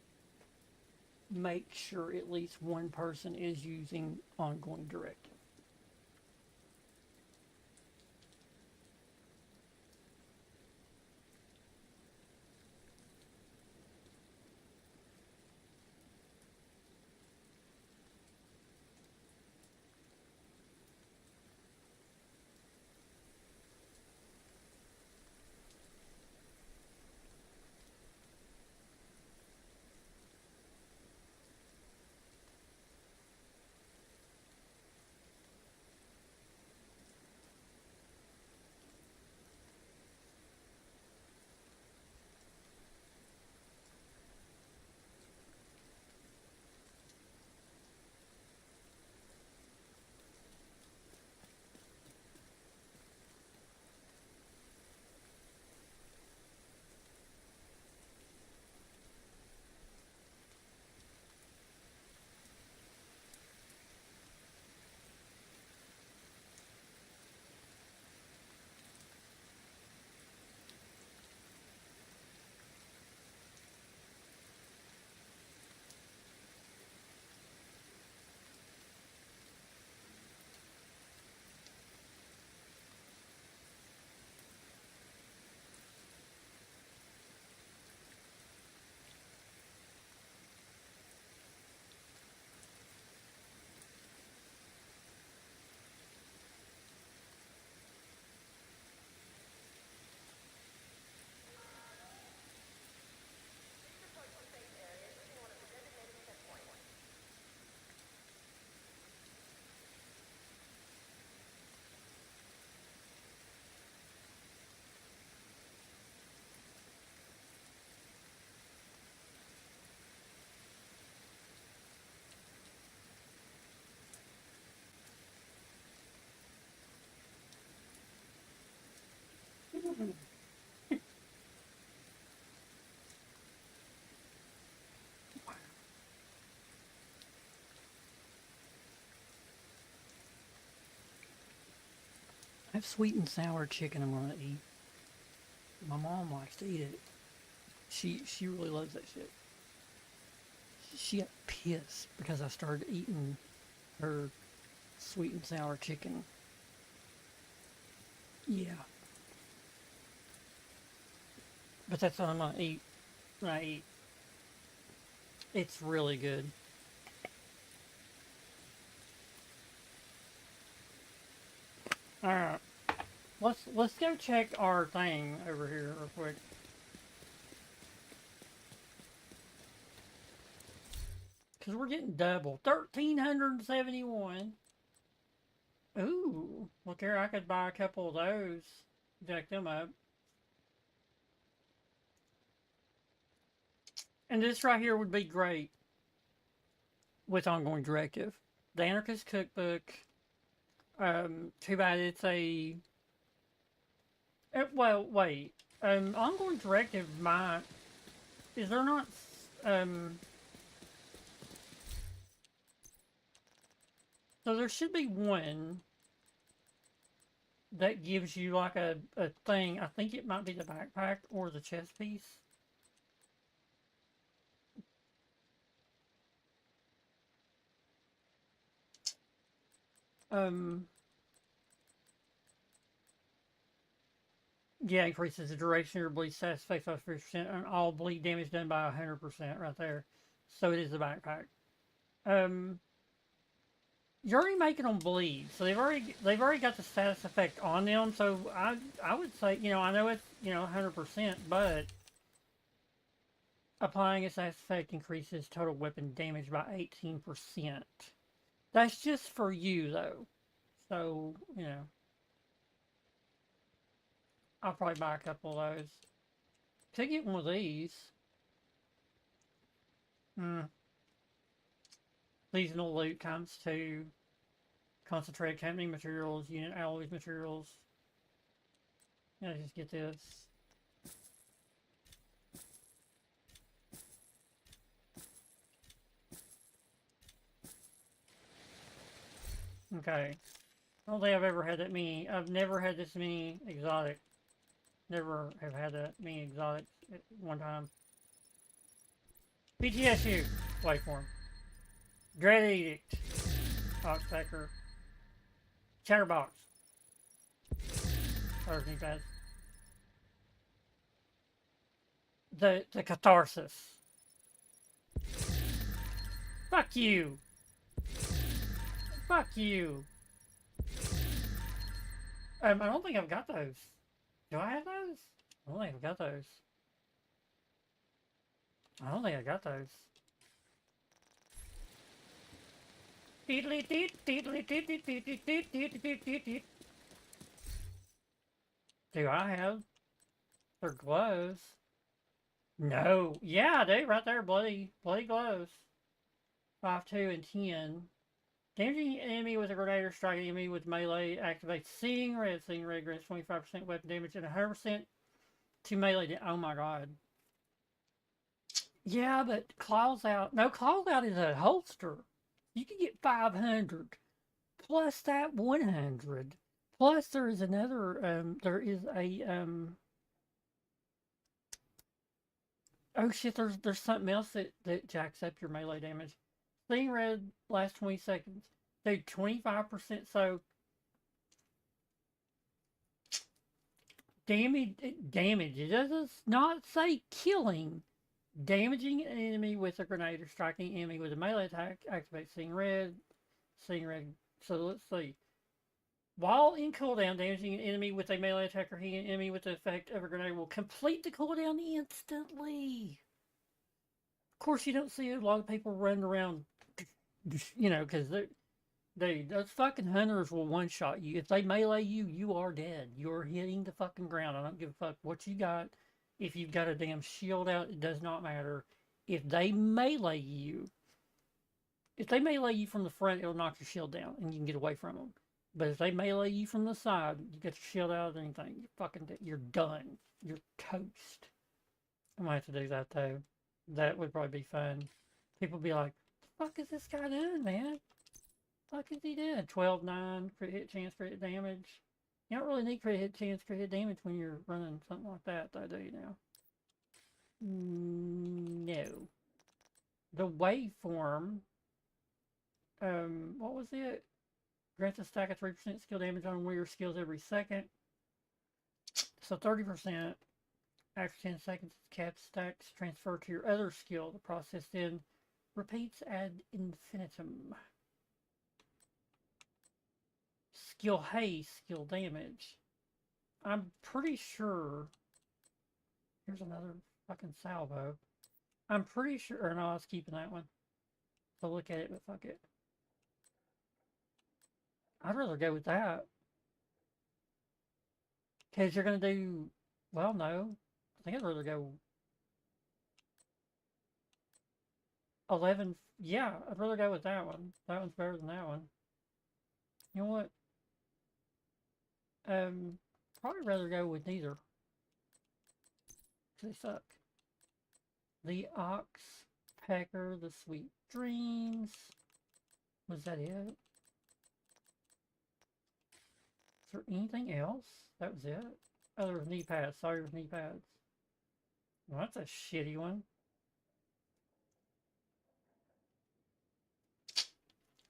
make sure at least one person is using ongoing directive. I have sweet and sour chicken I'm gonna eat. My mom likes to eat it. She really loves that shit. She got pissed because I started eating her sweet and sour chicken. Yeah. But that's what I'm gonna eat when I eat. It's really good. Alright. Let's go check our thing over here real quick. Cause we're getting double. 1,371. Ooh. Look here, I could buy a couple of those. Jack them up. And this right here would be great. with ongoing directive. The Anarchist Cookbook. Too bad it's a. Well, wait. Ongoing directive might. Is there not? So there should be one that gives you like a thing. I think it might be the backpack or the chest piece. Yeah, increases the duration of your bleed stats by 5% and all bleed damage done by 100% right there. So it is the backpack. You're already making them bleed, so they've already got the status effect on them. So I would say, you know, I know it's, you know, 100%, but applying a status effect increases total weapon damage by 18%. That's just for you though. So, you know, I'll probably buy a couple of those. Could get one of these. Seasonal loot times 2. Concentrated company materials, unit alloys materials. Yeah, just get this. Okay. I don't think I've ever had that many. I've never had this many exotic. Never have had that many exotics at one time. BTSU. Waveform. Dread Edict. Oxpecker. Chatterbox. Other pads. The Catharsis. Fuck you. Fuck you. I don't think I've got those. Do I have those? I don't think I've got those. I don't think I got those. Do I have their gloves? No. Yeah, I do. Right there, bloody gloves. 5, 2, and 10. Damaging enemy with a grenade or striking enemy with melee activates Seeing Red. Seeing Red grants 25% weapon damage and 100% to melee. Oh my god. Yeah, but Claws Out. No, Claws Out is a holster. You can get 500 plus that 100. Plus there is another. There is a. Oh shit! There's something else that jacks up your melee damage. Seeing Red lasts 20 seconds. Dude, 25%. So damage. It does not say killing. Damaging an enemy with a grenade or striking an enemy with a melee attack activates Seeing Red. Seeing Red. So let's see. While in cooldown, damaging an enemy with a melee attack or hitting an enemy with the effect of a grenade will complete the cooldown instantly. Of course, you don't see a lot of people running around, you know, because those fucking hunters will one-shot you. If they melee you, you are dead. You're hitting the fucking ground. I don't give a fuck what you got. If you've got a damn shield out, it does not matter. If they melee you from the front, it'll knock your shield down and you can get away from them. But if they melee you from the side, you get your shield out or anything, you're done. You're toast. I might have to do that though. That would probably be fun. People be like, "The fuck is this guy doing, man? The fuck is he doing?" 12-9 crit hit chance, crit hit damage. You don't really need crit hit chance, crit hit damage when you're running something like that, though, do you now? No. The waveform. What was it? Grants a stack of 3% skill damage on one of your skills every second. So 30%. After 10 seconds, capped stacks transfer to your other skill. The process then repeats ad infinitum. Skill haste, skill damage. I'm pretty sure. Here's another fucking salvo. I'm pretty sure. Or no, I was keeping that one. So look at it, but fuck it. I'd rather go with that. Because you're going to do. Well, no. I think I'd rather go. 11. Yeah, I'd rather go with that one. That one's better than that one. You know what? Probably rather go with neither. They suck. The Ox Pecker, the Sweet Dreams. Was that it? Is there anything else? That was it? Oh, there was knee pads. Sorry, there was knee pads. Well, that's a shitty one.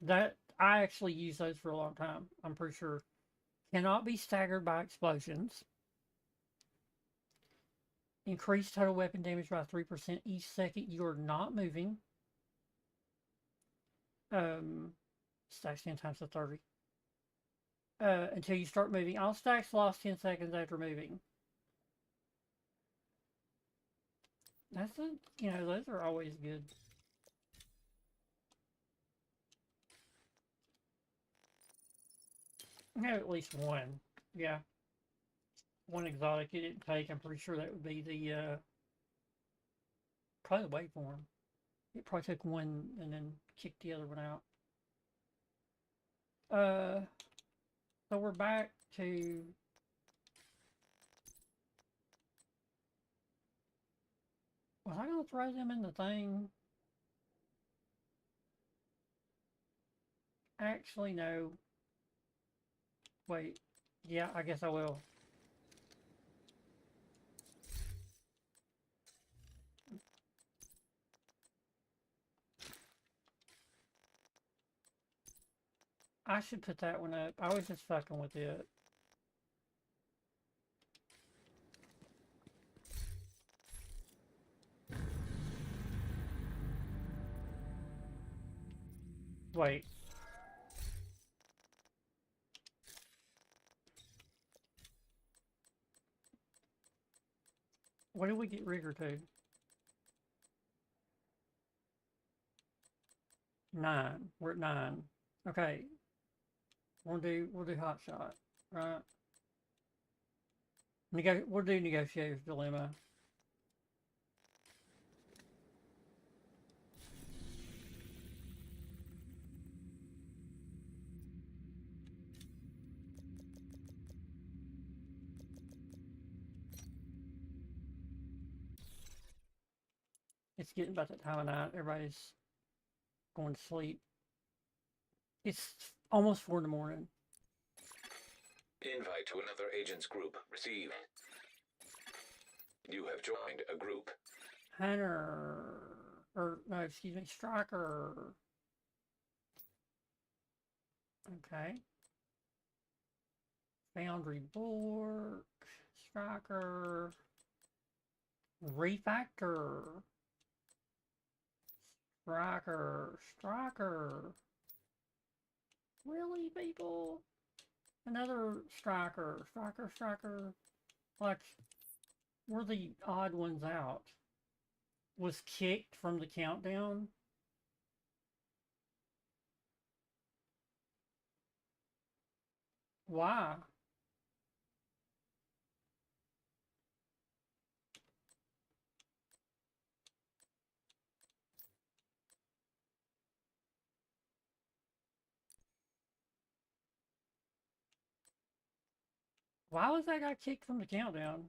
That, I actually used those for a long time. I'm pretty sure. Cannot be staggered by explosions. Increase total weapon damage by 3% each second you are not moving. Stacks 10 times to 30. Until you start moving. All stacks lost 10 seconds after moving. That's a, you know, those are always good. I have at least one. Yeah. One exotic it didn't take. I'm pretty sure that would be the, probably the waveform. It probably took one and then kicked the other one out. So we're back to... Was I going to throw them in the thing? Actually, no. Wait. Yeah, I guess I will. I should put that one up. I was just fucking with it. Wait. What did we get rigor to? 9. We're at 9. Okay. We'll do hot shot, right? We'll do negotiator's dilemma. It's getting about that time of night. Everybody's going to sleep. It's almost 4 in the morning. Invite to another agent's group received. You have joined a group. Hunter, or no, excuse me, Striker. Okay. Foundry Bulwark, Striker, Refactor, Striker. Really, people? Another Striker. Like, we're the odd ones out. Was kicked from the countdown. Why? Why was that guy kicked from the countdown?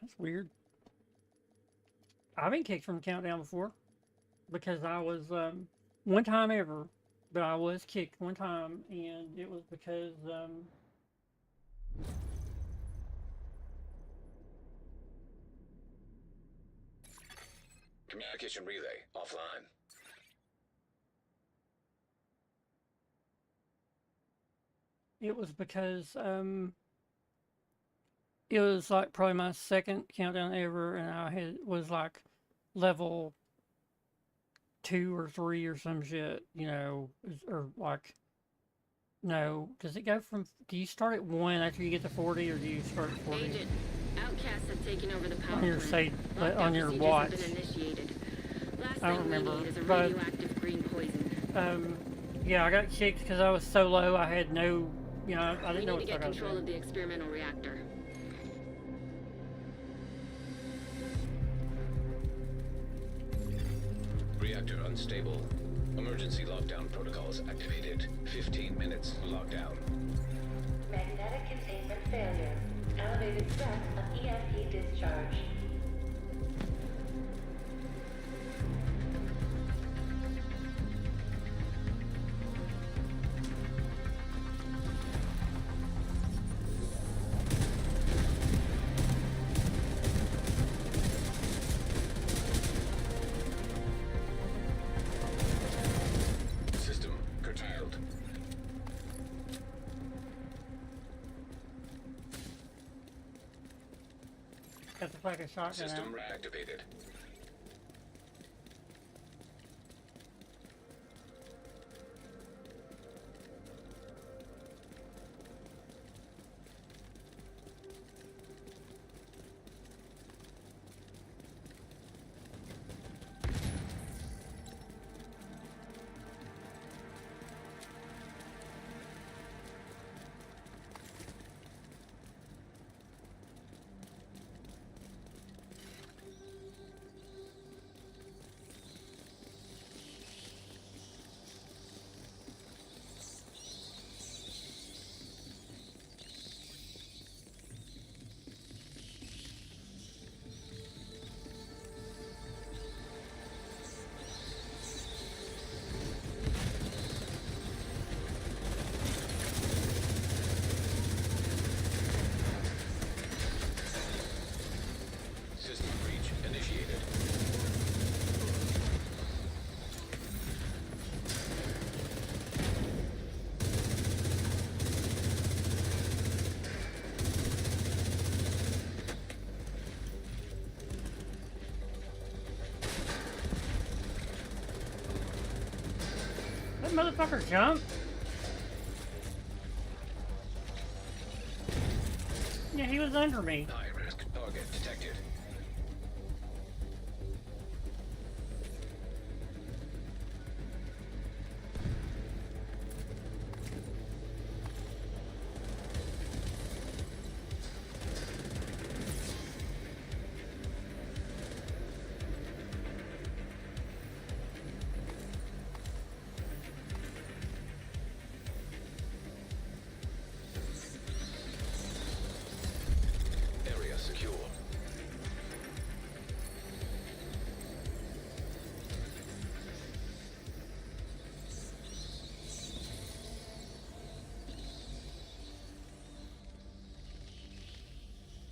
That's weird. I've been kicked from the countdown before. Because I was, one time ever, but I was kicked one time, and it was because, Communication relay offline. it was because, it was like probably my second countdown ever, and I was like level 2 or 3 or some shit, you know, or like, no, does it go from, do you start at 1 after you get to 40, or do you start at 40? Agent, outcasts have taken over the power On your plant. say, on your Lockdown watch. procedures have been initiated. Last I don't thing we remember, need is a but, radioactive green poison. Yeah, I got kicked because I was so low, I had no, you know, I We didn't know need to what the get fuck I was control doing. of the experimental reactor. Sector unstable. Emergency lockdown protocols activated. 15 minutes lockdown. Magnetic containment failure. Elevated threat of EMP discharge. System curtailed. Got the fucking shotgun System out. reactivated. System breach initiated. That motherfucker jumped. Yeah, he was under me. High risk target detected. Area secure.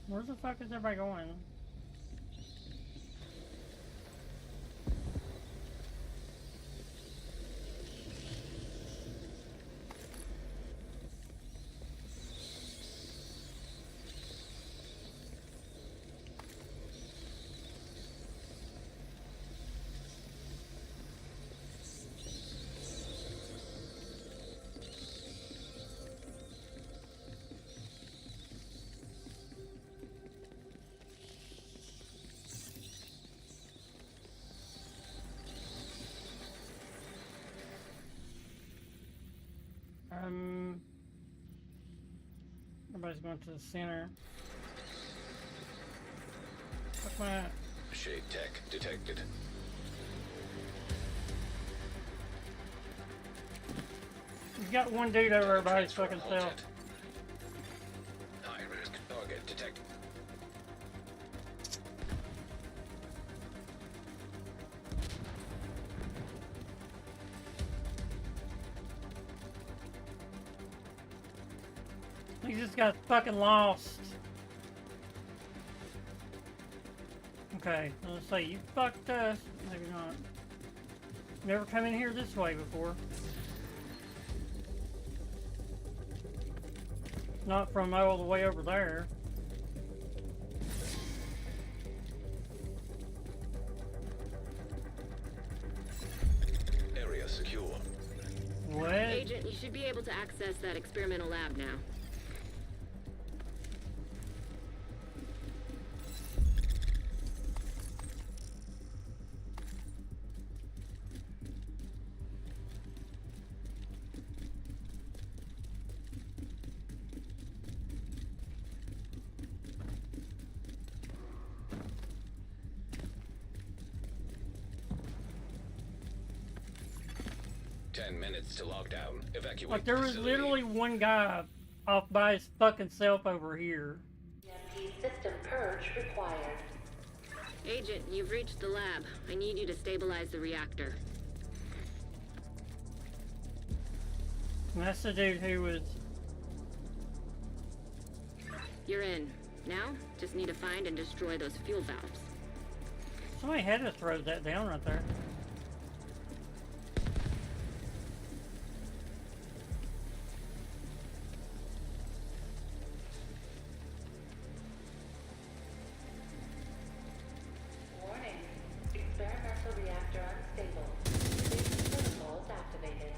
Where the fuck is everybody going? Everybody's going to the center. Fuck my. Shade tech detected. You got one dude over everybody's fucking self. High risk target detected. He just got fucking lost. Okay, let's say you fucked us. Maybe not. Never come in here this way before. Not from all the way over there. Area secure. What? Agent, you should be able to access that experimental lab now. 10 minutes to lockdown. Evacuate Like, there the was facility. literally one guy off by his fucking self over here. EMP system purge required. Agent, you've reached the lab. I need you to stabilize the reactor. And that's the dude who was... You're in. Now, just need to find and destroy those fuel valves. Somebody had to throw that down right there. Warning. Experimental reactor unstable. Safety protocols activated.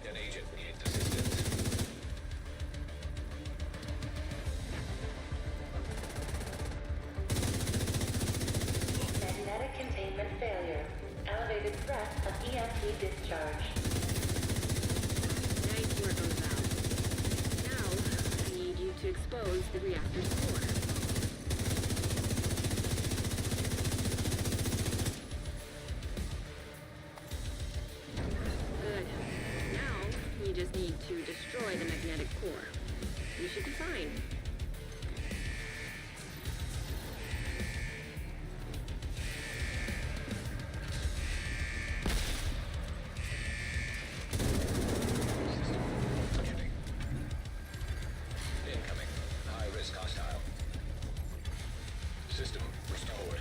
An agent needs assistance. Magnetic containment failure. Elevated threat of EMP discharge. Nice work on the valve. Now, I need you to expose the reactor's core. Good. Now, you just need to destroy the magnetic core. You should be fine. Functioning. Incoming. High-risk hostile. System restored.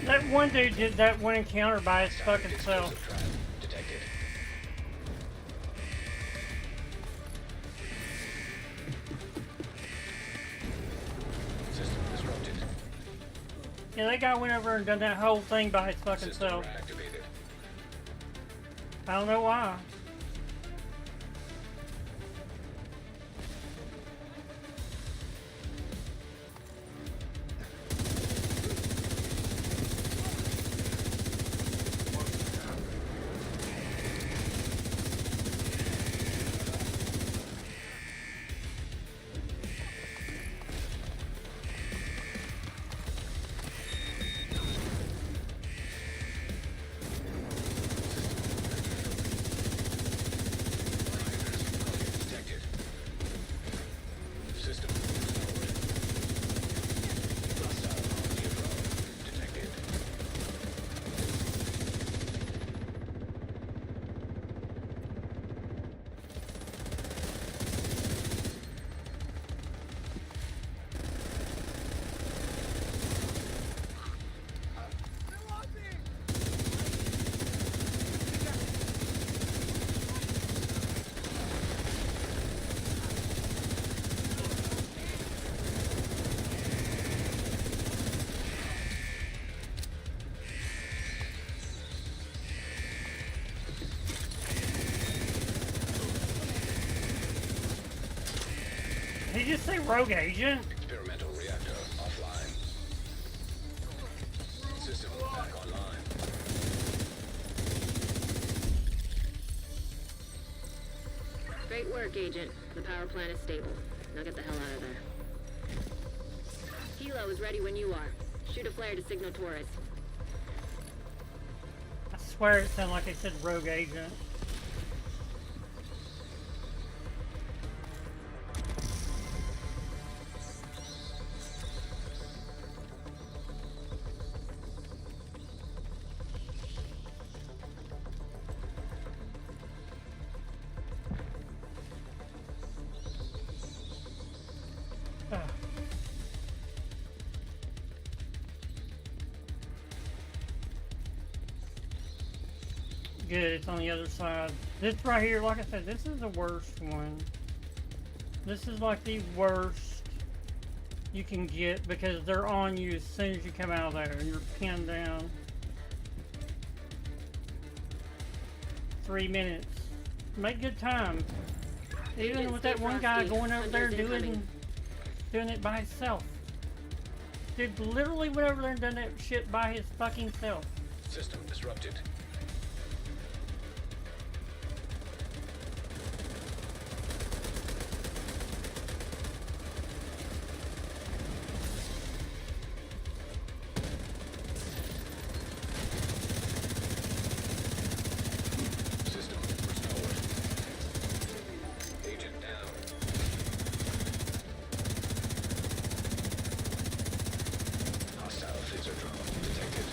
That one dude did that one encounter by his fucking self. Explosive trap detected. System disrupted. Yeah, that guy went over and done that whole thing by his fucking System self. reactivated. I don't know why. Detected. System restored. Hostile neutral detected. Did you just say rogue agent? Experimental reactor offline. System back online. Great work, Agent. The power plant is stable. Now get the hell out of there. Hilo is ready when you are. Shoot a flare to signal Taurus. I swear it sounded like they said rogue agent. Ah. Good, it's on the other side. This right here, like I said, this is the worst one. This is like the worst you can get because they're on you as soon as you come out of there and you're pinned down. 3 minutes. Make good time. Even with that one guy going over there doing it by himself. Dude literally went over there and done that shit by his fucking self. System disrupted. System restored. Agent down. Hostile phaser drone detected.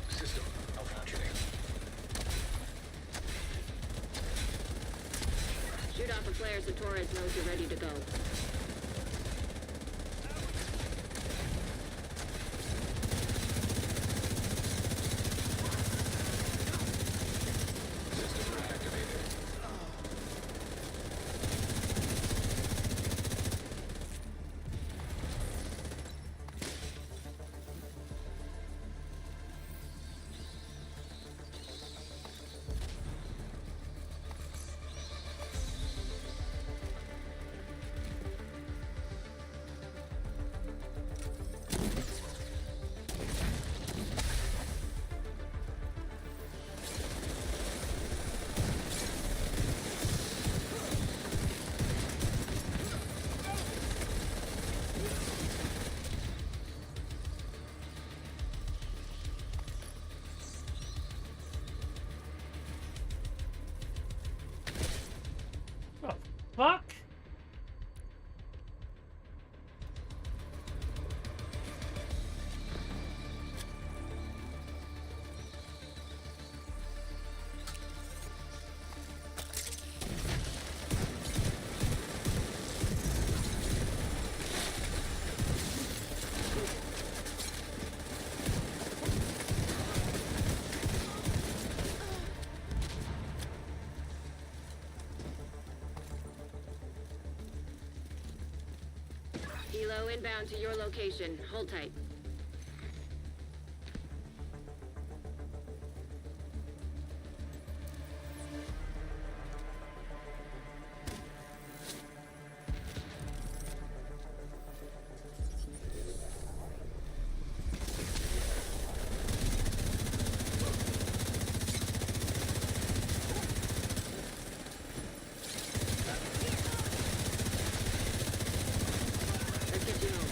System malfunctioning. Shoot off a flare so Torres knows you're ready to go. System reactivated. Oh, fuck? Helo inbound to your location. Hold tight. Let's get you home.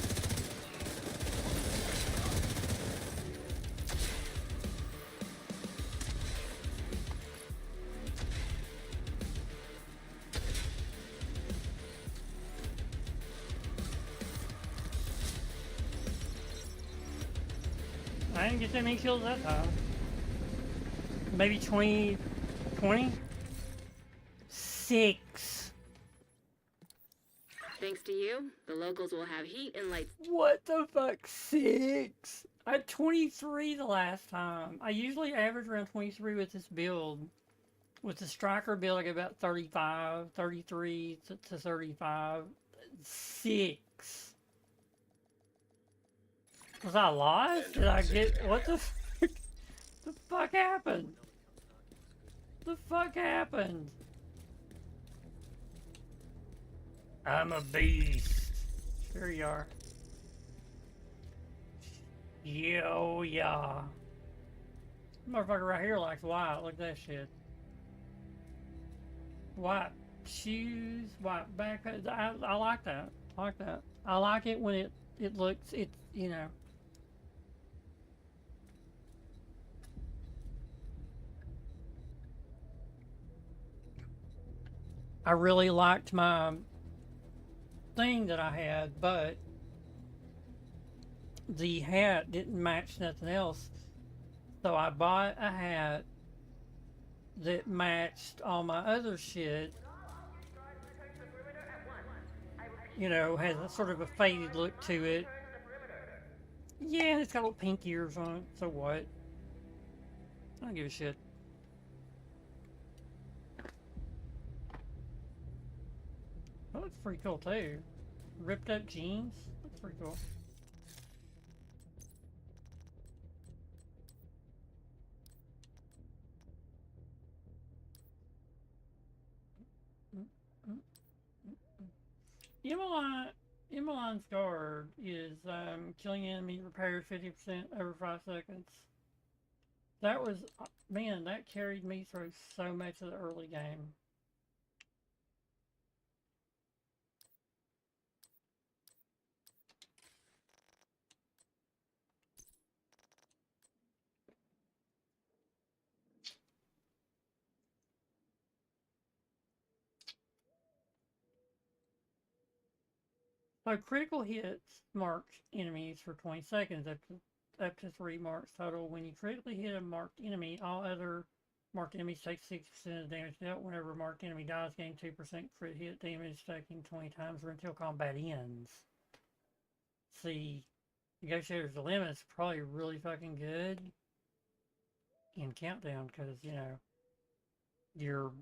I didn't get that many kills that time. Maybe 20? 6. Thanks to you, the locals will have heat and lights. What the fuck? 6? I had 23 the last time. I usually average around 23 with this build. With the striker build, I get about 35, 33 to 35. 6. Was I lost? Did I get... What the fuck? The fuck happened? The fuck happened? I'm a beast. Sure you are. Yo, yeah. Motherfucker right here likes white. Look at that shit. White shoes, white backpack. I like that. I like that. I like it when it looks, it's, you know. I really liked my thing that I had, but the hat didn't match nothing else. So I bought a hat that matched all my other shit. you know, has a sort of a faded look to it. Yeah, it's got little pink ears on it, so what? I don't give a shit. That looks pretty cool too. Ripped up jeans? That's pretty cool. Emmeline's guard is killing enemy repairs 50% over 5 seconds. That was, man, that carried me through so much of the early game. So critical hits marked enemies for 20 seconds, up to 3 marks total. When you critically hit a marked enemy, all other marked enemies take 60% of the damage dealt. Whenever a marked enemy dies, gain 2% crit hit damage, stacking 20 times or until combat ends. See, Negotiator's Dilemma is probably really fucking good in Countdown because, you know, you're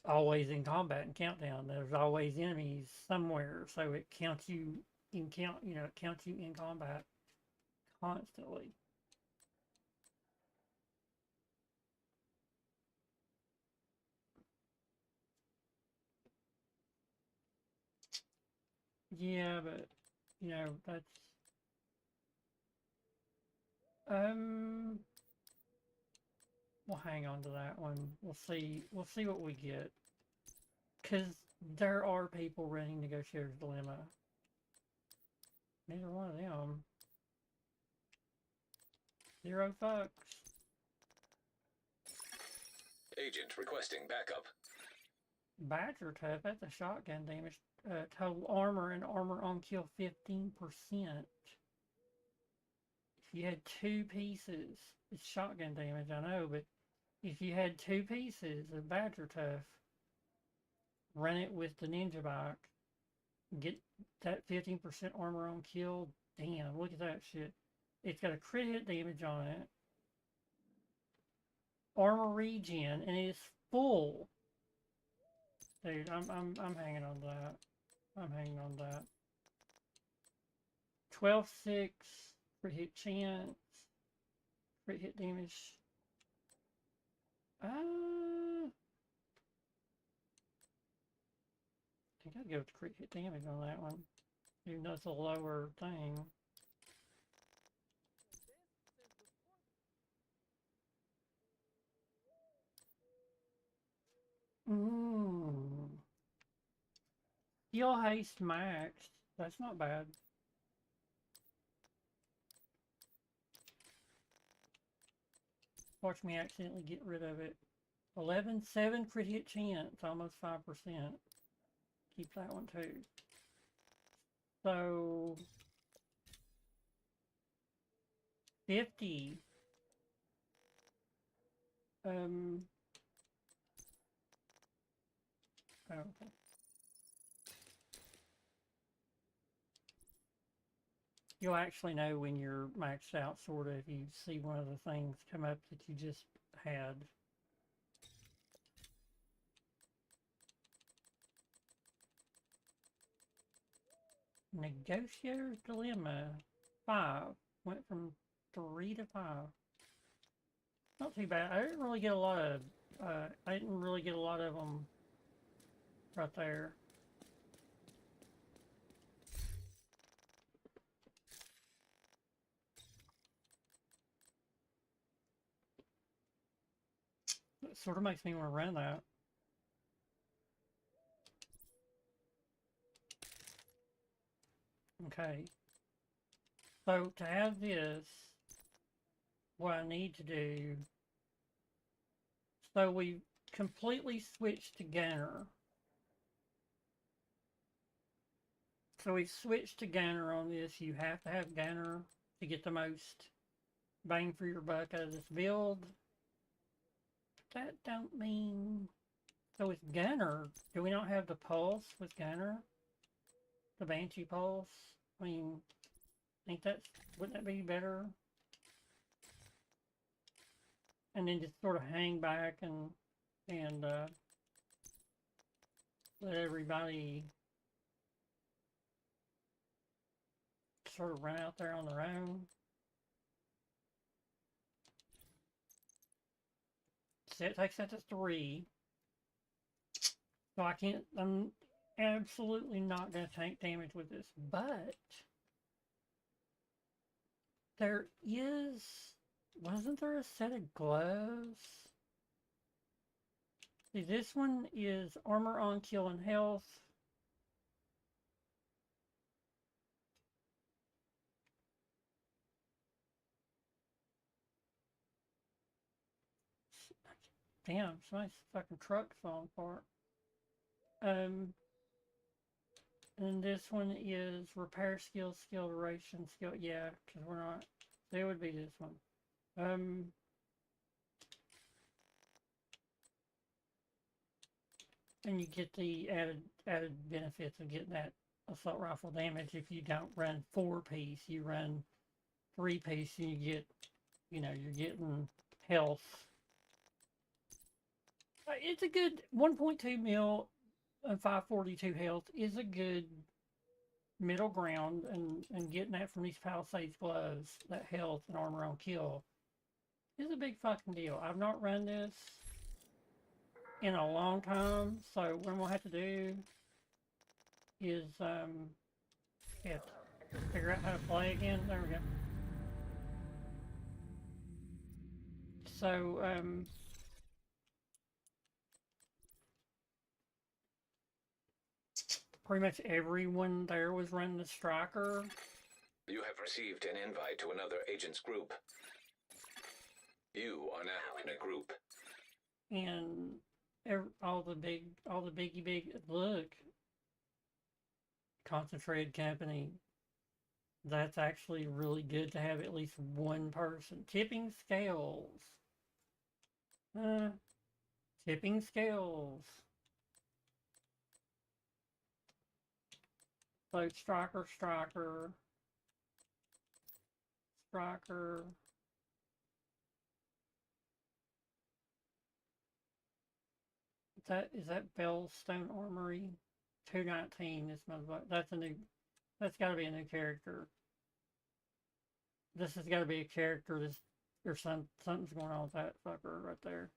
always in combat in Countdown. There's always enemies somewhere, so it counts you in it counts you in combat constantly. Yeah, but you know, that's we'll hang on to that one. We'll see what we get. Cause there are people running Negotiator's Dilemma. Neither one of them. 0 fucks. Agent requesting backup. Badger Tough, that's a shotgun damage. Total armor and armor on kill 15%. If you had 2 pieces, it's shotgun damage, I know, but if you had 2 pieces of Badger Tough, run it with the Ninja Bike, get that 15% armor on kill. Damn, look at that shit. It's got a crit hit damage on it. Armor regen, and it is full. Dude, I'm hanging on that. I'm hanging on that. 12-6 crit hit chance. Crit hit damage. I think I'd go with crit hit damage on that one. Even though it's a lower thing. Heal haste max. That's not bad. Watch me accidentally get rid of it. 11-7 crit hit chance, almost 5%. Keep that one too. So 50. Okay. You'll actually know when you're maxed out, sort of, if you see one of the things come up that you just had. Negotiator's Dilemma 5 went from 3 to 5. Not too bad. I didn't really get a lot of them right there. It sort of makes me want to run that. Okay. So to have this, what I need to do, so we completely switched to Gunner. So we switched to Gunner on this. You have to have Gunner to get the most bang for your buck out of this build. That don't mean... So with Gunner, do we not have the pulse with Gunner? the Banshee Pulse. I mean, wouldn't that be better? And then just sort of hang back and let everybody sort of run out there on their own. So it takes that to 3. So I'm absolutely not going to take damage with this, but wasn't there a set of gloves? See, this one is armor on kill and health. Damn, somebody's fucking truck's falling apart. And this one is repair skill, skill duration, skill. Yeah, because we're not. They would be this one. And you get the added benefits of getting that assault rifle damage. If you don't run 4-piece, you run 3-piece, and you get, you're getting health. It's a good 1.2 mil and 542 health is a good middle ground, and getting that from these Palisades gloves, that health and armor on kill, is a big fucking deal. I've not run this in a long time, so what I'm gonna have to do is figure out how to play again. There we go. So pretty much everyone there was running the striker. You have received an invite to another agent's group. You are now in a group. And all the big look, concentrated company. That's actually really good to have at least one person. Tipping scales. Tipping scales. So striker. Is that Bellstone Armory? 219, this motherfucker. That's gotta be a new character. This has gotta be a character. Something's going on with that fucker right there.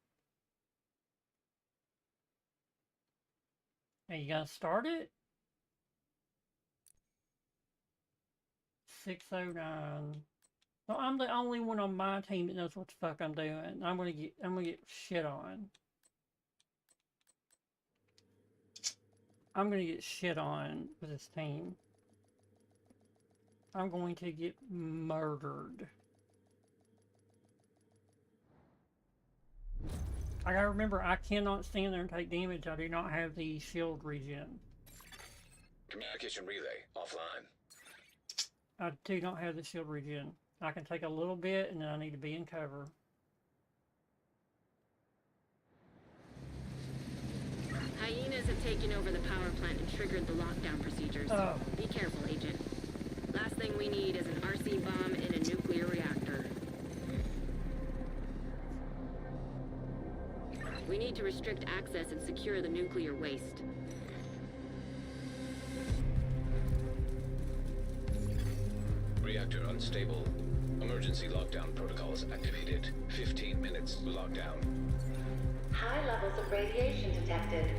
Hey, you gonna start it? 609. So I'm the only one on my team that knows what the fuck I'm doing. I'm gonna get shit on. I'm gonna get shit on with this team. I'm going to get murdered. I gotta remember, I cannot stand there and take damage. I do not have the shield regen. Communication relay offline. I do not have the shield regen. I can take a little bit, and then I need to be in cover. Hyenas have taken over the power plant and triggered the lockdown procedures. Oh. Be careful, Agent. Last thing we need is an RC bomb in a nuclear reactor. We need to restrict access and secure the nuclear waste. Reactor unstable. Emergency lockdown protocols activated. 15 minutes lockdown. High levels of radiation detected.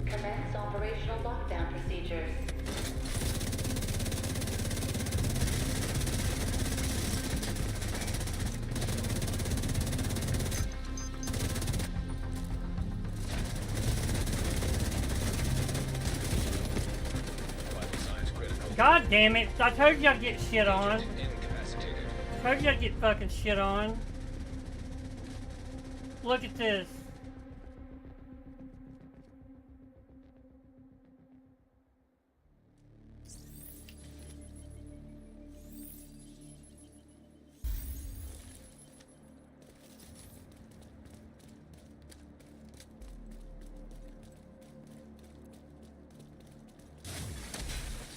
Commence operational lockdown procedures. Vital signs critical. God damn it! I told you I'd get shit on. Agent incapacitated. I told you I'd get fucking shit on. Look at this.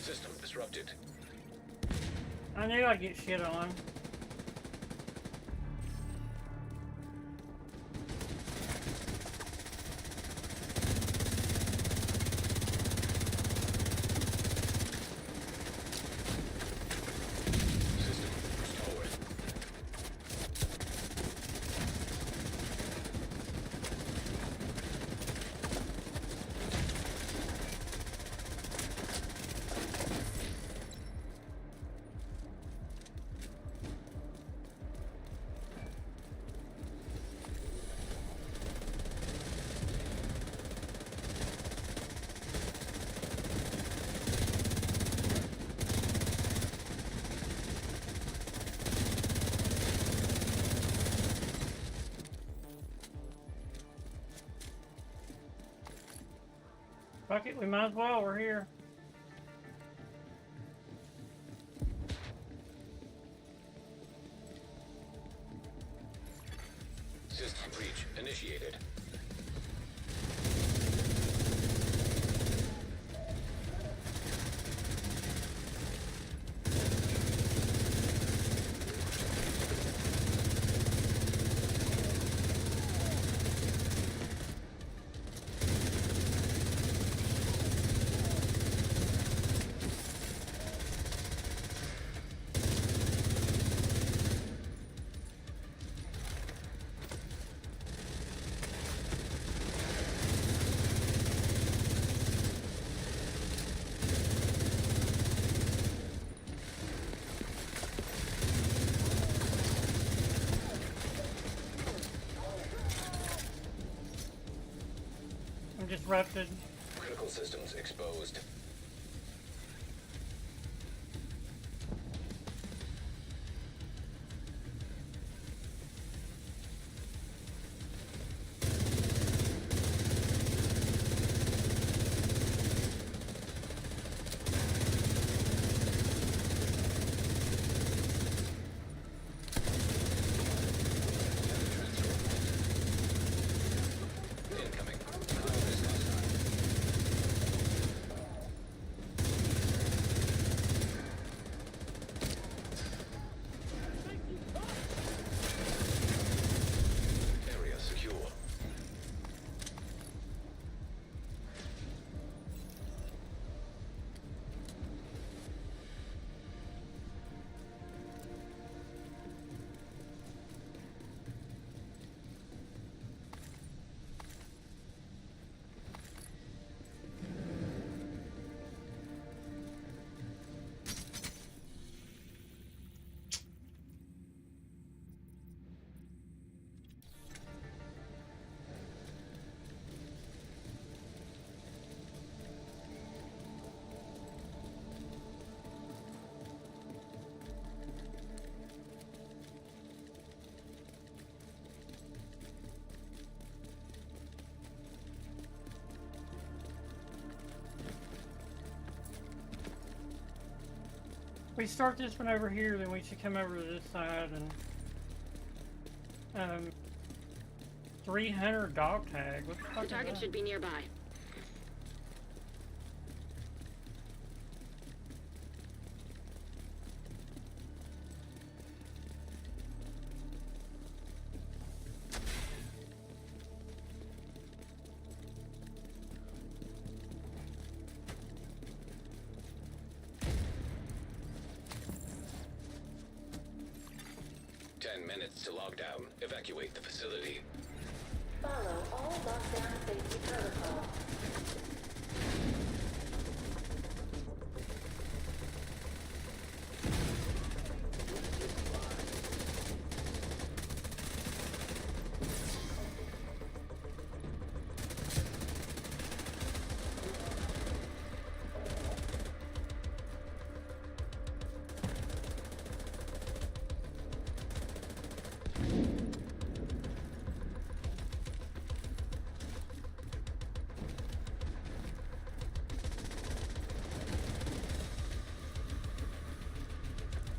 System disrupted. I knew I'd get shit on. System restored. Fuck it, we might as well, we're here. System breach initiated. I'm disrupted. Critical systems exposed. Incoming. Area secure. We start this one over here, then we should come over to this side and 300 dog tag. What the fuck The is target that? should be nearby. Minutes to lockdown. Evacuate the facility. Follow all lockdown safety protocols.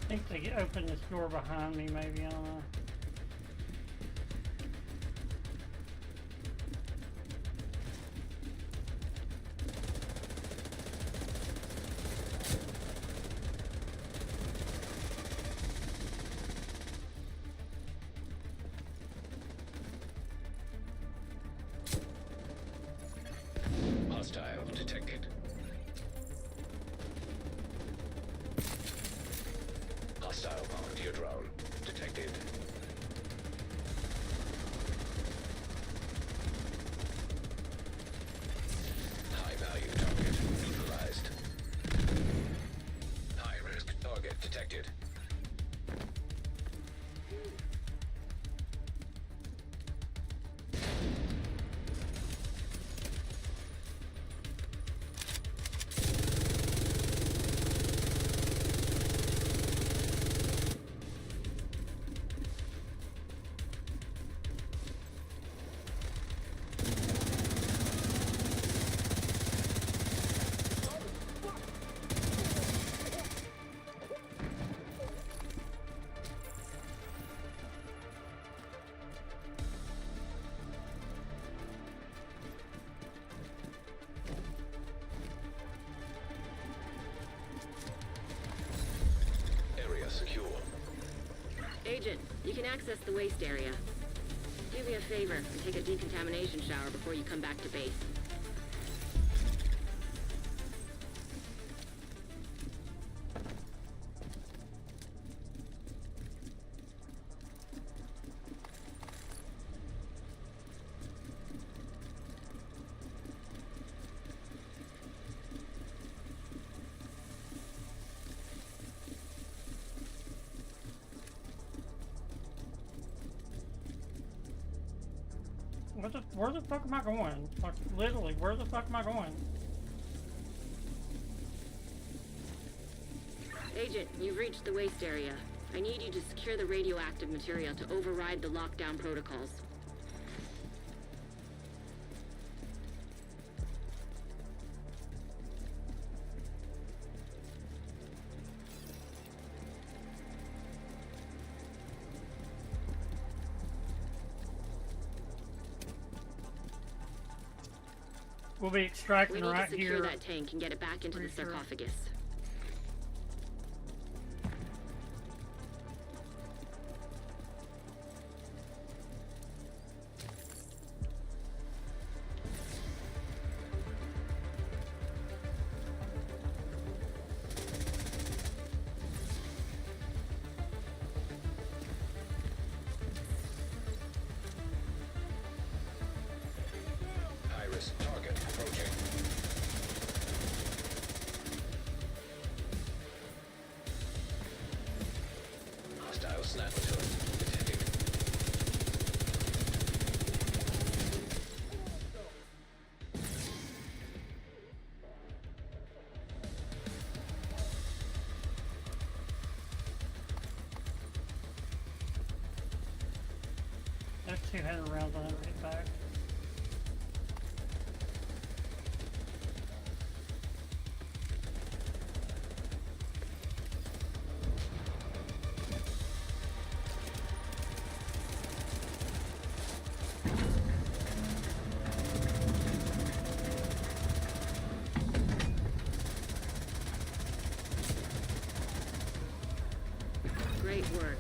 I think they opened this door behind me, maybe, I don't know. Hostile volunteer drone detected. High value target neutralized. High risk target detected. Area secure. Agent, you can access the waste area. Do me a favor and take a decontamination shower before you come back to base. Where the fuck am I going? Like, literally, where the fuck am I going? Agent, you've reached the waste area. I need you to secure the radioactive material to override the lockdown protocols. We'll be We extracting need right to secure here. that tank and get it back into the Pretty sure. sarcophagus. High risk target approaching. Hostile sniper turret detected. There's 200 rounds on every hit back. Great work.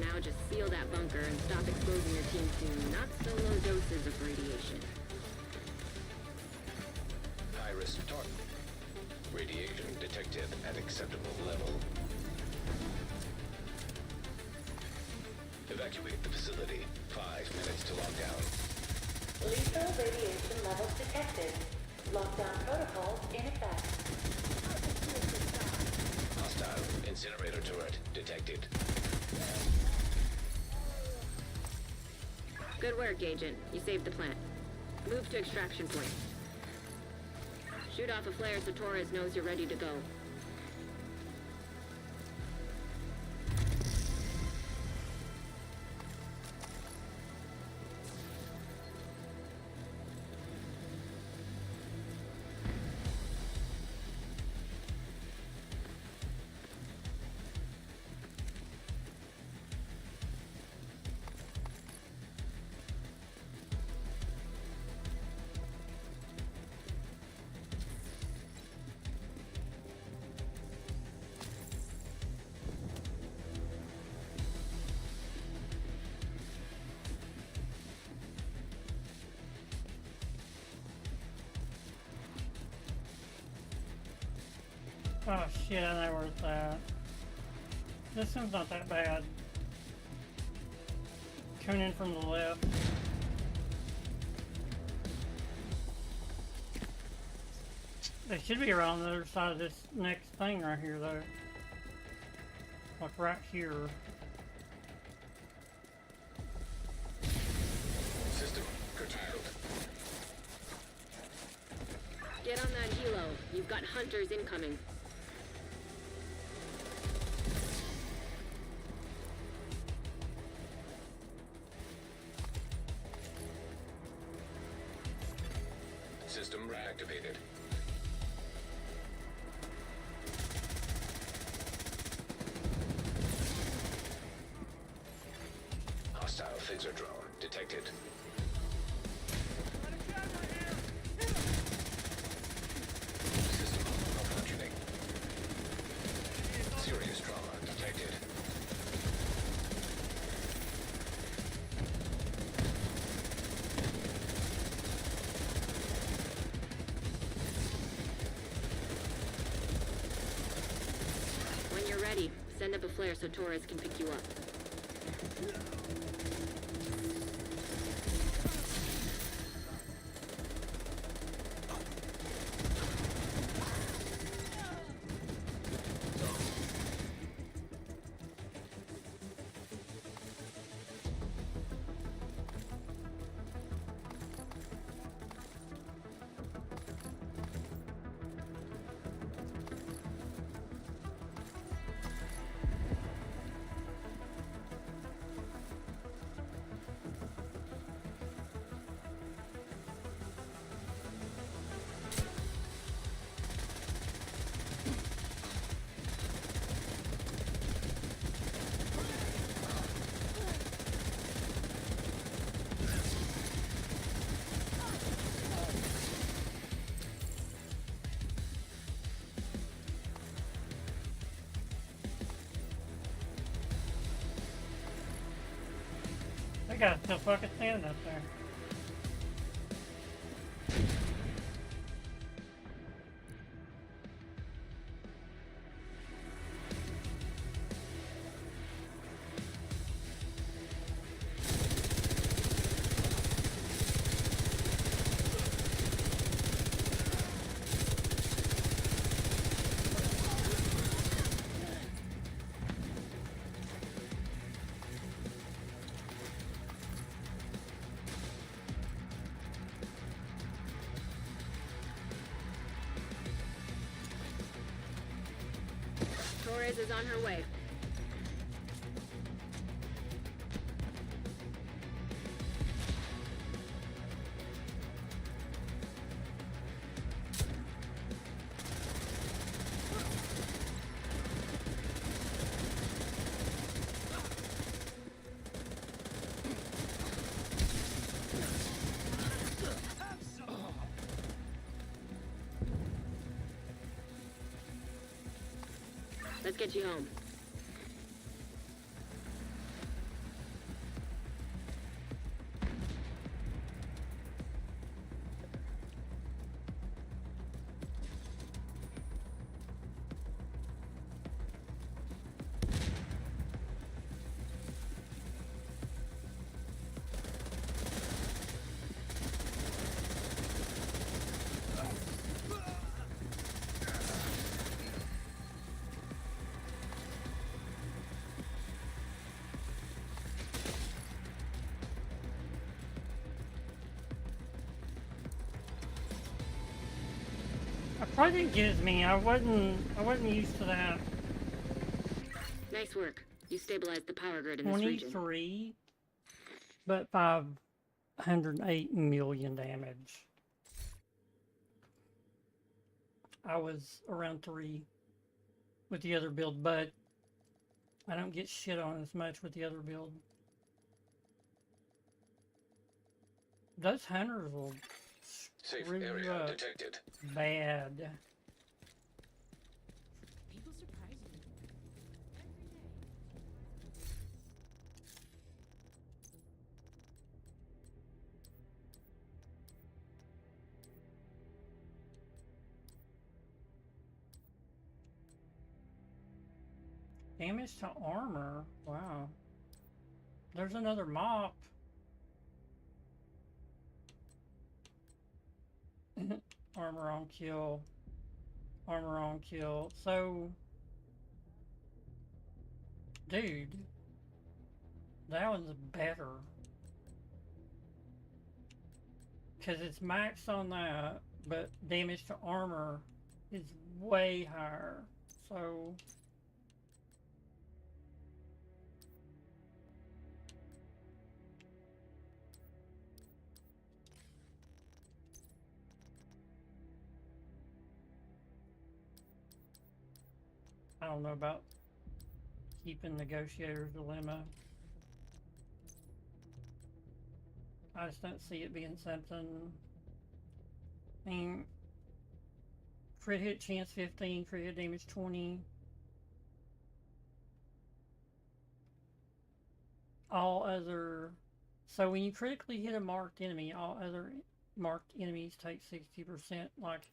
Now just seal that bunker and stop exposing your team to not so low doses of radiation. High risk target. Radiation detected at acceptable level. Evacuate the facility. 5 minutes to lockdown. Lethal radiation levels detected. Lockdown protocols in effect. Hostile incinerator turret detected. Good work, Agent. You saved the plant. Move to extraction point. Shoot off a flare so Torres knows you're ready to go. Oh shit, I know where it's at. This one's not that bad. Coming in from the left. They should be around the other side of this next thing right here, though. Like right here. System curtailed. Get on that helo. You've got hunters incoming. System reactivated. Hostile phaser drone detected. System malfunctioning. Serious trauma detected. When you're ready, send up a flare so Torres can pick you up. That guy's still fucking standing up there. Torres is on her way. Let's get you home. Probably didn't get as many. I wasn't used to that. Nice work. You stabilized the power grid in this region. 23, but 508 million damage. I was around 3 with the other build, but I don't get shit on as much with the other build. Those hunters will Safe screw you area up detected. bad. People surprise me every day. Damage to armor. Wow. There's another mop. Armor on kill. Armor on kill. So, dude, that one's better. Because it's maxed on that, but damage to armor is way higher. So, I don't know about keeping Negotiator's Dilemma. I just don't see it being something. I mean, crit hit chance 15, crit hit damage 20. All other. So when you critically hit a marked enemy, all other marked enemies take 60%. Like,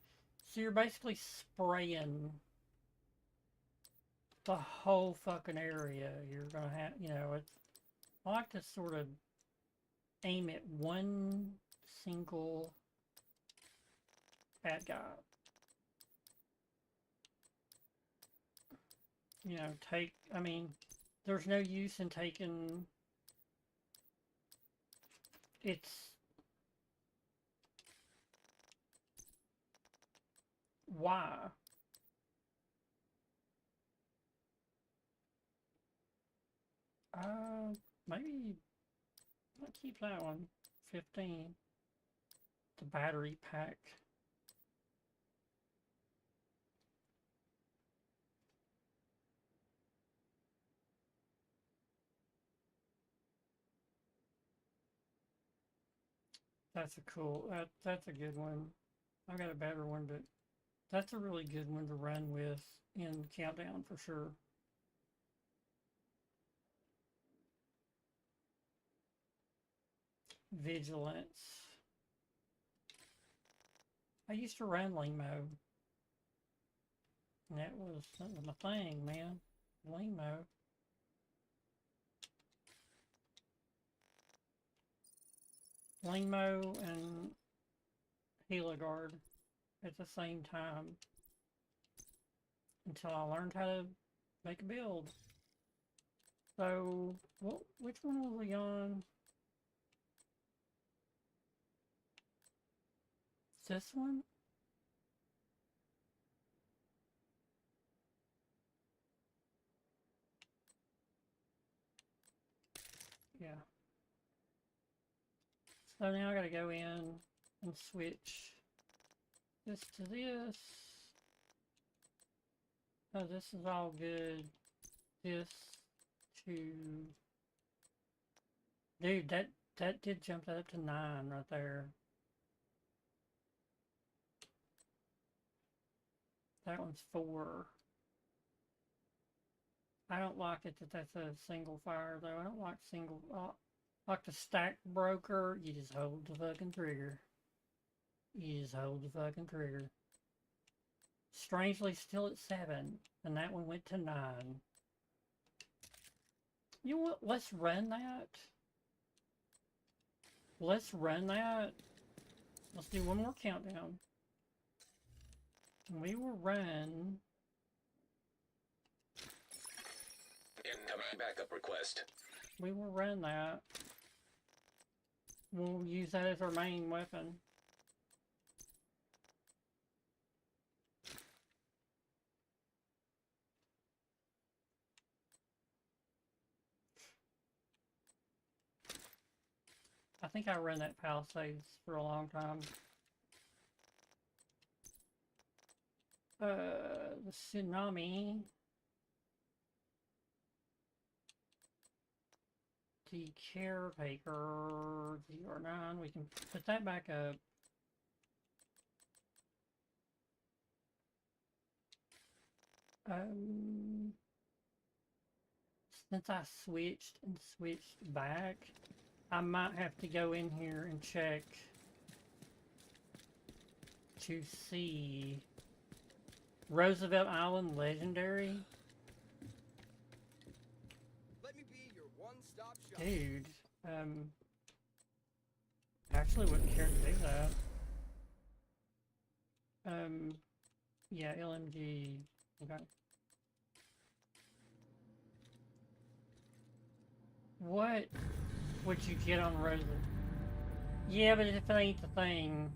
so you're basically spraying the whole fucking area. You're gonna have, you know, it's. I like to sort of aim at one single bad guy. You know, I mean, there's no use in taking, why? Maybe I'll keep that one. 15. The battery pack. That's a cool, that's a good one. I got a better one, but that's a really good one to run with in Countdown for sure. Vigilance. I used to run lean mode. And that was my thing, man. Lean mode. Lean mode and Heligard at the same time. Until I learned how to make a build. So, which one was we on? This one? Yeah. So now I gotta go in and switch this to this. Oh, this is all good. This to... Dude, that did jump that up to 9 right there. That one's 4. I don't like it that that's a single fire though. I don't like single. Like the stack broker, you just hold the fucking trigger. You just hold the fucking trigger. Strangely, still at 7, and that one went to 9. You know what? Let's run that. Let's run that. Let's do one more countdown. We will run. Incoming backup request. We will run that. We'll use that as our main weapon. I think I ran that Palisades for a long time. The Tsunami. The Caretaker, GR9, we can put that back up. Since I switched and switched back, I might have to go in here and check to see Roosevelt Island Legendary. one-stop shop. Dude, actually wouldn't care to do that. Yeah, LMG, okay. What would you get on Rosa? Yeah, but if it ain't the thing,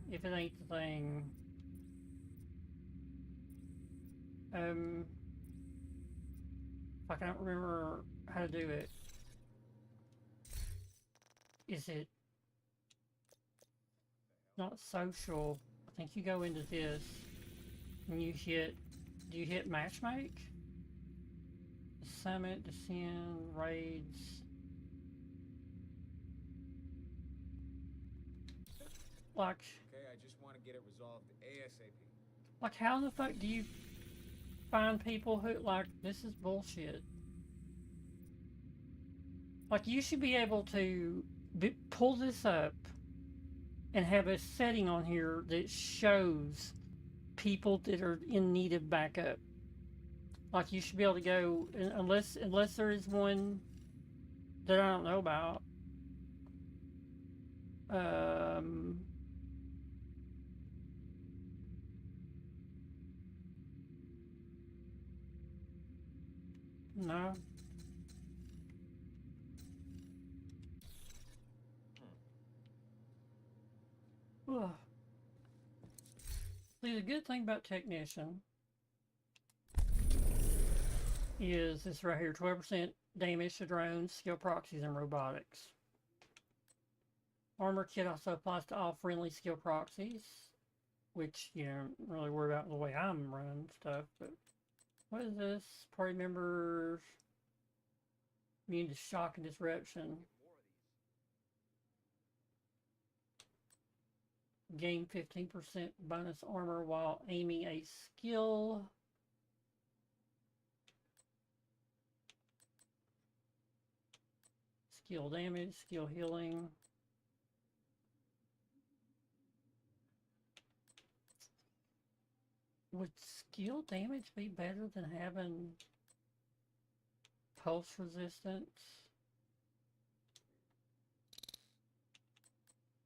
I can't remember how to do it. Is it not social? I think you go into this and you hit, do you hit matchmake? Summit, descend, raids. Like, Okay, I just want to get it resolved ASAP. like how the fuck do you find people who, like, this is bullshit. Like, you should be able to pull this up and have a setting on here that shows people that are in need of backup. Like, you should be able to go, unless there is one that I don't know about. No. Ugh. See, the good thing about Technician is this right here, 12% damage to drones, skill proxies, and robotics. Armor kit also applies to all friendly skill proxies, which, you know, don't really worry about the way I'm running stuff, but what is this? Party members immune to shock and disruption. Gain 15% bonus armor while aiming a skill. Skill damage, skill healing. Would skill damage be better than having pulse resistance?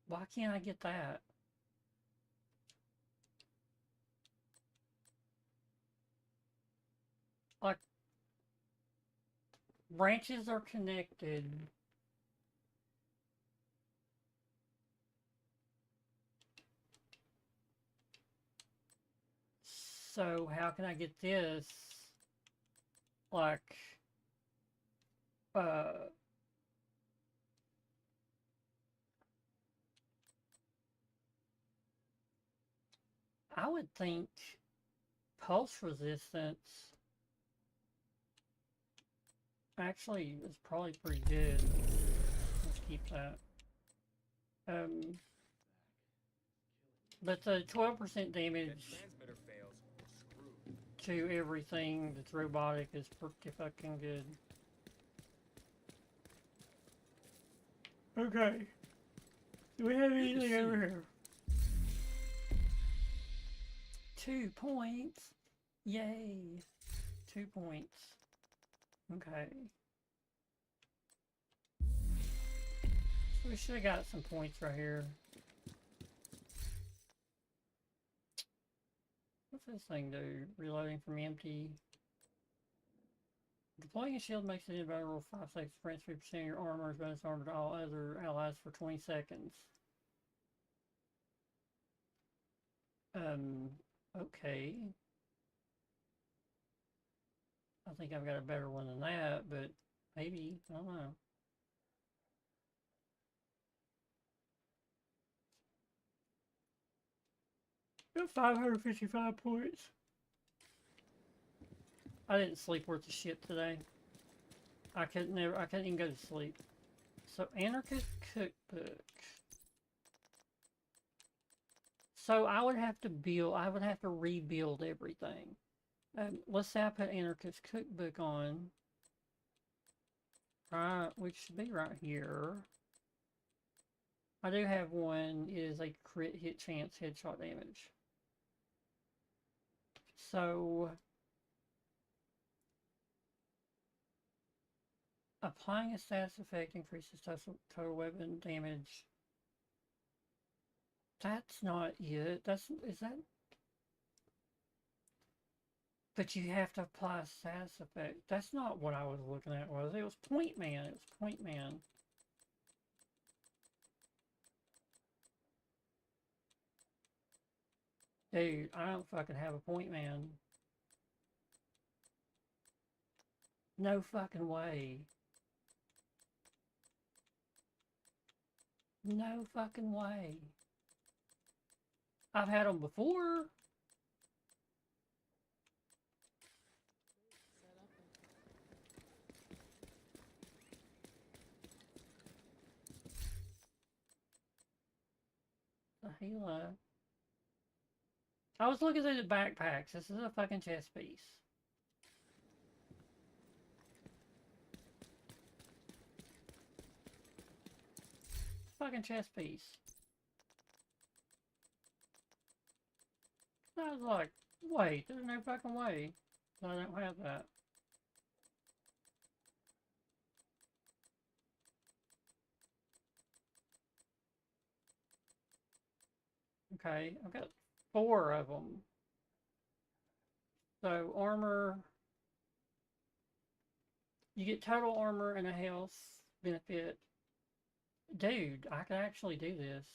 Why can't I get that? Like, branches are connected. So how can I get this? Like, I would think pulse resistance actually is probably pretty good. Let's keep that. But the 12% damage to everything that's robotic is pretty fucking good. Okay. Do we have anything over here? 2 points. Yay. 2 points. Okay. We should have got some points right here. What's this thing do? Reloading from empty. Deploying a shield makes it invulnerable 5 seconds. Grants 3% of your armor as bonus armor to all other allies for 20 seconds. Okay. I think I've got a better one than that, but maybe, I don't know. Got 555 points. I didn't sleep worth a shit today. I couldn't even go to sleep. So, Anarchist Cookbook. So I would have to rebuild everything. Let's say I put Anarchist Cookbook on. Right, which should be right here. I do have one, is a crit hit chance headshot damage. So Applying a status effect increases total weapon damage. That's not it. Is that? But you have to apply a status effect. That's not what I was looking at, was it? It was Point Man. It was Point Man. Dude, I don't fucking have a Point Man. No fucking way. No fucking way. I've had them before. The Halo. I was looking through the backpacks. This is a fucking chest piece. Fucking chest piece. I was like, wait, there's no fucking way I don't have that. Okay, I've got 4 of them. So armor, you get total armor and a health benefit. Dude, I could actually do this.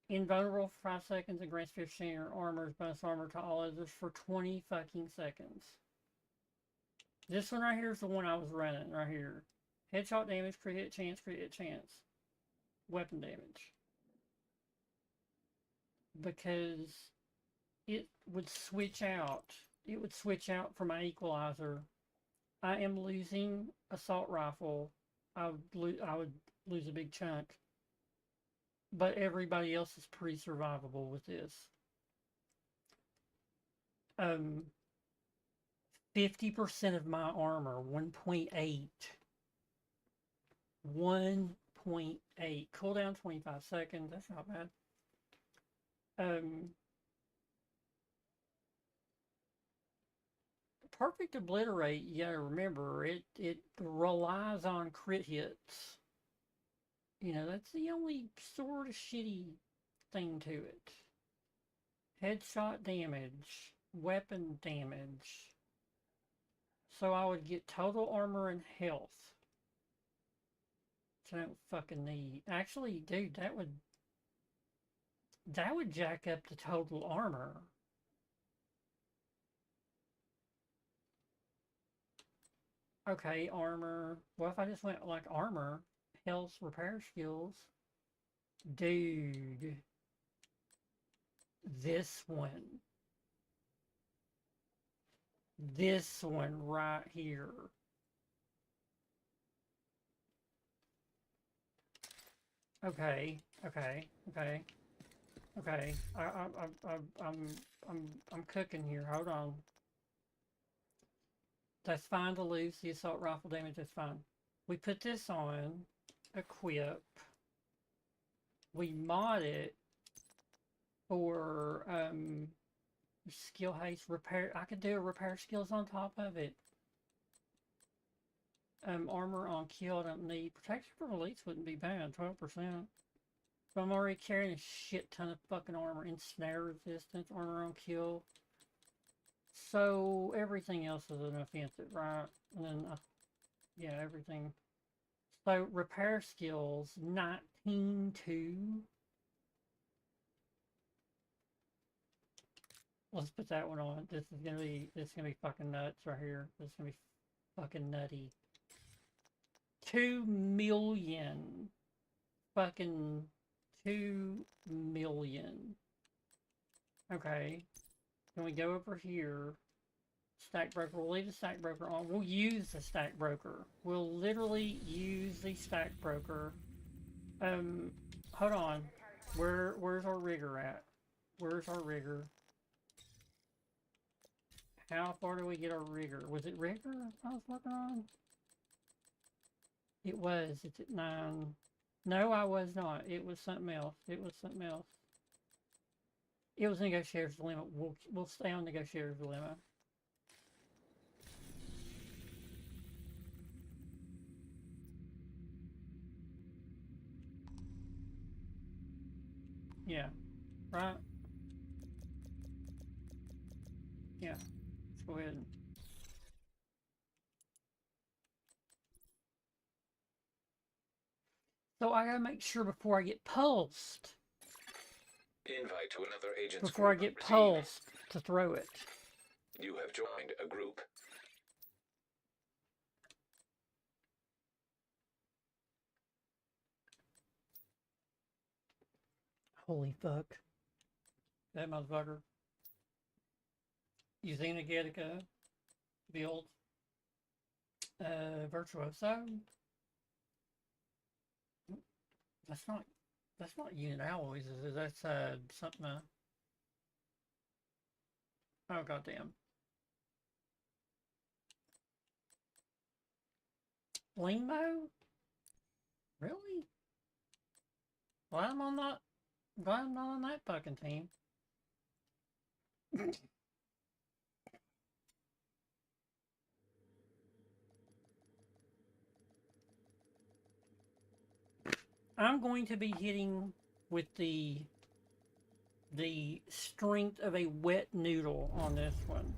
Invulnerable for 5 seconds and grants 15 armor, bonus armor to all others for 20 fucking seconds. This one right here is the one I was running right here. Headshot damage, crit hit chance, crit hit chance. Weapon damage. Because it would switch out. It would switch out for my equalizer. I am losing assault rifle. I would lose a big chunk. But everybody else is pretty survivable with this. 50% of my armor, 1.8. 1.8. Cooldown 25 seconds. That's not bad. Perfect Obliterate, you gotta remember, it relies on crit hits. You know, that's the only sort of shitty thing to it. Headshot damage, weapon damage. So I would get total armor and health. Which I don't fucking need. Actually, dude, that would jack up the total armor. Okay, armor. What if I just went like armor, health, repair skills? Dude. This one. This one right here. Okay. I'm cooking here. Hold on. That's fine to lose the assault rifle damage. That's fine. We put this on. Equip. We mod it for skill haste repair. I could do a repair skills on top of it. Armor on kill I don't need. Protection from elites wouldn't be bad. 12%. But I'm already carrying a shit ton of fucking armor. Ensnare resistance, armor on kill. So everything else is an offensive, right? And then, yeah, everything. So repair skills, 19-2. Let's put that one on. This is gonna be fucking nuts right here. This is gonna be fucking nutty. 2 million. Fucking 2 million. Okay. Can we go over here? Stack broker. We'll leave the stack broker on. We'll use the stack broker. We'll literally use the stack broker. Hold on. Where's our rigger at? Where's our rigger? How far do we get our rigger? Was it rigger I was working on? It was. It's at 9. No, I was not. It was something else. It was something else. It was Negotiator's Dilemma. We'll stay on Negotiator's Dilemma. Yeah. Right? Yeah. Let's go ahead and... So I gotta make sure before I get pulsed, Invite to another agent's before I group get received. pulsed, to throw it. You have joined a group. Holy fuck. That motherfucker. Usina Gattaca build. Virtuoso. That's not unit alloys, is it? That's something oh goddamn. Limo? Really? Glad I'm not on that fucking team. I'm going to be hitting with the strength of a wet noodle on this one.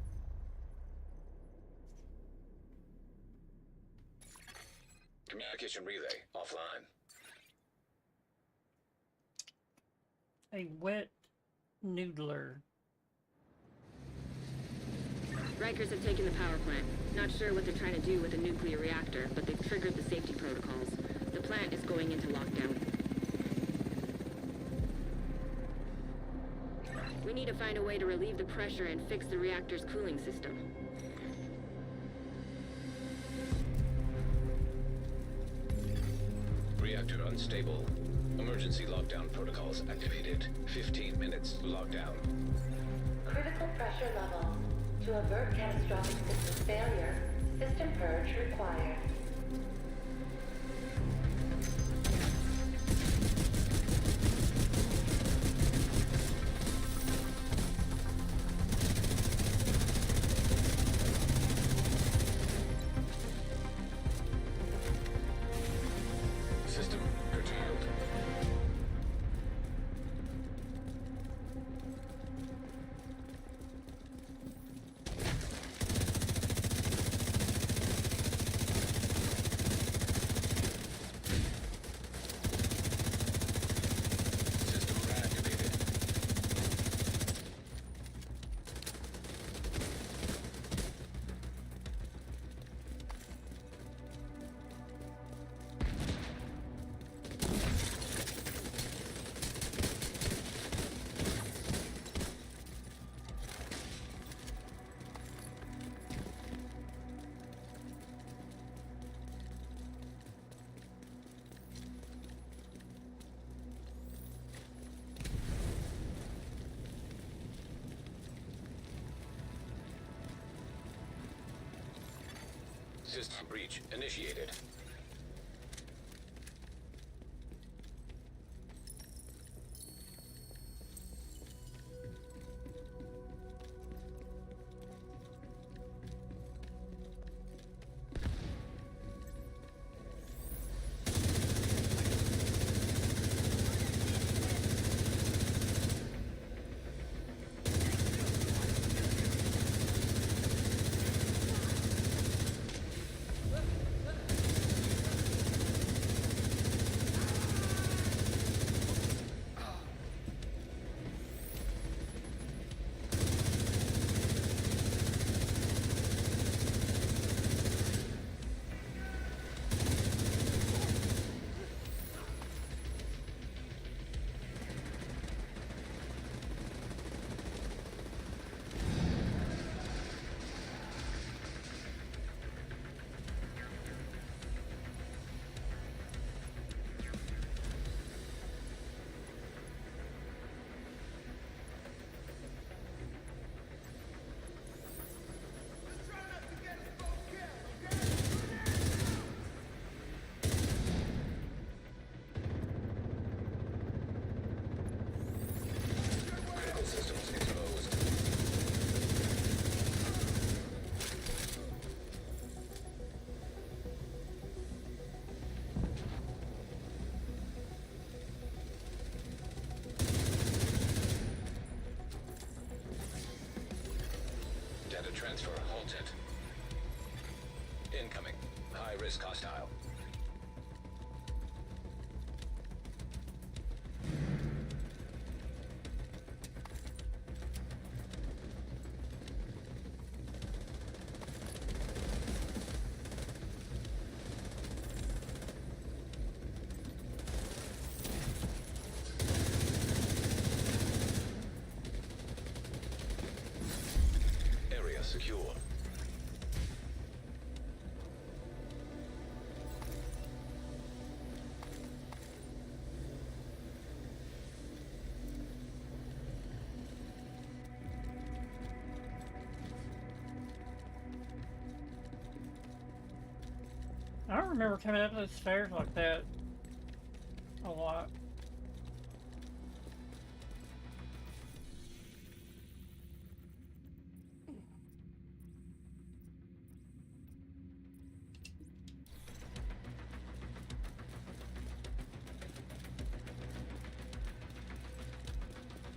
Communication relay offline. A wet noodler. Rikers have taken the power plant. Not sure what they're trying to do with a nuclear reactor, but they've triggered the safety protocols. The plant is going into lockdown. We need to find a way to relieve the pressure and fix the reactor's cooling system. Reactor unstable. Emergency lockdown protocols activated. 15 minutes lockdown. Critical pressure level. To avert catastrophic system failure, system purge required. System curtailed. System reactivated. System breach initiated. Data transfer halted. Incoming. High-risk hostile. Area secure. I don't remember coming up those stairs like that a lot.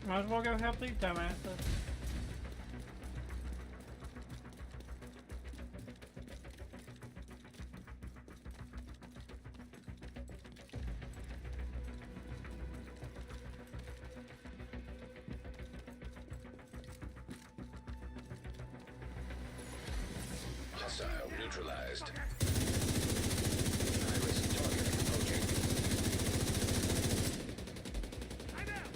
Might as well go help these dumbasses. Hostile neutralized. High-risk target approaching. I'm out!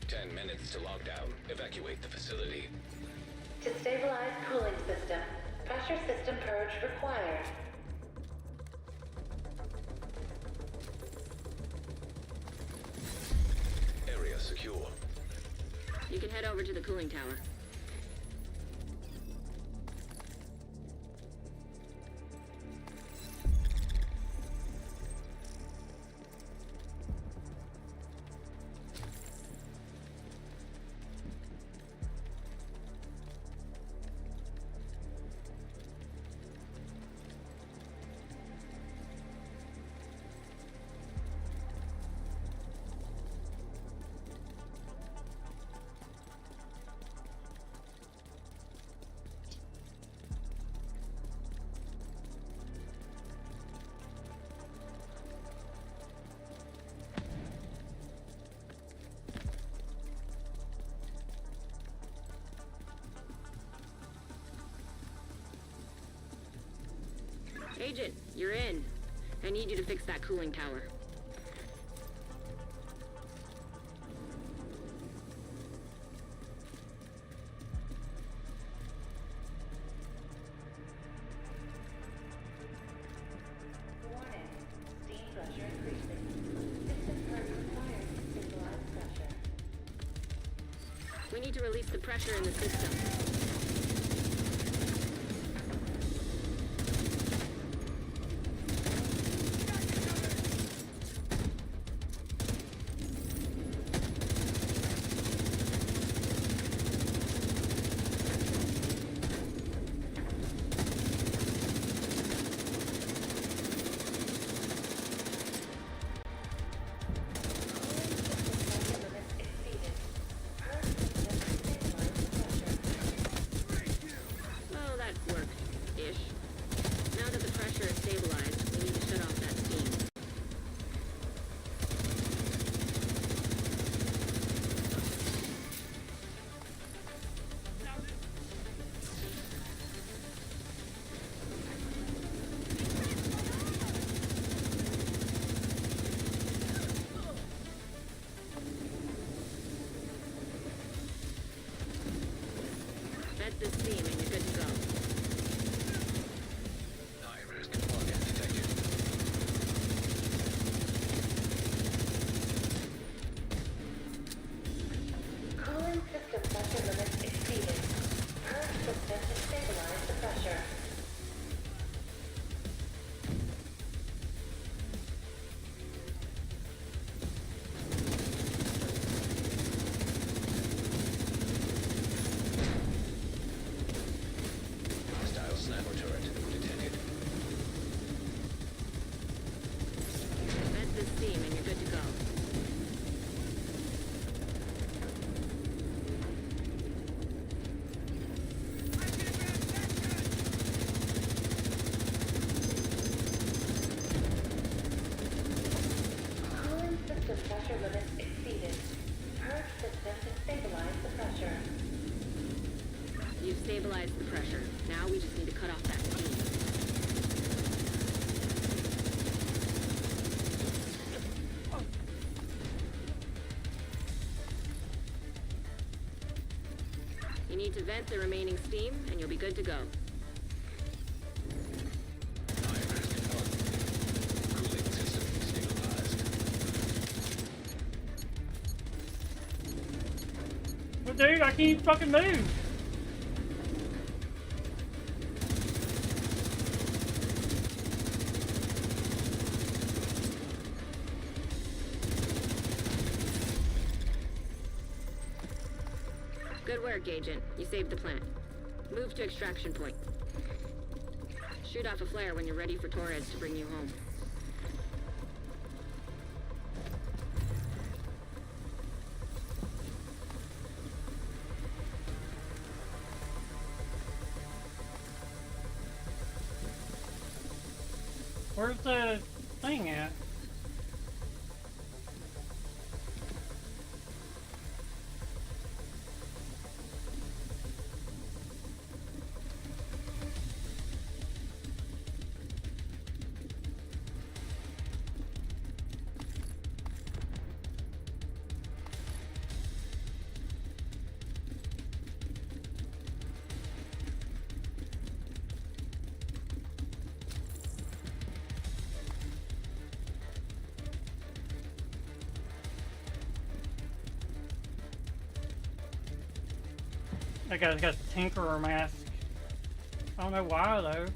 10 minutes to lockdown. Evacuate the facility. To stabilize cooling system, pressure system purge required. Area secure. You can head over to the cooling tower. Agent, you're in. I need you to fix that cooling tower. Warning. Steam pressure increasing. System purge required to stabilize pressure. We need to release the pressure in the system. Well, that worked-ish. Now that the pressure is stabilized, we need to shut off that steam. Vent this steam and you're good to go. High-risk target detected. Cooling system pressure limits exceeded. Purge system to stabilize the pressure. pressure limits exceeded. Purge system to stabilize the pressure. You've stabilized the pressure. Now we just need to cut off that steam. You need to vent the remaining steam, and you'll be good to go. Cooling system stabilized. But dude, I can't fucking move. Good work, Agent. You saved the plant. Move to extraction point. Shoot off a flare when you're ready for Torres to bring you home. Where's the thing at? That guy's got the Tinkerer mask. I don't know why though.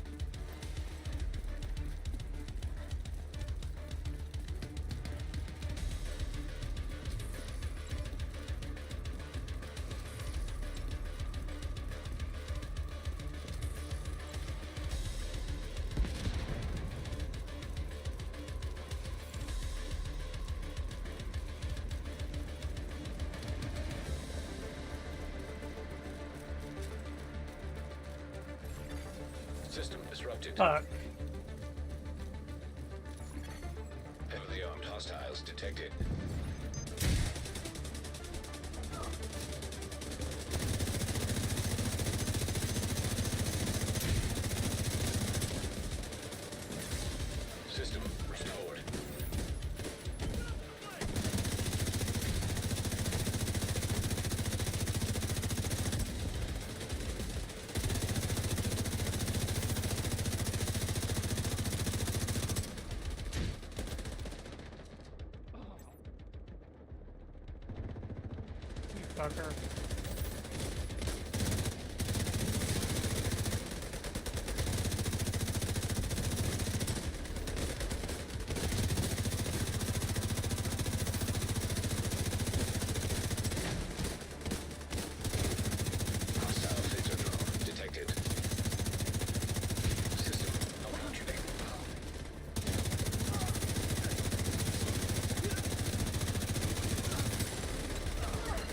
System disrupted. Fuck. Heavily armed hostiles detected. System restored. You fucker. Hostile phaser drone detected. System malfunctioning.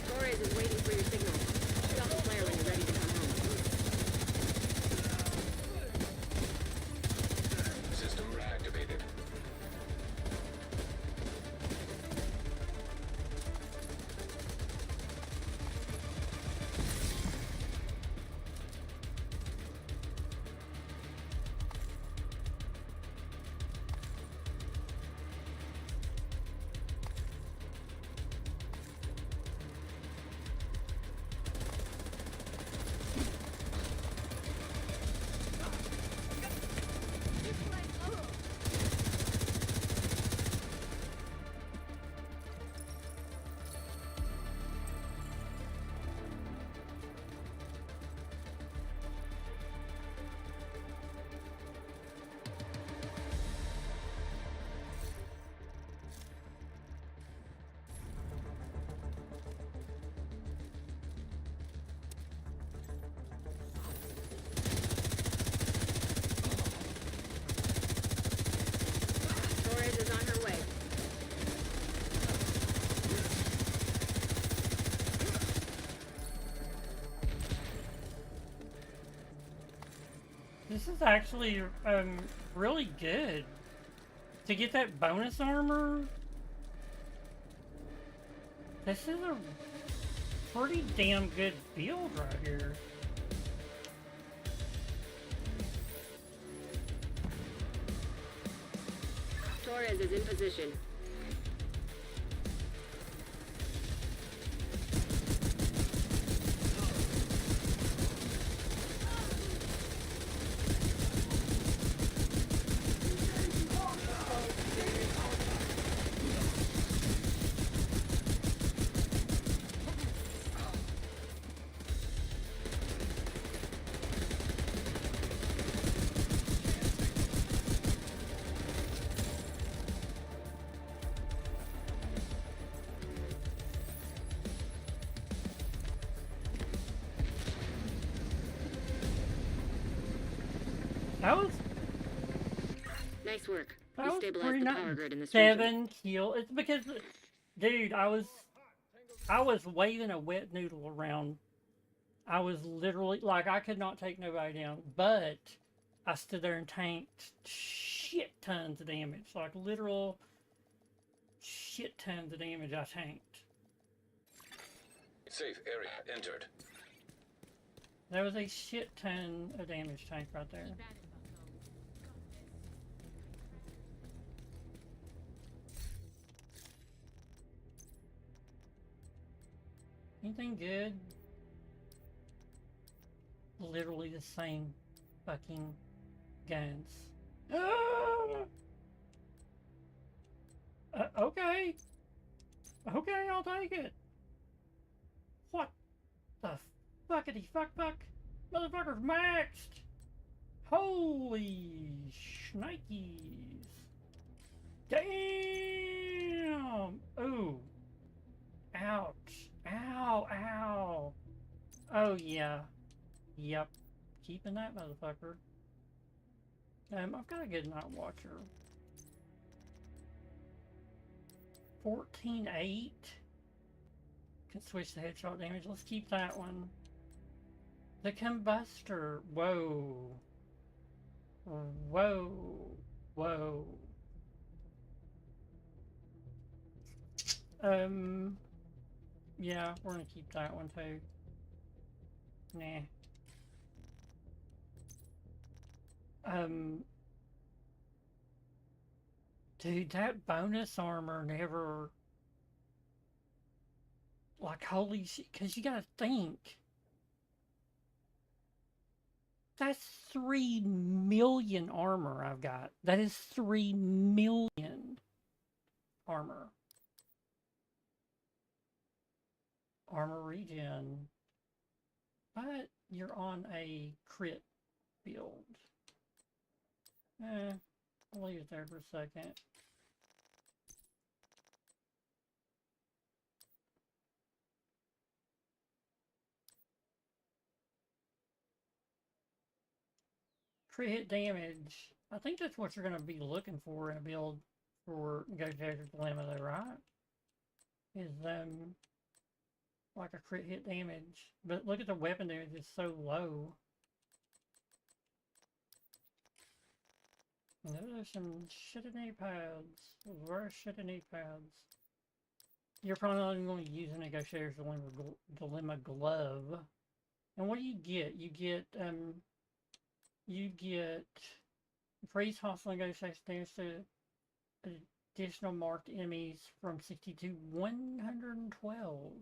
Torres is waiting for your signal. Shoot off a flare when you're ready to come home. System reactivated. Torres is on her way. This is actually really good. To get that bonus armor, This is a pretty damn good build right here. Torres is in position. That was Nice work. that We was stabilized pretty the nice. power grid in this region. 7 kill. It's because, dude, I was waving a wet noodle around. I was literally like I could not take nobody down, but I stood there and tanked shit tons of damage, like literal shit tons of damage I tanked. Safe area entered. There was a shit ton of damage tank right there. Keep at it, bucko. Got this. Anything good? Literally the same fucking guns. Okay. Okay, I'll take it. What the fuckity fuck? Motherfucker's maxed. Holy shnikes. Damn. Ooh. Ouch. Ow, ow. Oh, yeah. Yep. Keeping that motherfucker. I've got a good Night Watcher. 14-8. Can switch the headshot damage. Let's keep that one. The Combustor. Whoa. Whoa. Whoa. Yeah, we're gonna keep that one too. Nah. Dude, that bonus armor never... Like, holy shit, because you gotta think. That's 3 million armor I've got. That is 3 million armor. Armor regen. But you're on a crit build. I'll leave it there for a second. Crit hit damage. I think that's what you're going to be looking for in a build for Negotiator's Dilemma though, right? Is, like a crit hit damage. But look at the weapon damage, it's so low. And those are some shitty knee pads. Very shitty knee pads. You're probably not even going to use a Negotiator's Dilemma glove. And what do you get? You get increased hostile negotiation damage to additional marked enemies from 60 to 112.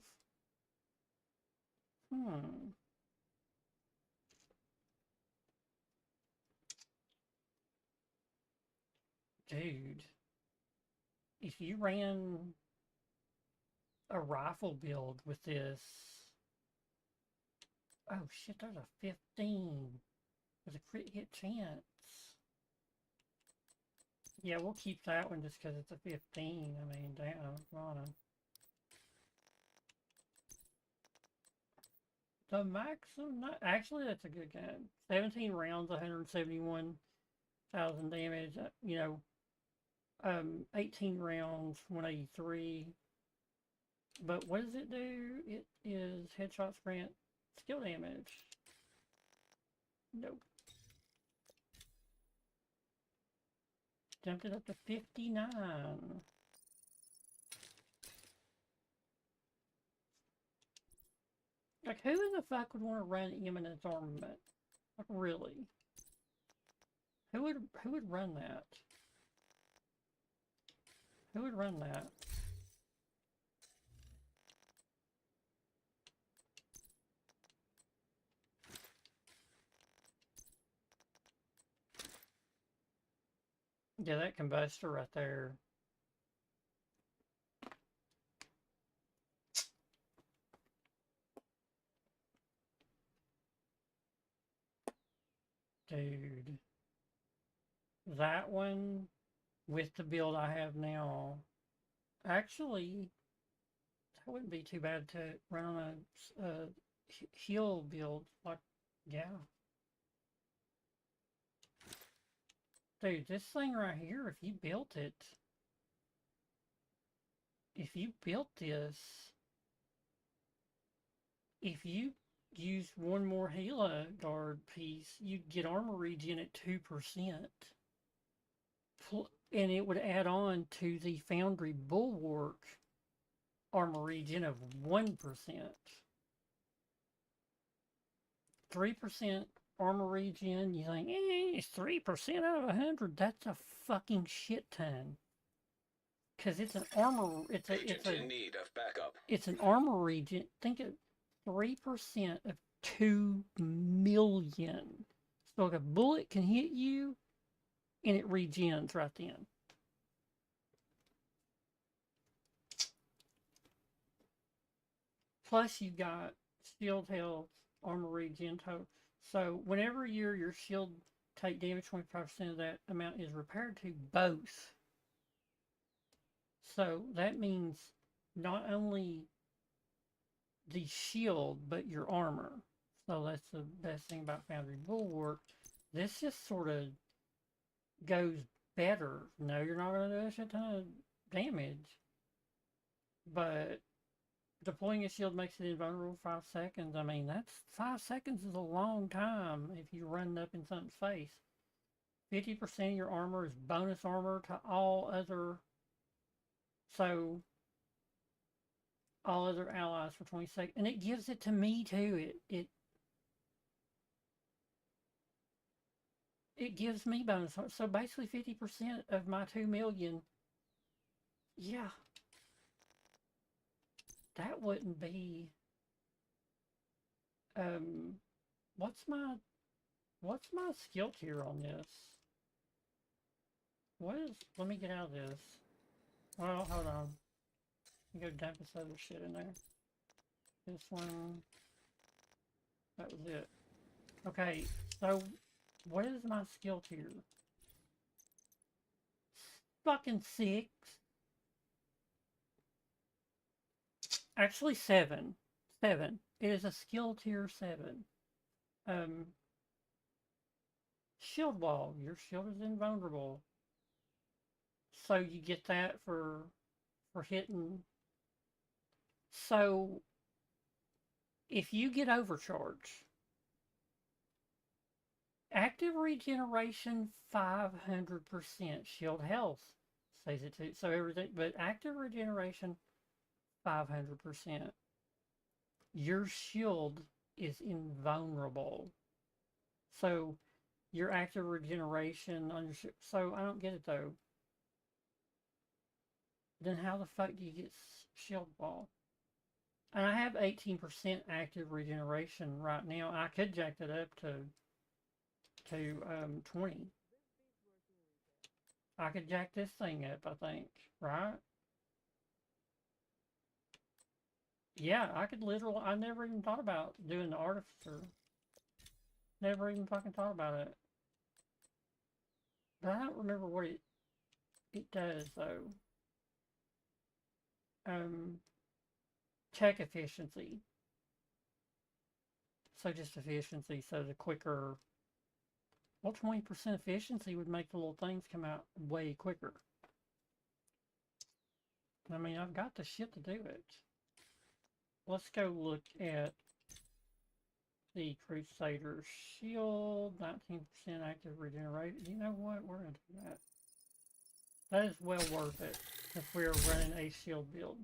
Dude, if you ran a rifle build with this... Oh shit, there's a 15 with a crit hit chance. Yeah, we'll keep that one just because it's a 15. I mean, damn, come on. The maximum... Actually, that's a good gun. 17 rounds, 171,000 damage. You know, 18 rounds, 183. But what does it do? It is headshots grant skill damage. Nope. Jumped it up to 59. Like, who in the fuck would want to run imminent armament? Like, really? Who would run that? Who would run that? Yeah, that combustor right there. Dude. That one, with the build I have now, actually, that wouldn't be too bad to run on a heal build. Like, yeah. Dude, this thing right here, if you built this, if you use one more Hela guard piece, you'd get armor regen at 2%. And it would add on to the Foundry Bulwark armor regen of 1%. 3% armor regen, you think, it's 3% out of 100. That's a fucking shit ton. Because it's an armor, it's in need of backup. It's an armor regen. Think of 3% of 2 million. So like a bullet can hit you, and it regens right then. Plus you got shield health, armor regen total. So whenever your shield take damage, 25% of that amount is repaired to both. So that means not only the shield, but your armor. So that's the best thing about Foundry Bulwark. This just sort of goes better. No, you're not going to do a shit ton of damage. But deploying a shield makes it invulnerable 5 seconds. I mean, that's 5 seconds is a long time if you run up in something's face. 50% of your armor is bonus armor to all other... So, all other allies for 20 seconds. And it gives it to me too. It gives me bonus. So basically 50% of my 2 million. Yeah. That wouldn't be... What's my skill tier on this? Let me get out of this. Well, hold on. You go dump this other shit in there. This one. That was it. Okay, so what is my skill tier? Fucking 6. Actually 7. 7. It is a skill tier 7. Shield wall. Your shield is invulnerable. So you get that for hitting. So if you get overcharge, active regeneration 500%, shield health says it too. So everything, but active regeneration 500%. Your shield is invulnerable. So your active regeneration on your shield. So I don't get it though. Then how the fuck do you get shield wall? And I have 18% active regeneration right now. I could jack that up to 20. I could jack this thing up, I think, right? Yeah, I could literally, I never even thought about doing the artificer. Never even fucking thought about it. But I don't remember what it does though. Tech efficiency. So just efficiency, so the quicker... Well, 20% efficiency would make the little things come out way quicker. I mean, I've got the shit to do it. Let's go look at the Crusader Shield. 19% active regeneration. You know what? We're going to do that. That is well worth it if we're running a shield build.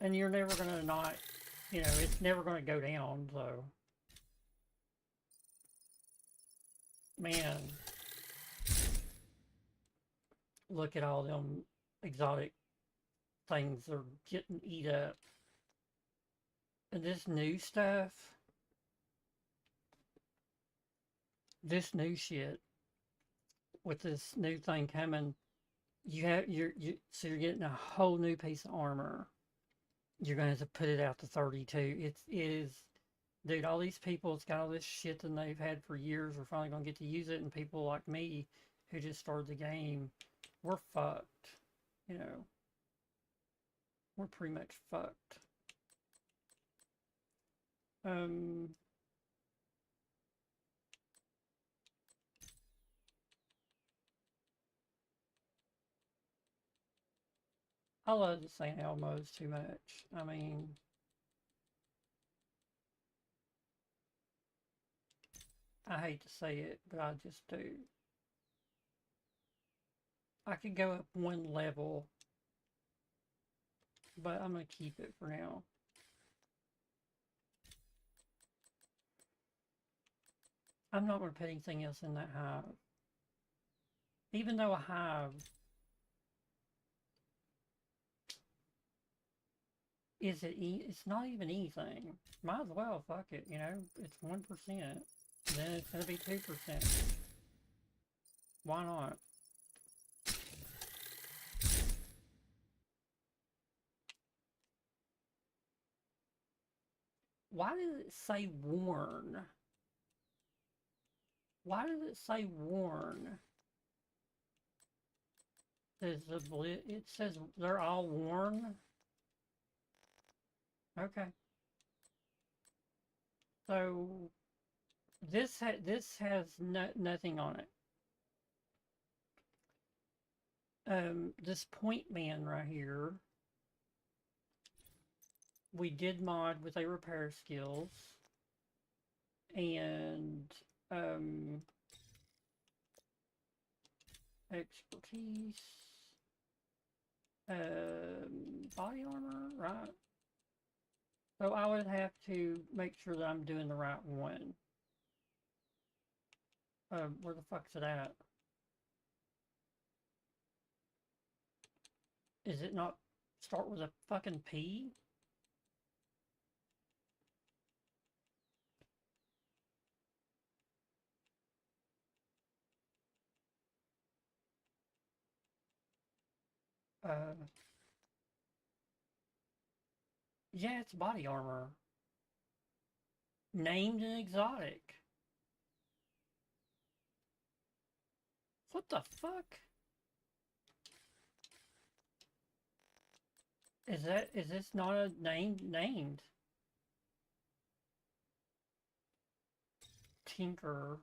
And you're never going to not You know, it's never going to go down, so. Man. Look at all them exotic things that are getting eat up. And this new stuff. This new shit. With this new thing coming. So you're getting a whole new piece of armor. You're going to have to put it out to 32. It is, dude, all these people, it's got all this shit that they've had for years, are finally going to get to use it, and people like me, who just started the game, we're fucked, you know. We're pretty much fucked. I love the St. Elmo's too much. I mean, I hate to say it, but I just do. I could go up one level, but I'm going to keep it for now. I'm not going to put anything else in that hive. Even though a hive it's not even anything. Might as well, fuck it, you know? It's 1%. Then it's going to be 2%. Why not? Why does it say worn? Why does it say worn? It says they're all worn? Okay. So this has nothing on it. This point man right here, we did mod with a repair skills and expertise, body armor, right? So I would have to make sure that I'm doing the right one. Where the fuck's it at? Is it not start with a fucking P? Yeah, it's body armor. Named and exotic. What the fuck? Is this not a named? Tinker.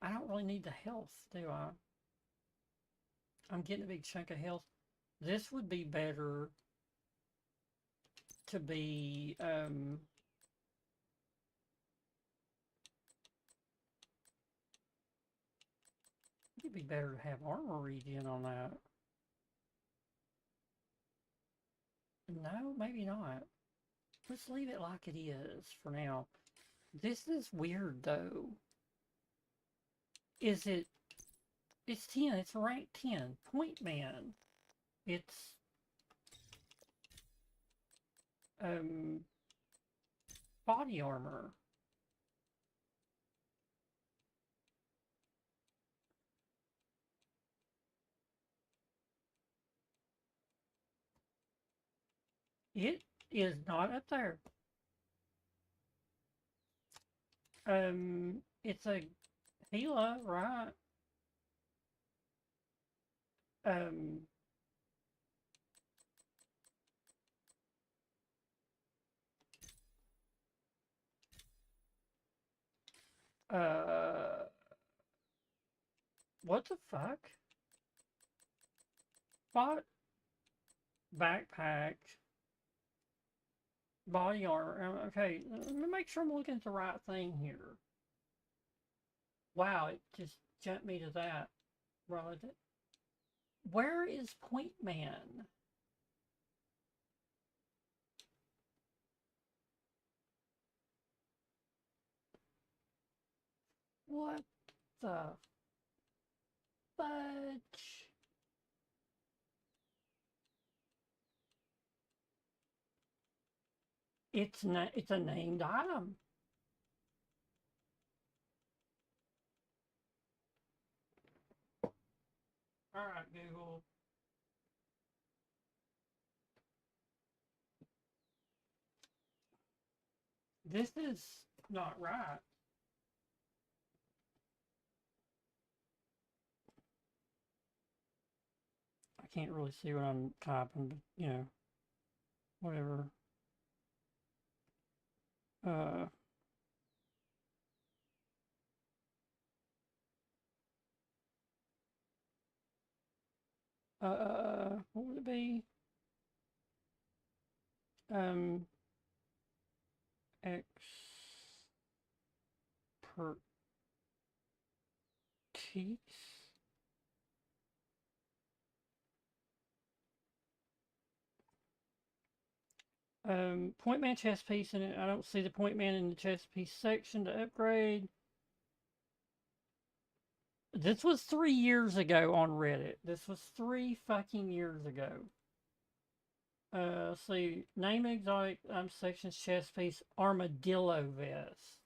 I don't really need the health, do I? I'm getting a big chunk of health. This would be better to be, it'd be better to have armor regen on that. No, maybe not. Let's leave it like it is for now. This is weird though. It's 10, it's a rank 10. Point man. It's body armor. It is not up there. It's a Gila, right? What the fuck? What? Backpack. Body armor. Okay, let me make sure I'm looking at the right thing here. Wow, it just jumped me to that. Well, Where is Point Man? What the fudge? It's a named item. All right, Google. This is not right. I can't really see what I'm typing, but you know, whatever. What would it be? X per teeth. Point Man chest piece, and I don't see the Point Man in the chest piece section to upgrade. This was 3 years ago on Reddit. This was 3 fucking years ago. Let's see. Name exotic sections chest piece armadillo vest.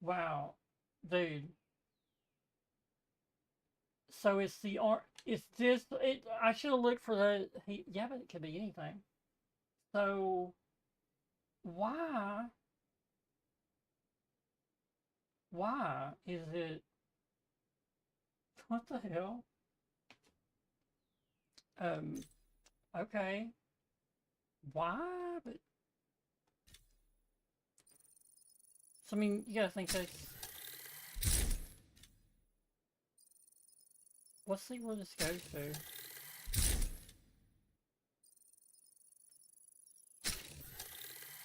Wow, dude. So it's the it's this. I should have looked for the. Yeah, but it could be anything. So why? Why is it? What the hell? Okay. Why? But so I mean, you gotta think that's. Let's see where this goes to.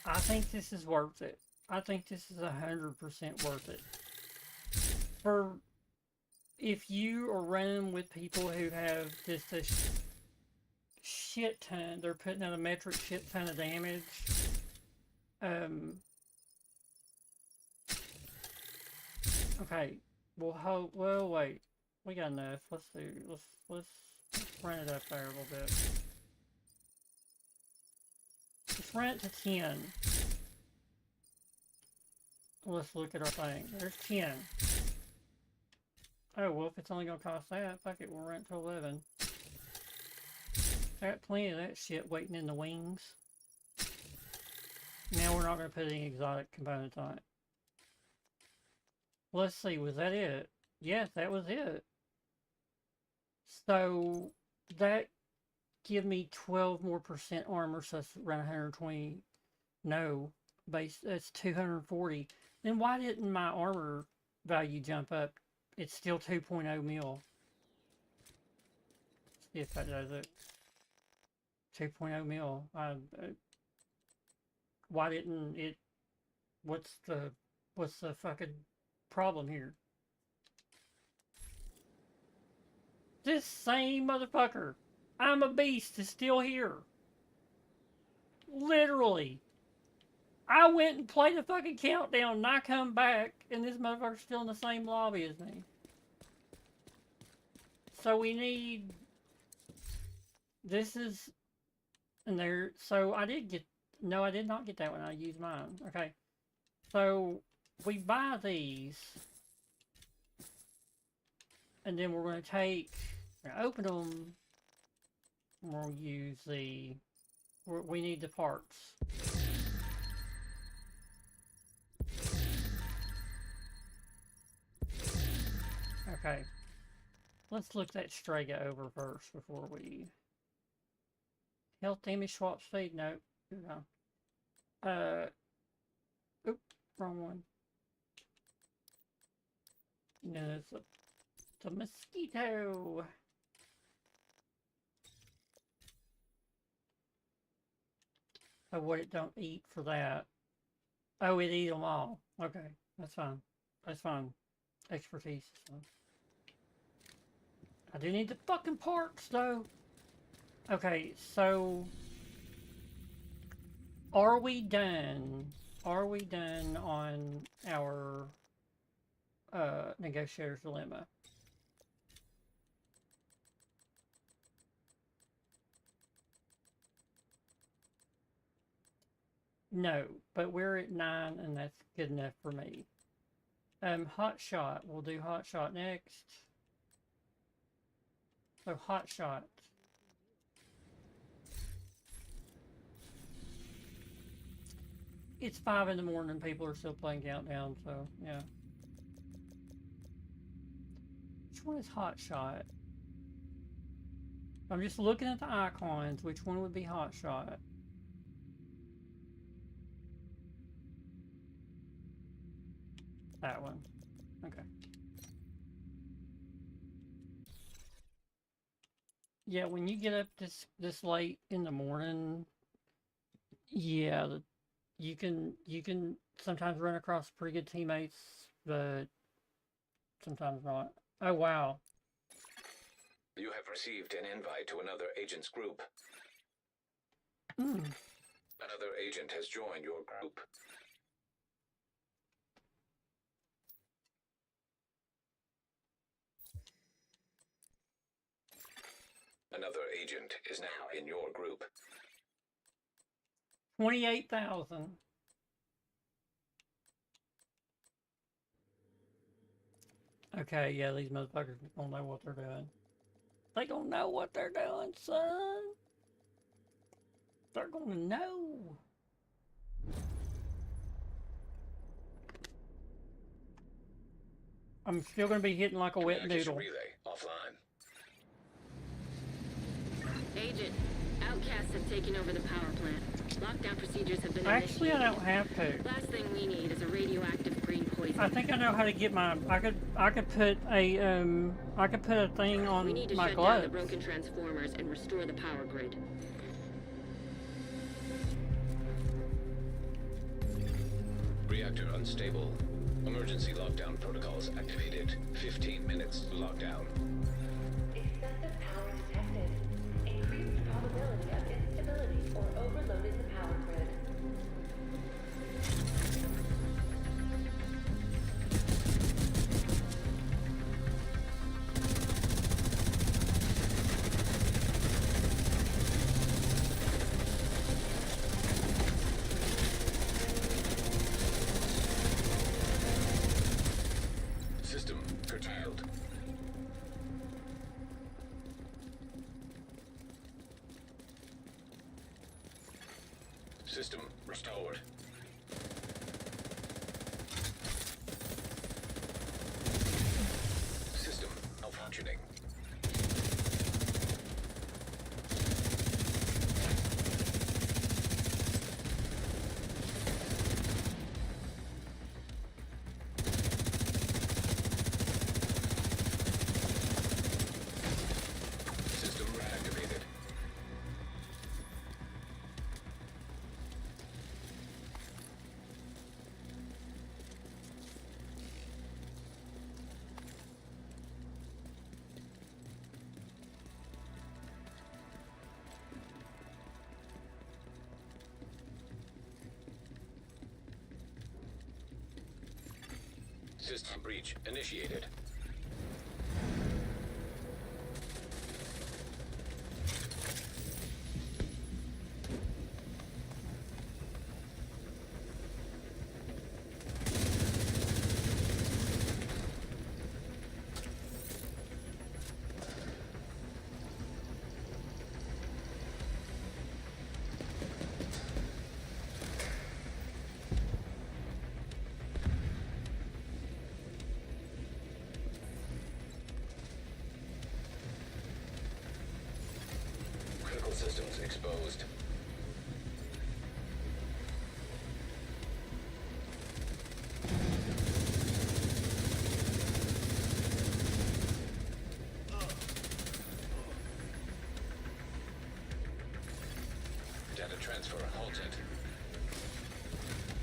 I think this is worth it. I think this is 100% worth it. For if you are running with people who have just a shit ton, they're putting out a metric shit ton of damage. Okay. Well, wait. We got enough. Let's run it up there a little bit. Let's run it to 10. Let's look at our thing. There's 10. Oh, well, if it's only going to cost that, fuck it, we'll run it to 11. Got plenty of that shit waiting in the wings. Now we're not going to put any exotic components on it. Let's see, was that it? Yes, that was it. So, that give me 12% more armor, so that's around 120. No, base, that's 240. Then why didn't my armor value jump up? It's still 2.0 mil. See if that does it. 2.0 mil. Why didn't it? What's the fucking problem here? This same motherfucker, I'm a beast, is still here. Literally. I went and played a fucking countdown and I come back and this motherfucker's still in the same lobby as me. So we need... This is... And there... So I did get... No, I did not get that one. I used mine. Okay. So we buy these. And then we're going to take... We're going to open them. And we'll use the... We need the parts. Okay. Let's look that Strega over first before we... Health damage swap speed? Nope. No. Oop, wrong one. No, it's a mosquito. Oh, what it don't eat for that. Oh, it eat them all. Okay, that's fine. That's fine. Expertise is fine. I do need the fucking parts, though. Okay, so... Are we done? Are we done on our Negotiator's Dilemma? No, but we're at 9 and that's good enough for me. Hot Shot. We'll do Hot Shot next. So Hot Shot. It's 5 in the morning. People are still playing Countdown, so yeah. Which one is Hot Shot? I'm just looking at the icons. Which one would be Hot Shot? That one. Okay. Yeah, when you get up this late in the morning, yeah, you can sometimes run across pretty good teammates, but sometimes not. Oh wow. You have received an invite to another agent's group. Mm. Another agent has joined your group. Another agent is now in your group. 28,000. Okay, yeah, these motherfuckers don't know what they're doing. They gonna know what they're doing, son. They're gonna know. I'm still gonna be hitting like a wet Communication noodle. relay offline. Agent, outcasts have taken over the power plant. Lockdown procedures have been Actually, I initiated. don't have to. Last thing we need is a radioactive green poison. I think I know how to get my. I could put a thing on We need to my shut down gloves. the broken transformers and restore the power grid. Reactor unstable. Emergency lockdown protocols activated. 15 minutes lockdown. Excessive power detected. Increased probability of instability or overloading the power grid. System curtailed. System restored. System malfunctioning. System reactivated. System breach initiated. Critical systems exposed. Data transfer halted.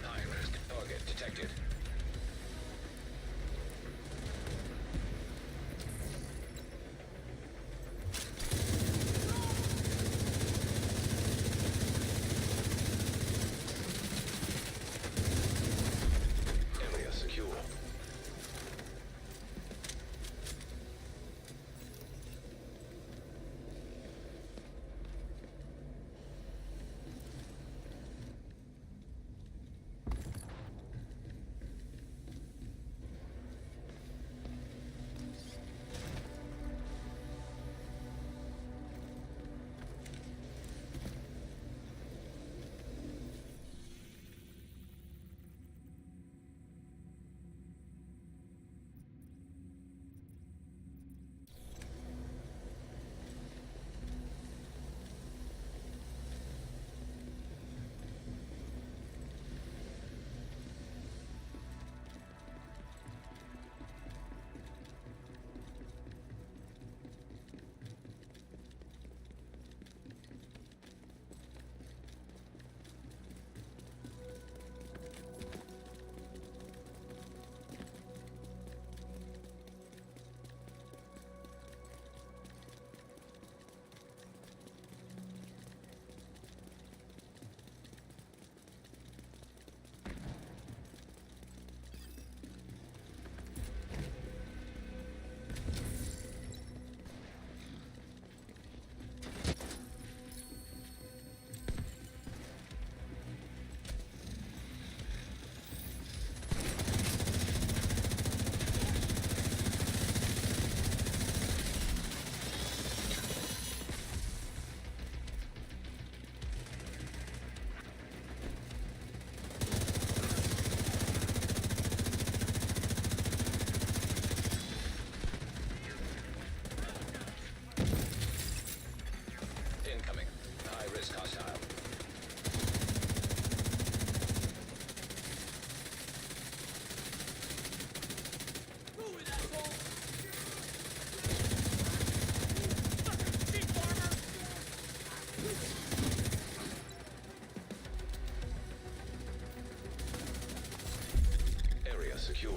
High risk target detected. secure.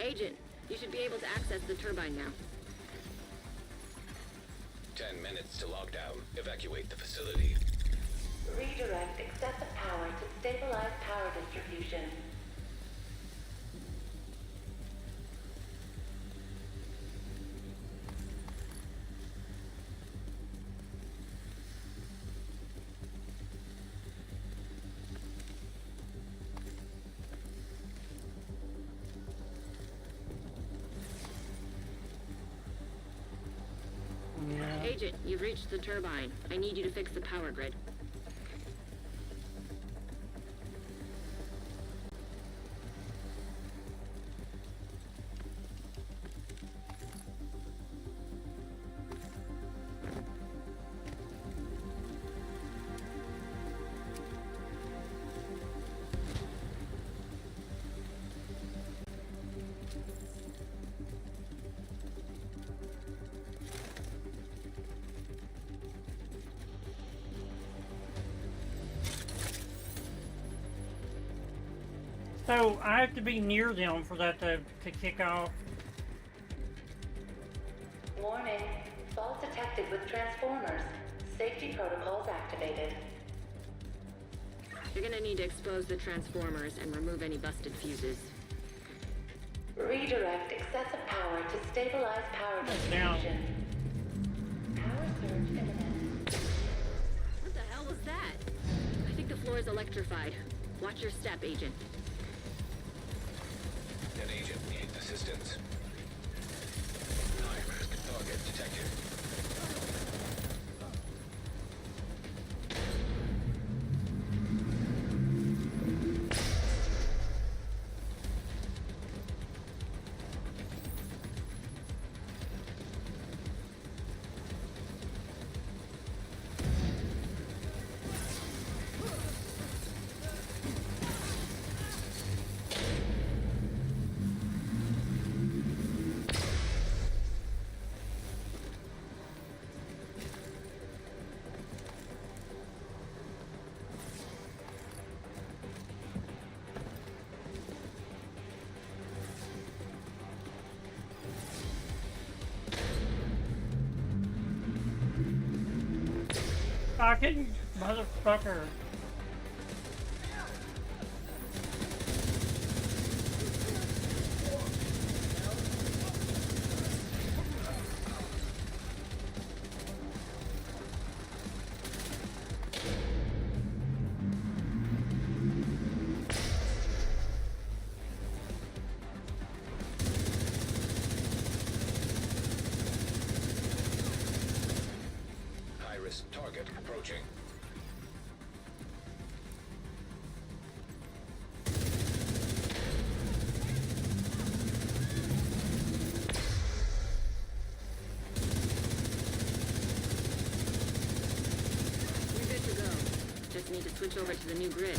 Agent, you should be able to access the turbine now. 10 minutes to lockdown. Evacuate the facility. Redirect excessive power to stabilize power distribution. Yeah. Agent, you've reached the turbine. I need you to fix the power grid. So I have to be near them for that to kick off. Warning. Fault detected with transformers. Safety protocols activated. You're gonna need to expose the transformers and remove any busted fuses. Redirect excessive power to stabilize power Down. distribution. Power surge imminent. What the hell was that? I think the floor is electrified. Watch your step, Agent. An agent needs assistance. High-risk target detected. Fucking motherfucker. High-risk target approaching. You're good to go. Just need to switch over to the new grid.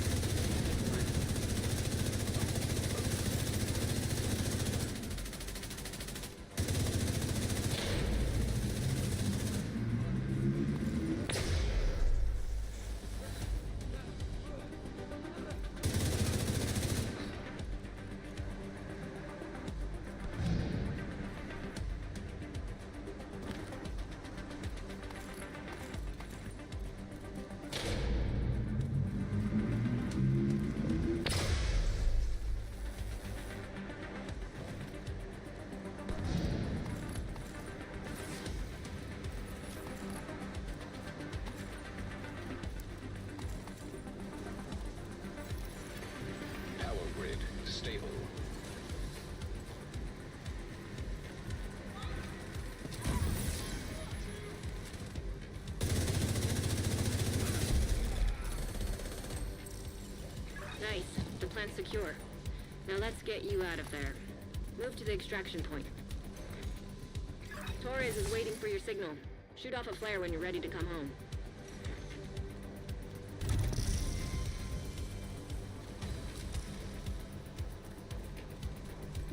Power grid stable. Nice. The plant's secure. Now let's get you out of there. Move to the extraction point. Torres is waiting for your signal. Shoot off a flare when you're ready to come home.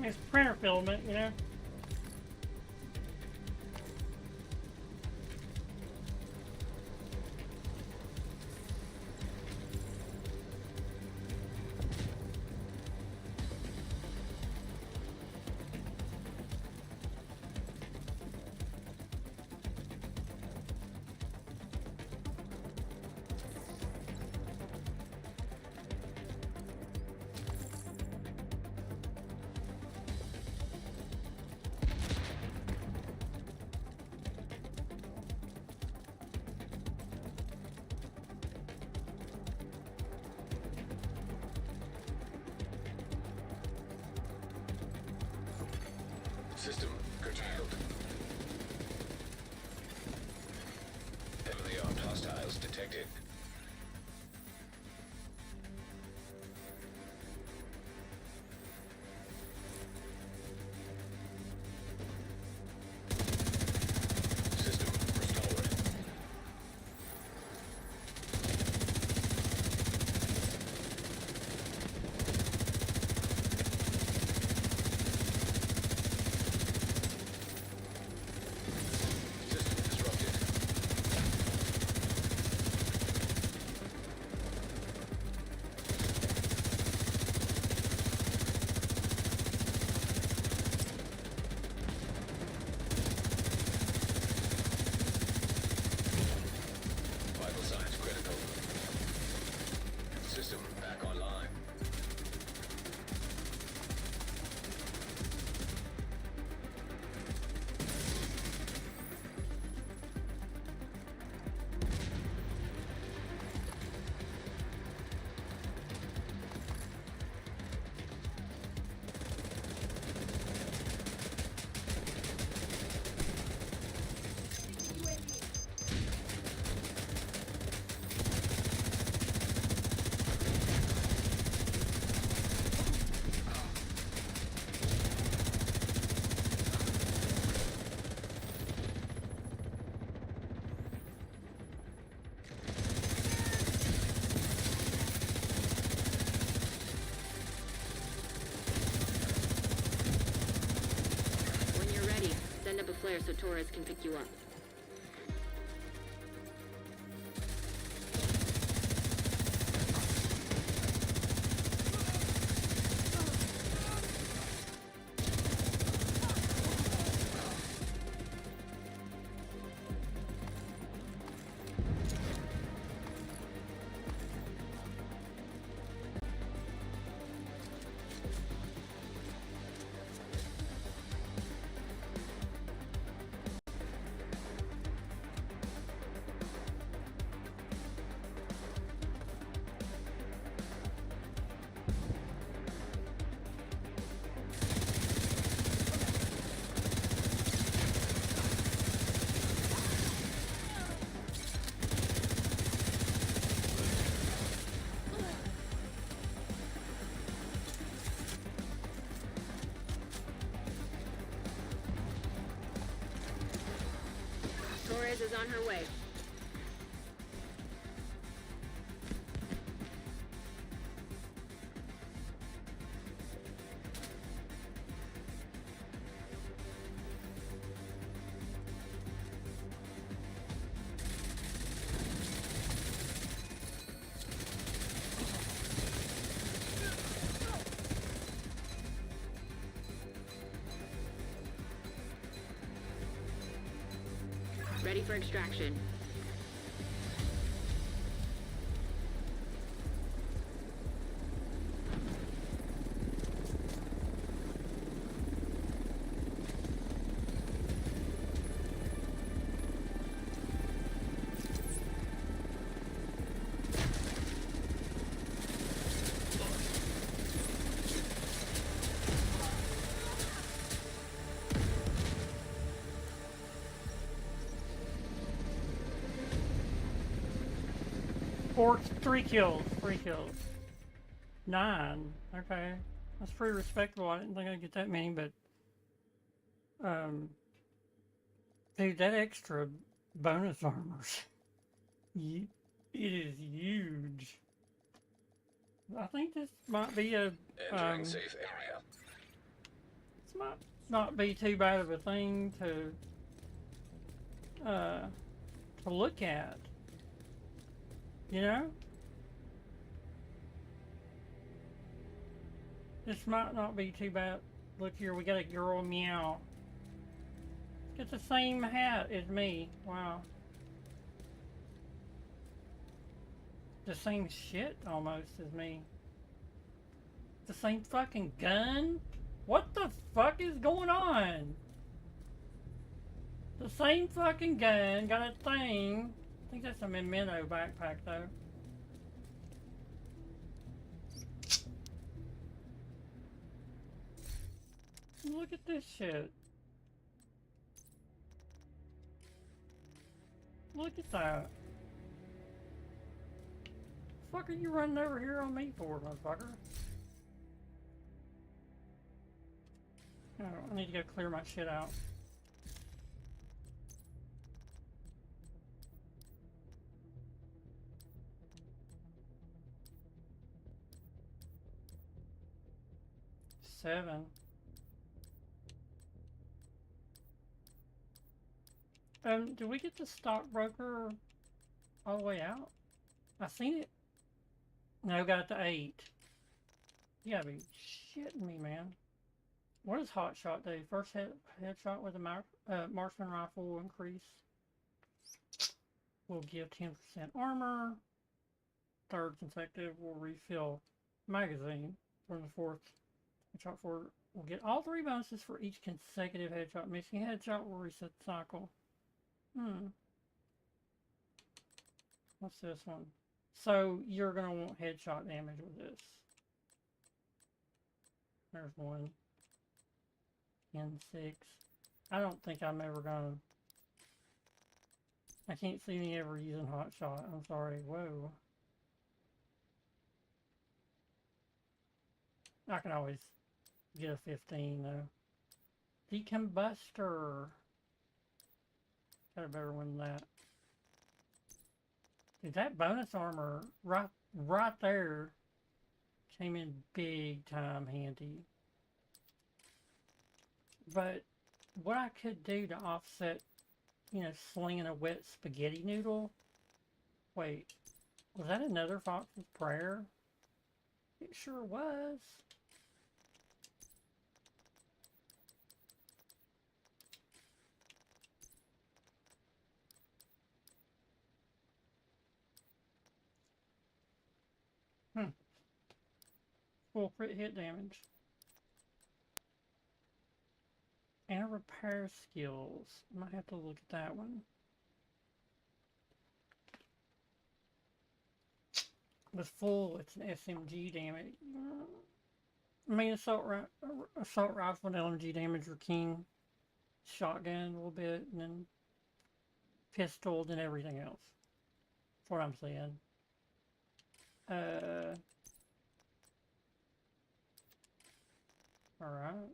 It's printer filament, you know? System curtailed. Heavily armed hostiles detected. System restored. System disrupted. Vital signs critical. System back online. When you're ready, send up a flare so Torres can pick you up. Torres is on her way. Ready for extraction. Three kills. 9. Okay. That's pretty respectable. I didn't think I'd get that many, but dude, that extra bonus armor, it is huge. I think this might be a Entering safe area. this might not be too bad of a thing to look at. You know? This might not be too bad. Look here, we got a girl meow. It's the same hat as me. Wow. The same shit almost as me. The same fucking gun? What the fuck is going on? The same fucking gun, got a thing. I think that's a Memento backpack though. Look at this shit. at that. The fuck are you running over here on me for, motherfucker? Oh, I need to go clear my shit out. Seven. Do we get the stockbroker all the way out? I seen it. No, got the 8. You gotta be shitting me, man. What does Hot Shot do? First headshot with a marksman rifle increase. Will give 10% armor. Third consecutive will refill magazine. For the fourth headshot for will get all 3 bonuses for each consecutive headshot. Missing headshot will reset the cycle. What's this one? So you're gonna want headshot damage with this. There's one. N6. I don't think I'm ever gonna. I can't see me ever using hot shot. I'm sorry. Whoa. I can always get a 15 though. Decombuster. Got a better one than that. Dude, that bonus armor right there came in big time handy. But what I could do to offset, you know, slinging a wet spaghetti noodle. Wait, was that another Fox's Prayer? It sure was. Full crit hit damage. And repair skills. Might have to look at that one. With full, it's an SMG damage. I mean, assault rifle and LMG damage are king. Shotgun a little bit, and then pistol, and everything else. That's what I'm saying. Alright.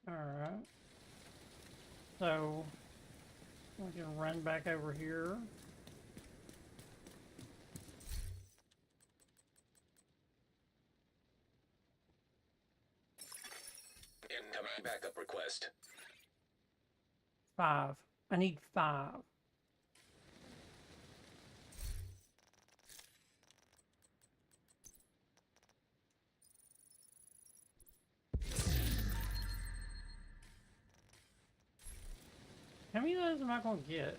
Alright. So, we can run back over here. Incoming backup request. 5. I need 5. How many of those am I going to get?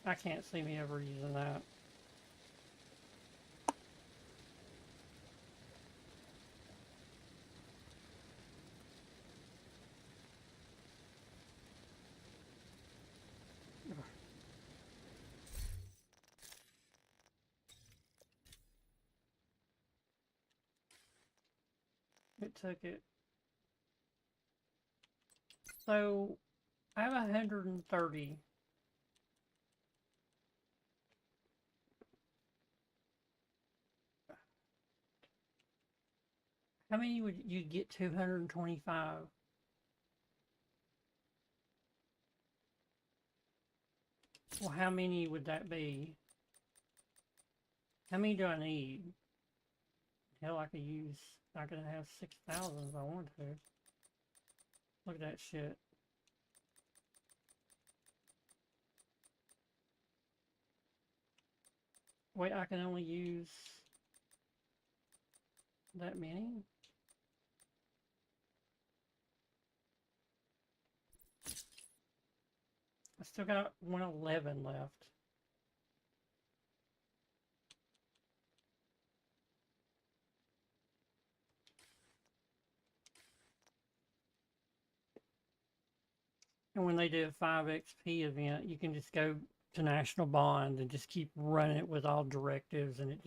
I can't see me ever using that. It took it. So, I have 130. How many would you get? 225. Well, how many would that be? How many do I need? Hell, I could have 6,000 if I wanted to. Look at that shit. Wait, I can only use that many? I still got 111 left. And when they do a 5 XP event, you can just go to National Bond and just keep running it with all directives, and it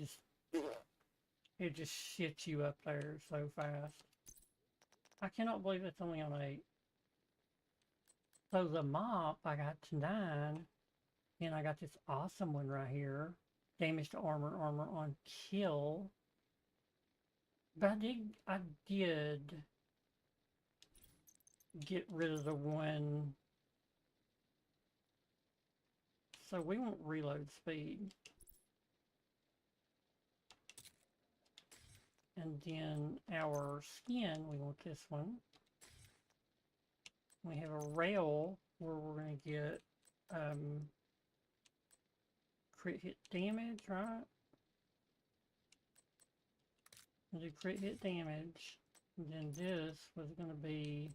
just shits you up there so fast. I cannot believe it's only on 8. So the mop, I got to 9, and I got this awesome one right here. Damage to armor on kill. But I did get rid of the one. So we want reload speed. And then our skin, we want this one. We have a rail where we're going to get crit hit damage, right? We'll do crit hit damage. And then this was going to be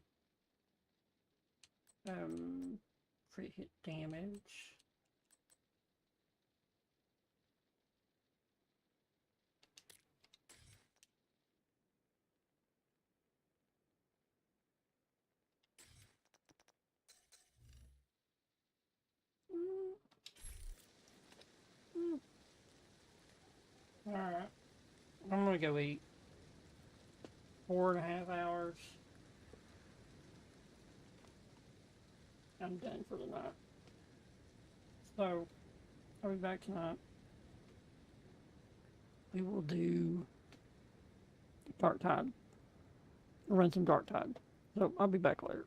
crit hit damage. Alright. I'm gonna go eat. 4.5 hours. I'm done for the night. So, I'll be back tonight. We will do Dark Tide. Run some Dark Tide. So, I'll be back later.